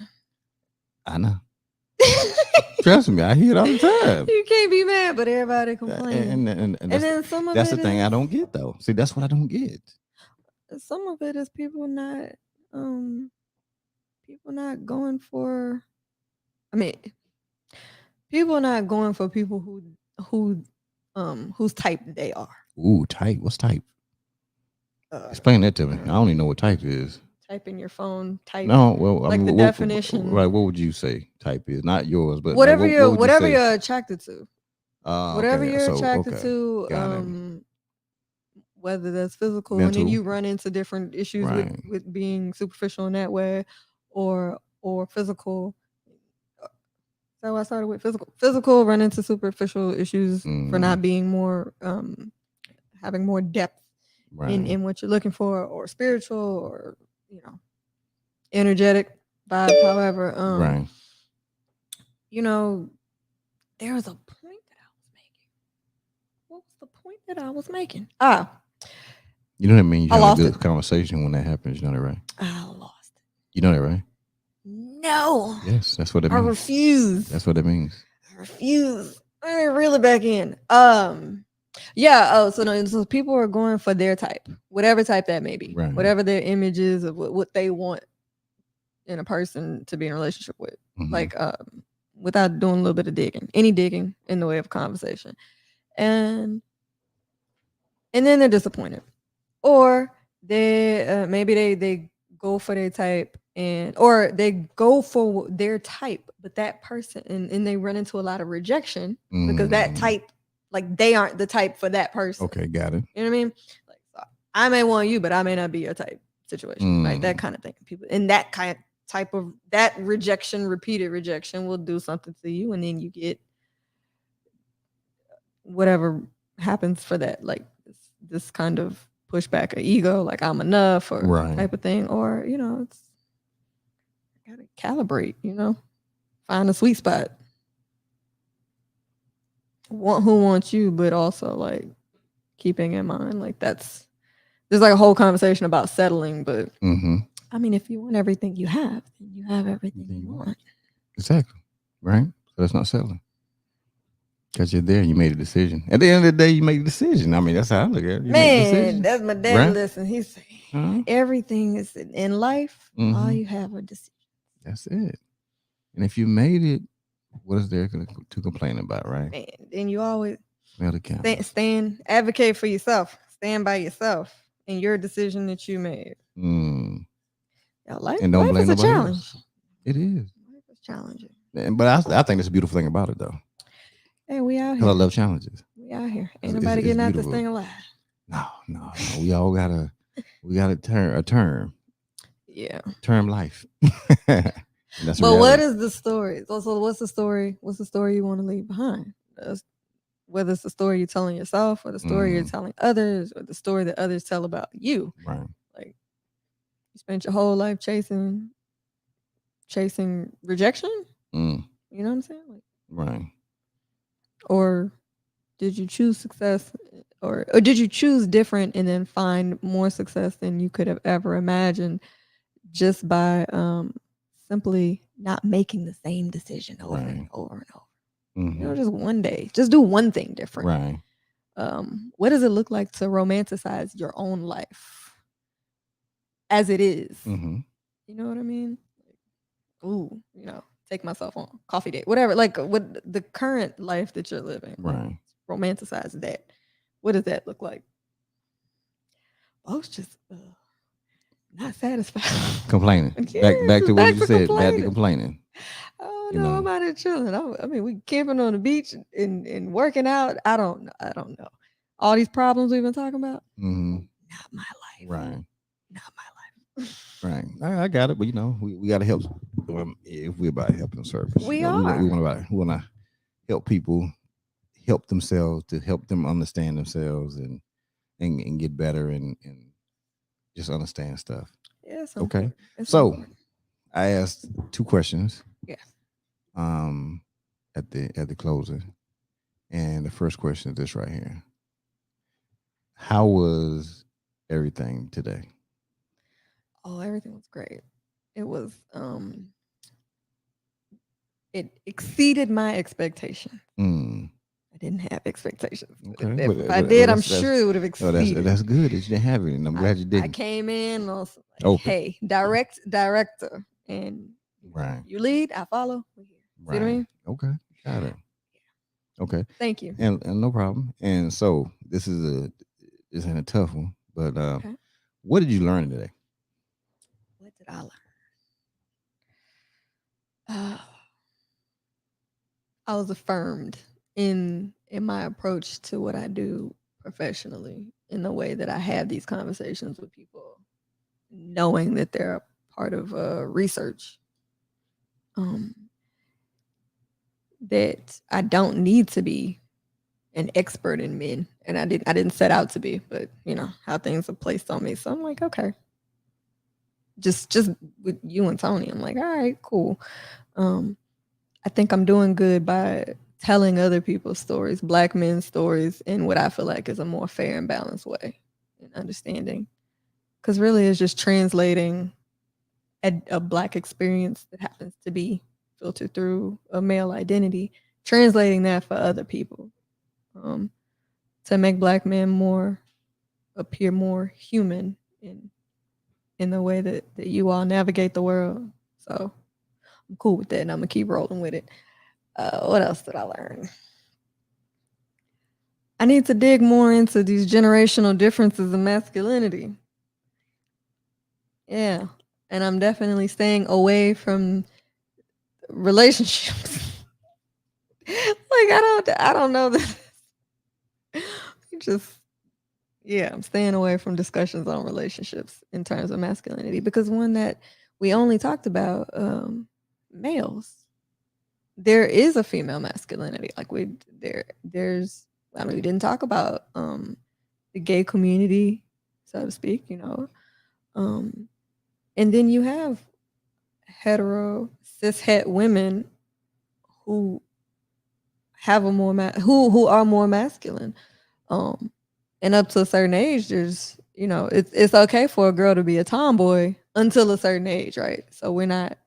I know. Trust me, I hear it all the time. You can't be mad, but everybody complaining. And then some of that's it the thing I don't get though. See, that's what I don't get. Some of it is people not going for. I mean, people not going for people whose type they are. Ooh, type. What's type? Explain that to me. I don't even know what type is. Type in your phone. Type. No, well, like the definition. Right. What would you say type is? Not yours, but whatever like, you're attracted to. Whatever you're attracted to. Whether that's physical, mental. And then you run into different issues with being superficial in that way, or physical. So I started with physical, run into superficial issues for not being more, having more depth in what you're looking for, or spiritual, or energetic vibe. However, there was a point that I was making. What was the point that I was making? You know what I mean? You have a good conversation when that happens. You know that, right? I lost it. You know that, right? No. Yes, that's what it means. I refuse. That's what it means. I refuse. I mean, reel it back in. Yeah. So people are going for their type, whatever type that may be, whatever their image is of what they want in a person to be in a relationship with, like without doing a little bit of any digging in the way of conversation, and then they're disappointed, or they maybe they go for their type or they go for their type, but that person and they run into a lot of rejection because that type, like they aren't the type for that person. Okay, got it. You know what I mean? Like, so I may want you, but I may not be your type situation, right? That kind of thing. People and that type of that rejection, repeated rejection will do something to you, and then you get whatever happens for that, like this kind of pushback or ego, like I'm enough or type of thing, or it's gotta calibrate, find a sweet spot. Who wants you, but also like keeping in mind, like there's like a whole conversation about settling, but I mean, if you want everything you have, then you have everything you want. Exactly. Right. So that's not settling. Because you're there, you made a decision. At the end of the day, you made a decision. I mean, that's how I look at it. You Man, that's my dad. Right? Listen, he say everything is in life. All you have are decisions. That's it. And if you made it, what is there to complain about, right? Man, then you always stand, advocate for yourself. Stand by yourself in your decision that you made. Life, and don't blame is a challenge. Else. It is. Life is challenging. But I think that's a beautiful thing about it, though. Hey, we out here. I love challenges. We out here. Ain't nobody getting out this thing alive. No. We all gotta a term. Yeah. Term life. But what is the story? So what's the story? What's the story you want to leave behind? Whether it's the story you're telling yourself or the story you're telling others or the story that others tell about you. Right. Like you spent your whole life chasing rejection. You know what I'm saying? Like, right. Or did you choose success or did you choose different and then find more success than you could have ever imagined just by simply not making the same decision over and over and over? Just one day. Just do one thing different. Right. What does it look like to romanticize your own life as it is? You know what I mean? Ooh, take myself on coffee date, whatever. Like what the current life that you're living, right? Romanticize that. What does that look like? I was just not satisfied. Complaining. Back to what you said. Back to complaining. Oh no, I'm out here chilling. I mean, we camping on the beach and working out. I don't know. All these problems we've been talking about. Not my life. Right. Not my life. Right. I got it, but we got to help. If we're about helping service, we are. We want to help people help themselves, to help them understand themselves and get better and just understand stuff. Yeah. Okay. So I asked 2 questions. Yeah. At the closing, and the first question is this right here: how was everything today? Oh, everything was great. It was it exceeded my expectation. I didn't have expectations. Okay. If I did, I'm sure it would have exceeded. That's good that you didn't have it, and I'm glad you didn't. I came in and I was like, hey, director, and you lead, I follow. See what I mean? Okay, got it. Okay. Thank you. And no problem. And so this ain't a tough one, but what did you learn today? What did I learn? I was affirmed in my approach to what I do professionally, in the way that I have these conversations with people, knowing that they're a part of research. That I don't need to be an expert in men, and I didn't set out to be, but how things are placed on me. So I'm like, okay, just with you and Tony, I'm like, all right, cool. I think I'm doing good by telling other people's stories, Black men's stories, in what I feel like is a more fair and balanced way, and understanding, because really it's just translating a Black experience that happens to be filtered through a male identity, translating that for other people, to make Black men appear more human in the way that you all navigate the world. So I'm cool with that, and I'm gonna keep rolling with it. What else did I learn? I need to dig more into these generational differences in masculinity. Yeah. and I'm definitely staying away from relationships. Like I don't know that. Just yeah, I'm staying away from discussions on relationships in terms of masculinity because one that we only talked about males. There is a female masculinity. Like there's I mean we didn't talk about the gay community, so to speak, you know. And then you have hetero cis het women who have a more who are more masculine. And up to a certain age, there's you know it's okay for a girl to be a tomboy until a certain age, right? So we're not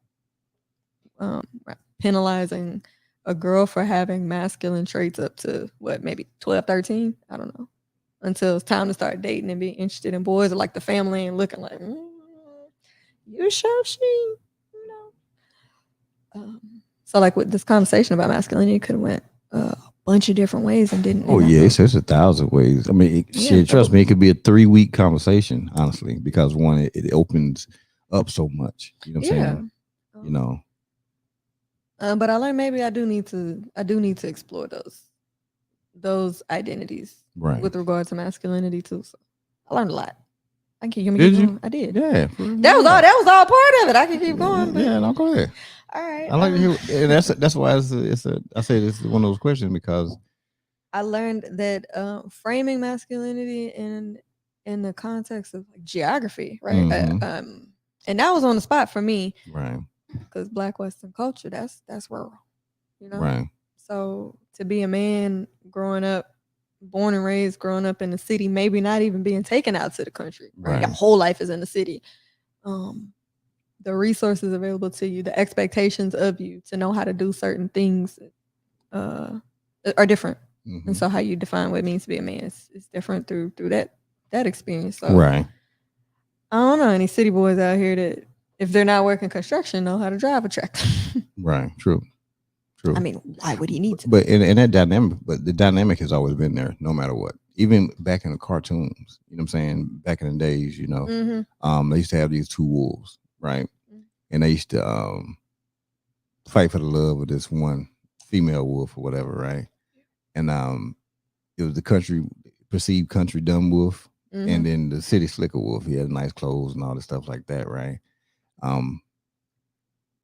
penalizing a girl for having masculine traits up to what maybe 12, 13, I don't know, until it's time to start dating and being interested in boys or like the family and looking like you sure she you know. So like with this conversation about masculinity, it could have went bunch of different ways and didn't. Oh yeah, it's 1,000 ways. I mean, shit, trust me, it could be a 3-week conversation, honestly, because one, it opens up so much. You know what I'm saying? You know. But I learned maybe I do need to explore those identities with regard to masculinity too. So I learned a lot. I can keep going. I did. Yeah. That was all part of it. I can keep going. But... Yeah, no, go ahead. All right. I like to hear, and that's why I say this is one of those questions because I learned that framing masculinity in the context of like geography, right? Mm-hmm. And that was on the spot for me, right? Because Black Western culture, that's rural, you know. Right. So to be a man growing up, born and raised, growing up in the city, maybe not even being taken out to the country, right? Your whole life is in the city. The resources available to you, the expectations of you to know how to do certain things are different. Mm-hmm. And so how you define what it means to be a man is different through that experience. So right. I don't know any city boys out here that if they're not working construction know how to drive a tractor. Right. True. I mean, why would he need to? But in that dynamic, the dynamic has always been there, no matter what. Even back in the cartoons, you know what I'm saying? Back in the days, you know, they used to have these two wolves, right? Mm-hmm. And they used to fight for the love of this one female wolf or whatever, right? And it was the perceived country dumb wolf, and then the city slicker wolf. He had nice clothes and all this stuff like that, right?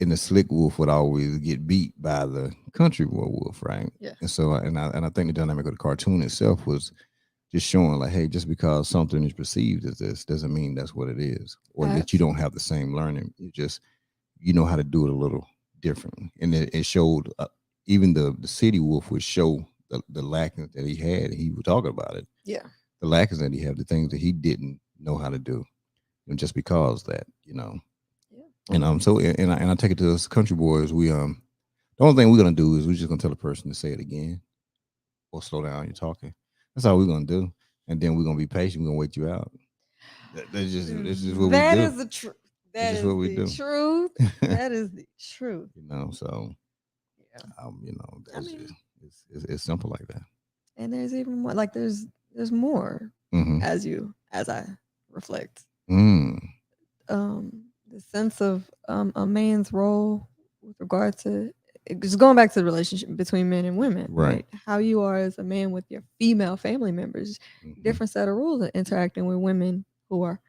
And the slick wolf would always get beat by the country wolf, right? Yeah. And so, and I think the dynamic of the cartoon itself was just showing like, hey, just because something is perceived as this doesn't mean that's what it is, or that you don't have the same learning. You know how to do it a little differently. And it showed even the city wolf would show the lackings that he had. He was talking about it. Yeah. The lackings that he had, the things that he didn't know how to do, and just because that, you know. And so I take it to us country boys. We the only thing we're gonna do is we're just gonna tell the person to say it again or slow down. You're talking. That's all we're gonna do, and then we're gonna be patient. We're gonna wait you out. That's just what we do. That is the truth. That is what we the do. Truth. That is the truth. You know, so you know, it's simple like that. And there's even more. Like there's more as I reflect. The sense of a man's role with regard to just going back to the relationship between men and women, right? How you are as a man with your female family members, different set of rules of interacting with women who are,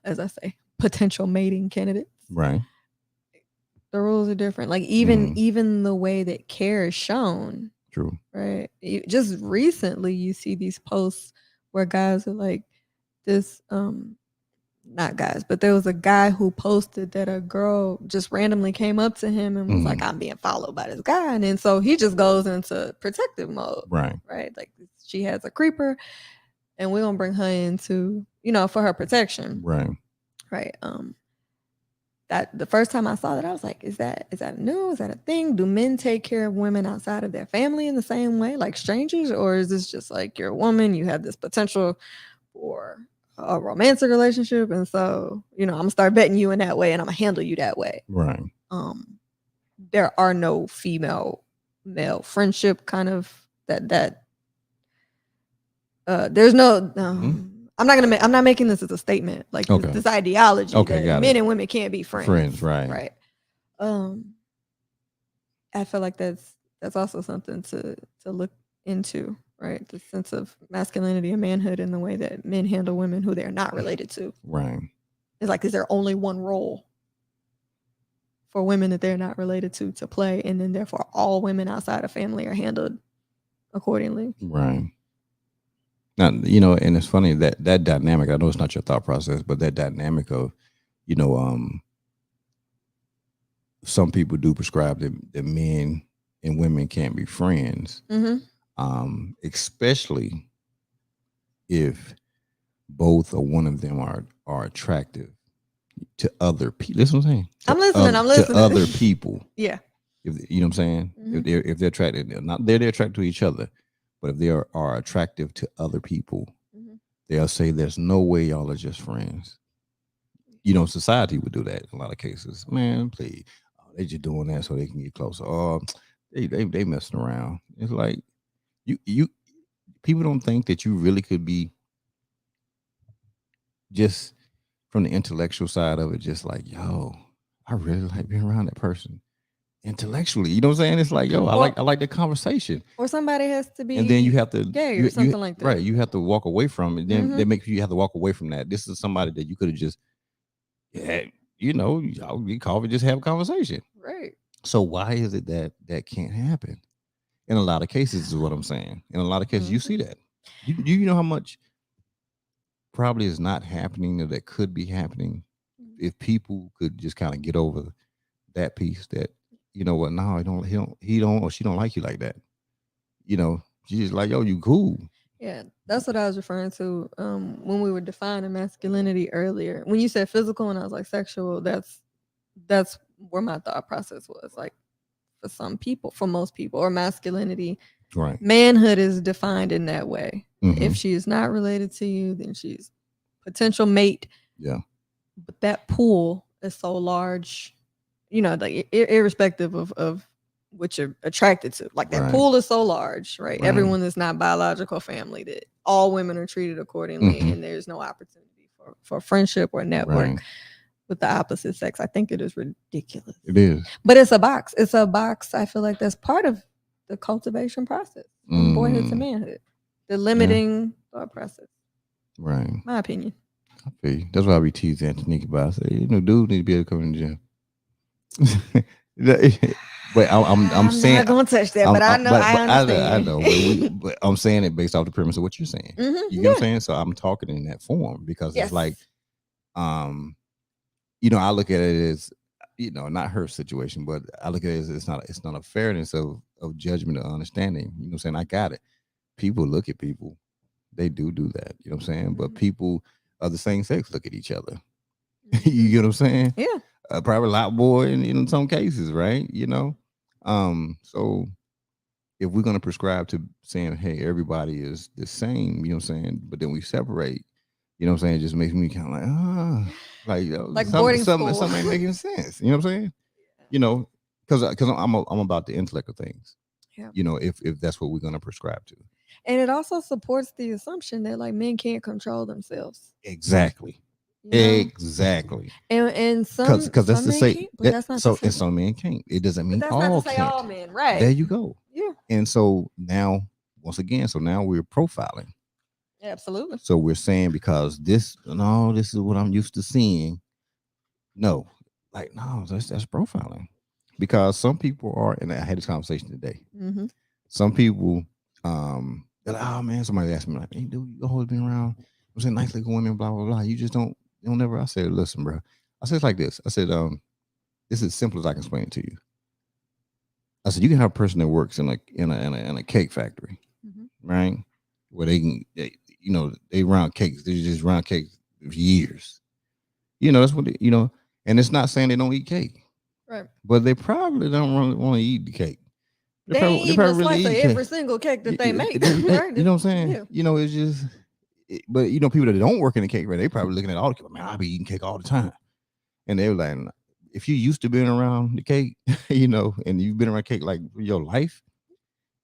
as I say, potential mating candidates. Right. The rules are different. Like even the way that care is shown. True. Right. Just recently, you see these posts where guys are like this. Not guys, but there was a guy who posted that a girl just randomly came up to him and was like, I'm being followed by this guy. And then so he just goes into protective mode. Right. Like she has a creeper and we're going to bring her into, you know, for her protection. Right. That the first time I saw that, I was like, is that new? Is that a thing? Do men take care of women outside of their family in the same way, like strangers? Or is this just like you're a woman, you have this potential for a romantic relationship, and so you know I'm gonna start betting you in that way, and I'm gonna handle you that way. Right. There are no female male friendship kind of that. There's no. I'm not making this as a statement, like this ideology that men and women can't be friends. Right. I feel like that's also something to look into, right? The sense of masculinity and manhood in the way that men handle women who they're not related to. Right. It's like, is there only one role for women that they're not related to play, and then therefore all women outside of family are handled accordingly? Right. Now, you know, and it's funny that dynamic, I know it's not your thought process, but that dynamic of, you know, some people do prescribe that men and women can't be friends, especially if both or one of them are attractive to other people. Listen what I'm saying? I'm listening. To other people. Yeah. If, you know what I'm saying? If they're attracted, they're attracted to each other, but if they are attractive to other people, they'll say there's no way y'all are just friends. You know, society would do that in a lot of cases. Man, please. They just doing that so they can get closer. Oh, they messing around. It's like you people don't think that you really could be just from the intellectual side of it, just like, yo, I really like being around that person. Intellectually, you know what I'm saying? It's like, yo, I like the conversation. Or somebody has to be, and then you have to gay or something like that. Right, you have to walk away from it. Then that makes you have to walk away from that. This is somebody that you could have just, you know, y'all get coffee, just have a conversation. Right. So why is it that can't happen? In a lot of cases, is what I'm saying. In a lot of cases, you see that. You know how much probably is not happening or that could be happening if people could just kind of get over that piece that, you know what, no, he don't or she don't like you like that. You know, she's just like, yo, you cool. Yeah, that's what I was referring to when we were defining masculinity earlier. When you said physical and I was like sexual, that's where my thought process was. Like, for some people, for most people, or masculinity, right? Manhood is defined in that way. If she is not related to you, then she's potential mate. Yeah. But that pool is so large, you know, like irrespective of what you're attracted to. Like that pool is so large, right? Everyone is not biological family, that all women are treated accordingly, and there's no opportunity for friendship or network with the opposite sex. I think it is ridiculous. It is. But it's a box. It's a box. I feel like that's part of the cultivation process from boyhood to manhood. The limiting thought process. Right. My opinion. I feel you. That's why I be teasing Antonika about. I say, you know, dude need to be able to come in the gym. But I'm saying, not gonna touch that, but I know, I understand. I know, but I'm saying it based off the premise of what you're saying. You know what I'm saying? So I'm talking in that form because it's like, you know, I look at it as, you know, not her situation, but I look at it as it's not a fairness of judgment or understanding. You know what I'm saying? I got it. People look at people, they do that. You know what I'm saying? But people of the same sex look at each other. You get what I'm saying? Yeah. Probably a lot more in some cases, right? You know, so if we're gonna prescribe to saying, hey, everybody is the same, you know what I'm saying, but then we separate, you know what I'm saying, it just makes me kind of like boarding school. Something ain't making sense. You know what I'm saying? You know, because I'm about the intellect of things. Yeah. You know, if that's what we're gonna prescribe to. And it also supports the assumption that like men can't control themselves. Exactly. You know? Exactly. And some because that's to say but that's not so, and some men can't. It doesn't mean that's all not to say can't. all men, right? There you go. Yeah. And so now, once again, now we're profiling. Yeah, absolutely. So we're saying because this is what I'm used to seeing. No, that's profiling. Because some people are, and I had this conversation today. Some people, they're like, oh man, somebody asked me like, hey, dude, you always been around. I'm saying nice looking women, blah blah blah. You just don't never. I said, listen, bro. I said it's like this. I said, this is as simple as I can explain it to you. I said you can have a person that works in a cake factory, right? Where they round cakes. They just round cakes for years. You know, that's what you know. And it's not saying they don't eat cake, right? But they probably don't really want to eat the cake. They probably a slice of every single cake that they make. Right? You know what I'm saying? Yeah. You know, it's just. But you know, people that don't work in the cake, right? They probably looking at all the cake. Man, I be eating cake all the time, and they were like, if you used to being around the cake, you know, and you've been around cake like your life,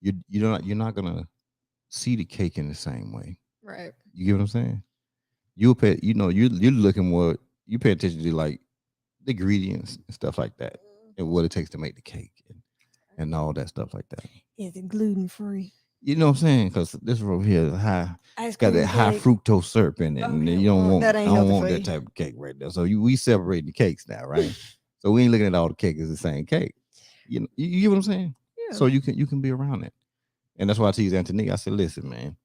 you're not gonna see the cake in the same way, right? You get what I'm saying? you pay, you're looking more, you pay attention to like the ingredients and stuff like that, and what it takes to make the cake and all that stuff like that. Is it gluten free? You know what I'm saying? Because this over here is high. It's got that high fructose syrup in it, and Okay, you don't well, want. that I ain't don't healthy want for that you. type of cake right there. So we separate the cakes now, right? So we ain't looking at all the cake as the same cake. You get what I'm saying? Yeah. So you can be around it, and that's why I tease Antonique. I said, listen, man.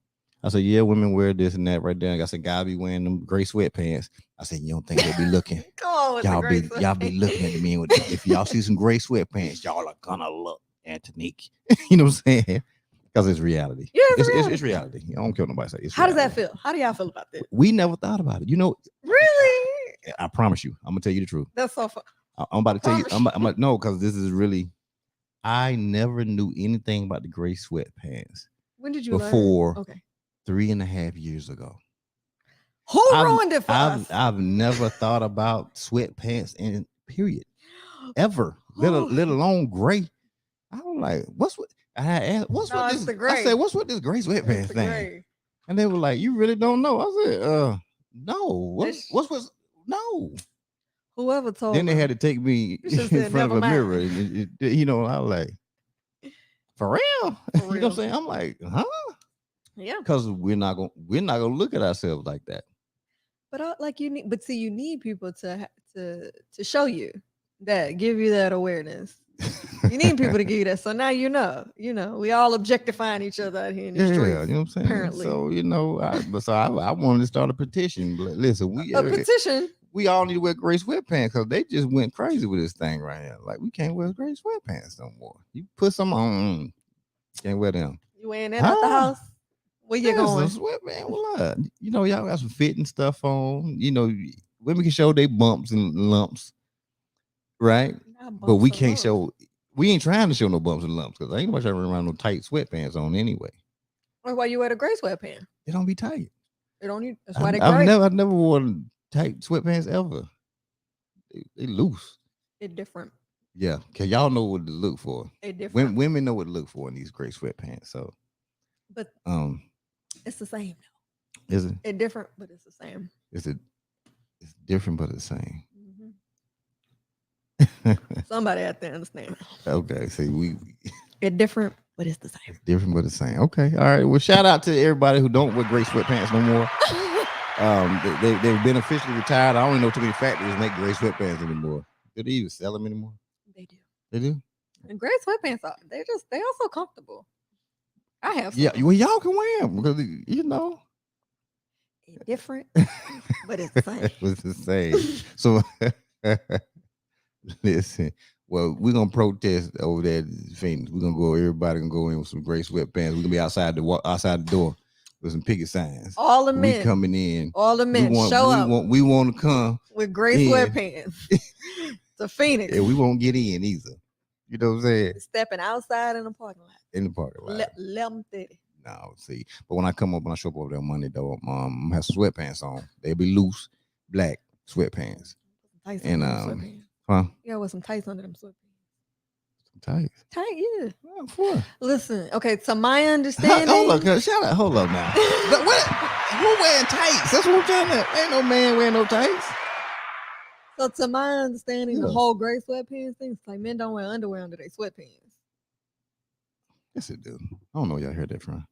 I said, yeah, women wear this and that right there. I said, guy be wearing them gray sweatpants. I said, you don't think they'll be looking? Come on with y'all the be gray y'all be sweatpants. looking at me with if y'all see some gray sweatpants, y'all are gonna look Antonique. You know what I'm saying? Because it's reality. Yeah, It's reality. I don't care what nobody say. It's How does that reality. feel? How do y'all feel about that? We never thought about it. Really? I promise you. I'm gonna tell you the truth. That's so fun. I'm about to tell you. Promise I'm about no, because this is really. I never knew anything about the gray sweatpants When did you before learn? Okay. 3.5 years ago. Who ruined it for us? I've never thought about sweatpants in period ever, let alone gray. I was like, what's what? I had asked, what's No, with it's this? the gray. I said, what's with this gray It's sweatpants the thing? gray. And they were like, you really don't know? I said, no. What's no? Whoever told Then they them. had to take me You should've in said, front of "Never a mirror. mind." And I was like, for real? For You know what real. I'm saying? I'm like, huh? Yeah. Because we're not gonna look at ourselves like that. But you need people to show you that, give you that awareness. You need people to give you that. So now we all objectifying each other out here in the Yeah, streets. you know what I'm saying? Apparently. So I wanted to start a petition. But listen, A petition. we all need to wear gray sweatpants because they just went crazy with this thing right here. Like, we can't wear gray sweatpants no more. You put some on, can't wear them. You wearing that out the house? Where you going? Some sweatpants. Well, y'all got some fitting stuff on. Women can show they bumps and lumps, right? But we can't show. We ain't trying to show no bumps and lumps because ain't nobody trying to run around no tight sweatpants on anyway. Or why you wear the gray sweatpants? They don't be tight. They don't need. That's why they I've gray. never worn tight sweatpants ever. They loose. They're different. Yeah, cause y'all know what to look for. They're different. Women know what to look for in these gray sweatpants. So, but it's the same. Is it? It's different, but it's the same. It's different, but it's the same. Somebody out there understand. Okay, see, it's different, but it's the same. It's different, but the same. Okay, all right. Well, shout out to everybody who don't wear gray sweatpants no more. They've been officially retired. I don't even know too many factories make gray sweatpants anymore. Do they even sell them anymore? They do. They do. And gray sweatpants they also comfortable. I have some. Yeah, well, y'all can wear them because it's different, but it's the same. It's the same. So listen. Well, we're gonna protest over there at Phoenix. We're gonna go. Everybody can go in with some gray sweatpants. We're gonna be outside the door with some picket signs. All the men coming in. All the men show up. We want to come with gray sweatpants to Phoenix. Yeah, we won't get in either. You know what I'm saying? Stepping outside in the parking lot. In the parking lot. 11:30. No, see. But when I show up over there on Monday, though, I'm gonna have some sweatpants on. They'll be loose, black sweatpants. And huh? Yeah, with some tights under them sweatpants. Tights. Tight, yeah. What? Listen, okay, to my understanding. Hold up now. Who wearing tights? That's what I'm trying to. Ain't no man wearing no tights. So to my understanding, the whole gray sweatpants thing, it's like men don't wear underwear under their sweatpants. Yes, it do. I don't know where y'all heard that from.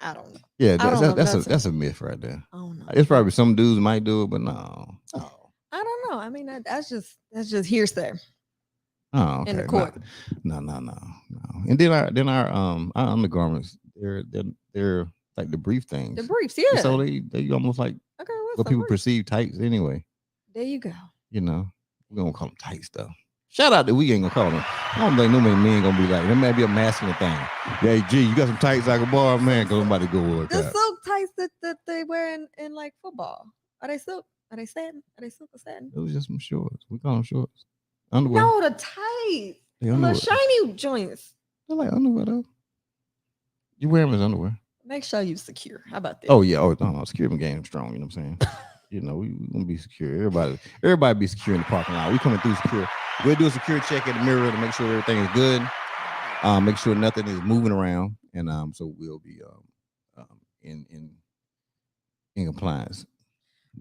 I don't know. Yeah, that's a myth right there. I don't know. It's probably some dudes might do it, but no. I don't know. I mean, that's just hearsay. Oh, okay. In the court. No. And then our undergarments, they're like the brief things. The briefs, yeah. So they almost like what people perceive tights anyway. There you go. We're gonna call them tight stuff. Shout out that we ain't gonna call them. I don't think no many men gonna be like, that might be a masculine thing. Hey, G, you got some tights I can borrow, man? Cause somebody go work The out. silk tights that they wear in like football. Are they silk? Are they satin? Are they silk or satin? It was just some shorts. We call them shorts. Underwear. No, the tights. The little shiny joints. They're like underwear though. You wear them as underwear. Make sure you secure. How about that? Oh yeah. Oh no, security game strong. You know what I'm saying? We gonna be secure. Everybody be secure in the parking lot. We coming through secure. We'll do a security check at the mirror to make sure everything is good. Make sure nothing is moving around, and so we'll be in compliance.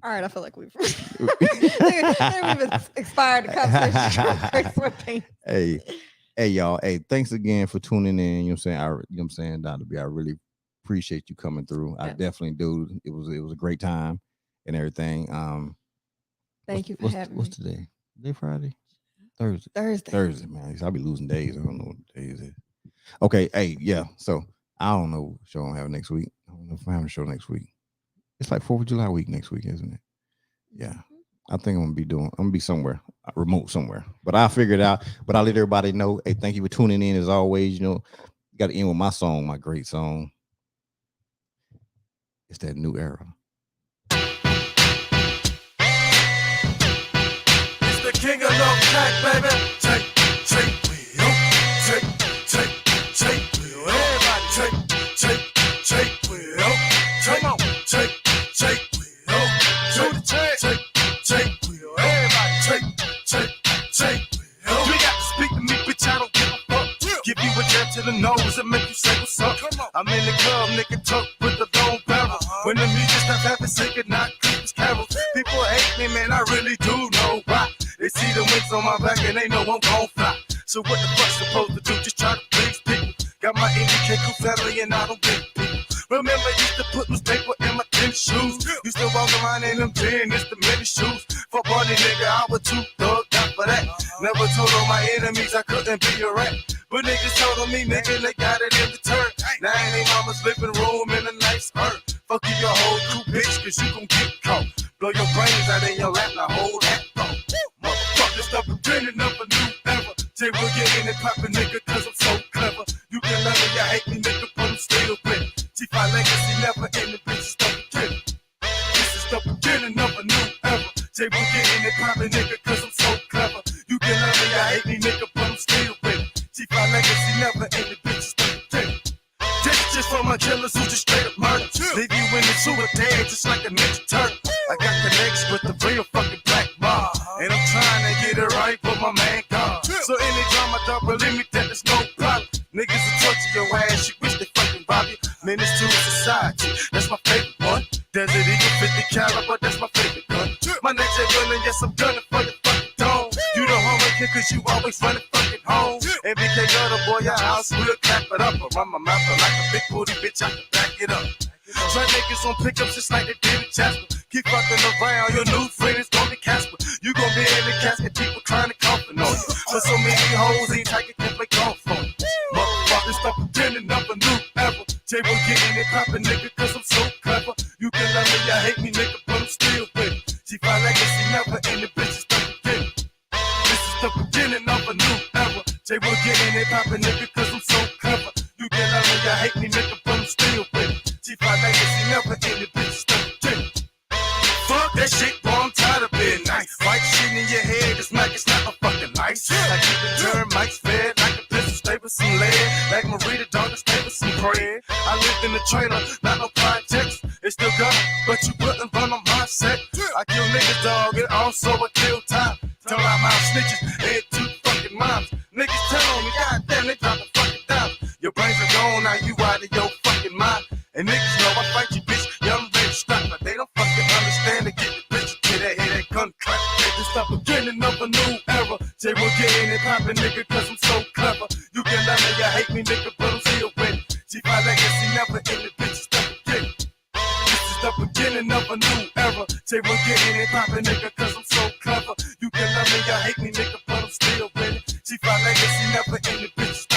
All right, I feel like we've expired the conversation. Hey, y'all. Hey, thanks again for tuning in. You know what I'm saying? You know what I'm saying, Dr. B. I really appreciate you coming through. I definitely do. It was a great time and everything. Thank you for having me. What's today? Today Friday? Thursday, man. I'll be losing days. I don't know what day is it. Okay, hey, yeah. So I don't know what show I'm having next week. I don't know if I'm having a show next week. It's like 4th of July week next week, isn't it? Yeah. I think I'm gonna be somewhere, remote somewhere. But I'll figure it out. But I'll let everybody know. Hey, thank you for tuning in as always. You know, you gotta end with my song, my great song. It's that new era. It's the king of love track, baby. Take, wheel. Take, wheel. Everybody take, wheel. Come on, take, wheel. Do the take, wheel. Everybody take, wheel. You got to speak to me, bitch, I don't give a fuck. Give you a jab to the nose and make you say what's up. I'm in the club, nigga, tuck with the long barrel. When the music stops having singing, not Christmas carols. People hate me, man, I really do know why. They see the wings on my back and they know I'm gon' fly. So what the fuck supposed to do? Just try to please people. Got my NDK crew family and I don't get people. Remember, used to put newspaper in my tennis shoes. Used to walk around in them tennis, the many shoes. For party nigga, I was too thugged out for that. Never told all my enemies I couldn't be a rat. But niggas told on me, nigga, they got it in return. Now in they mama's living room in a nice earth. Fuck you your whole crew, bitch, cause you gon' get caught. Blow your brains out in your lap, now hold that thought. Motherfucker, stop pretending of a new era. Jay will get in and poppin', nigga, cause I'm so clever. You can love me, you hate me, nigga, but I'm still with it. G5 legacy never ending, bitches stop pretending. This is the beginning of a new era. Jay will get in and poppin', nigga, cause I'm so clever. You can love me, you hate me, nigga, but I'm still with it. G5 legacy never ending, bitches stop pretending. This is just for my killers who just straight up murder. Leave you in the sewer dead just like a ninja turtle. I got connections with the real fucking black mob. And I'm trying to get it right for my man God. So any drama, don't believe me that there's no problem. Niggas will torture your ass, you wish they fucking rob you. Menace to society, that's my favorite one. Desert Eagle 50 caliber, that's my favorite gun. My next gun, and yes, I'm gunning for your fucking dome. You the homie kid, cause you always running fucking home. MBK got a boy, your house, we'll clap it up. Around my mouth like a big booty bitch, I can back it up. Try niggas on pickups just like they did in Jasper. Keep fucking around, your new friend is gonna be Casper. You gonna be in the casket, people trying to coffin on you. But so many hoes ain't taking can play golf on you. Motherfuckers stop pretending of a new era. Jay will get in and poppin', nigga, cause I'm so clever. You can love me, you hate me, nigga, but I'm still with it. G5 legacy never ending, bitches stop pretending. This is the beginning of a new era. Jay will get in and poppin', nigga, cause I'm so clever. You can love me, you hate me, nigga, but I'm still with it. G5 legacy never ending, bitches stop pretending. Fuck that shit, boy, I'm tired of being nice. White shit in your head, this mic is not a fucking nice. Like you can turn mics fed, like a pistol, stay with some lead. Like Marita, dog, stay with some bread. I lived in the trailer, not no projects. It still got it, but you wouldn't run on my set. I kill niggas, dog, and also I kill time. Tell out my snitches, head two fucking moms. Niggas tell on me, goddamn, they drop the fucking down. Your brains are gone, now you out of your fucking mind. And niggas know I fight you, bitch, young bitch, strap, but they don't fucking understand to get the bitch to that head that gun clap. This the beginning of a new era. Jay will get in and poppin', nigga, cause I'm so clever. You can love me, you hate me, nigga, but I'm still winning. G5 legacy never ending, bitches stop beginning. This is the beginning of a new era. Jay will get in and poppin', nigga, cause I'm so clever. You can love me, you hate me, nigga, but I'm still winning. G5 legacy never ending, bitches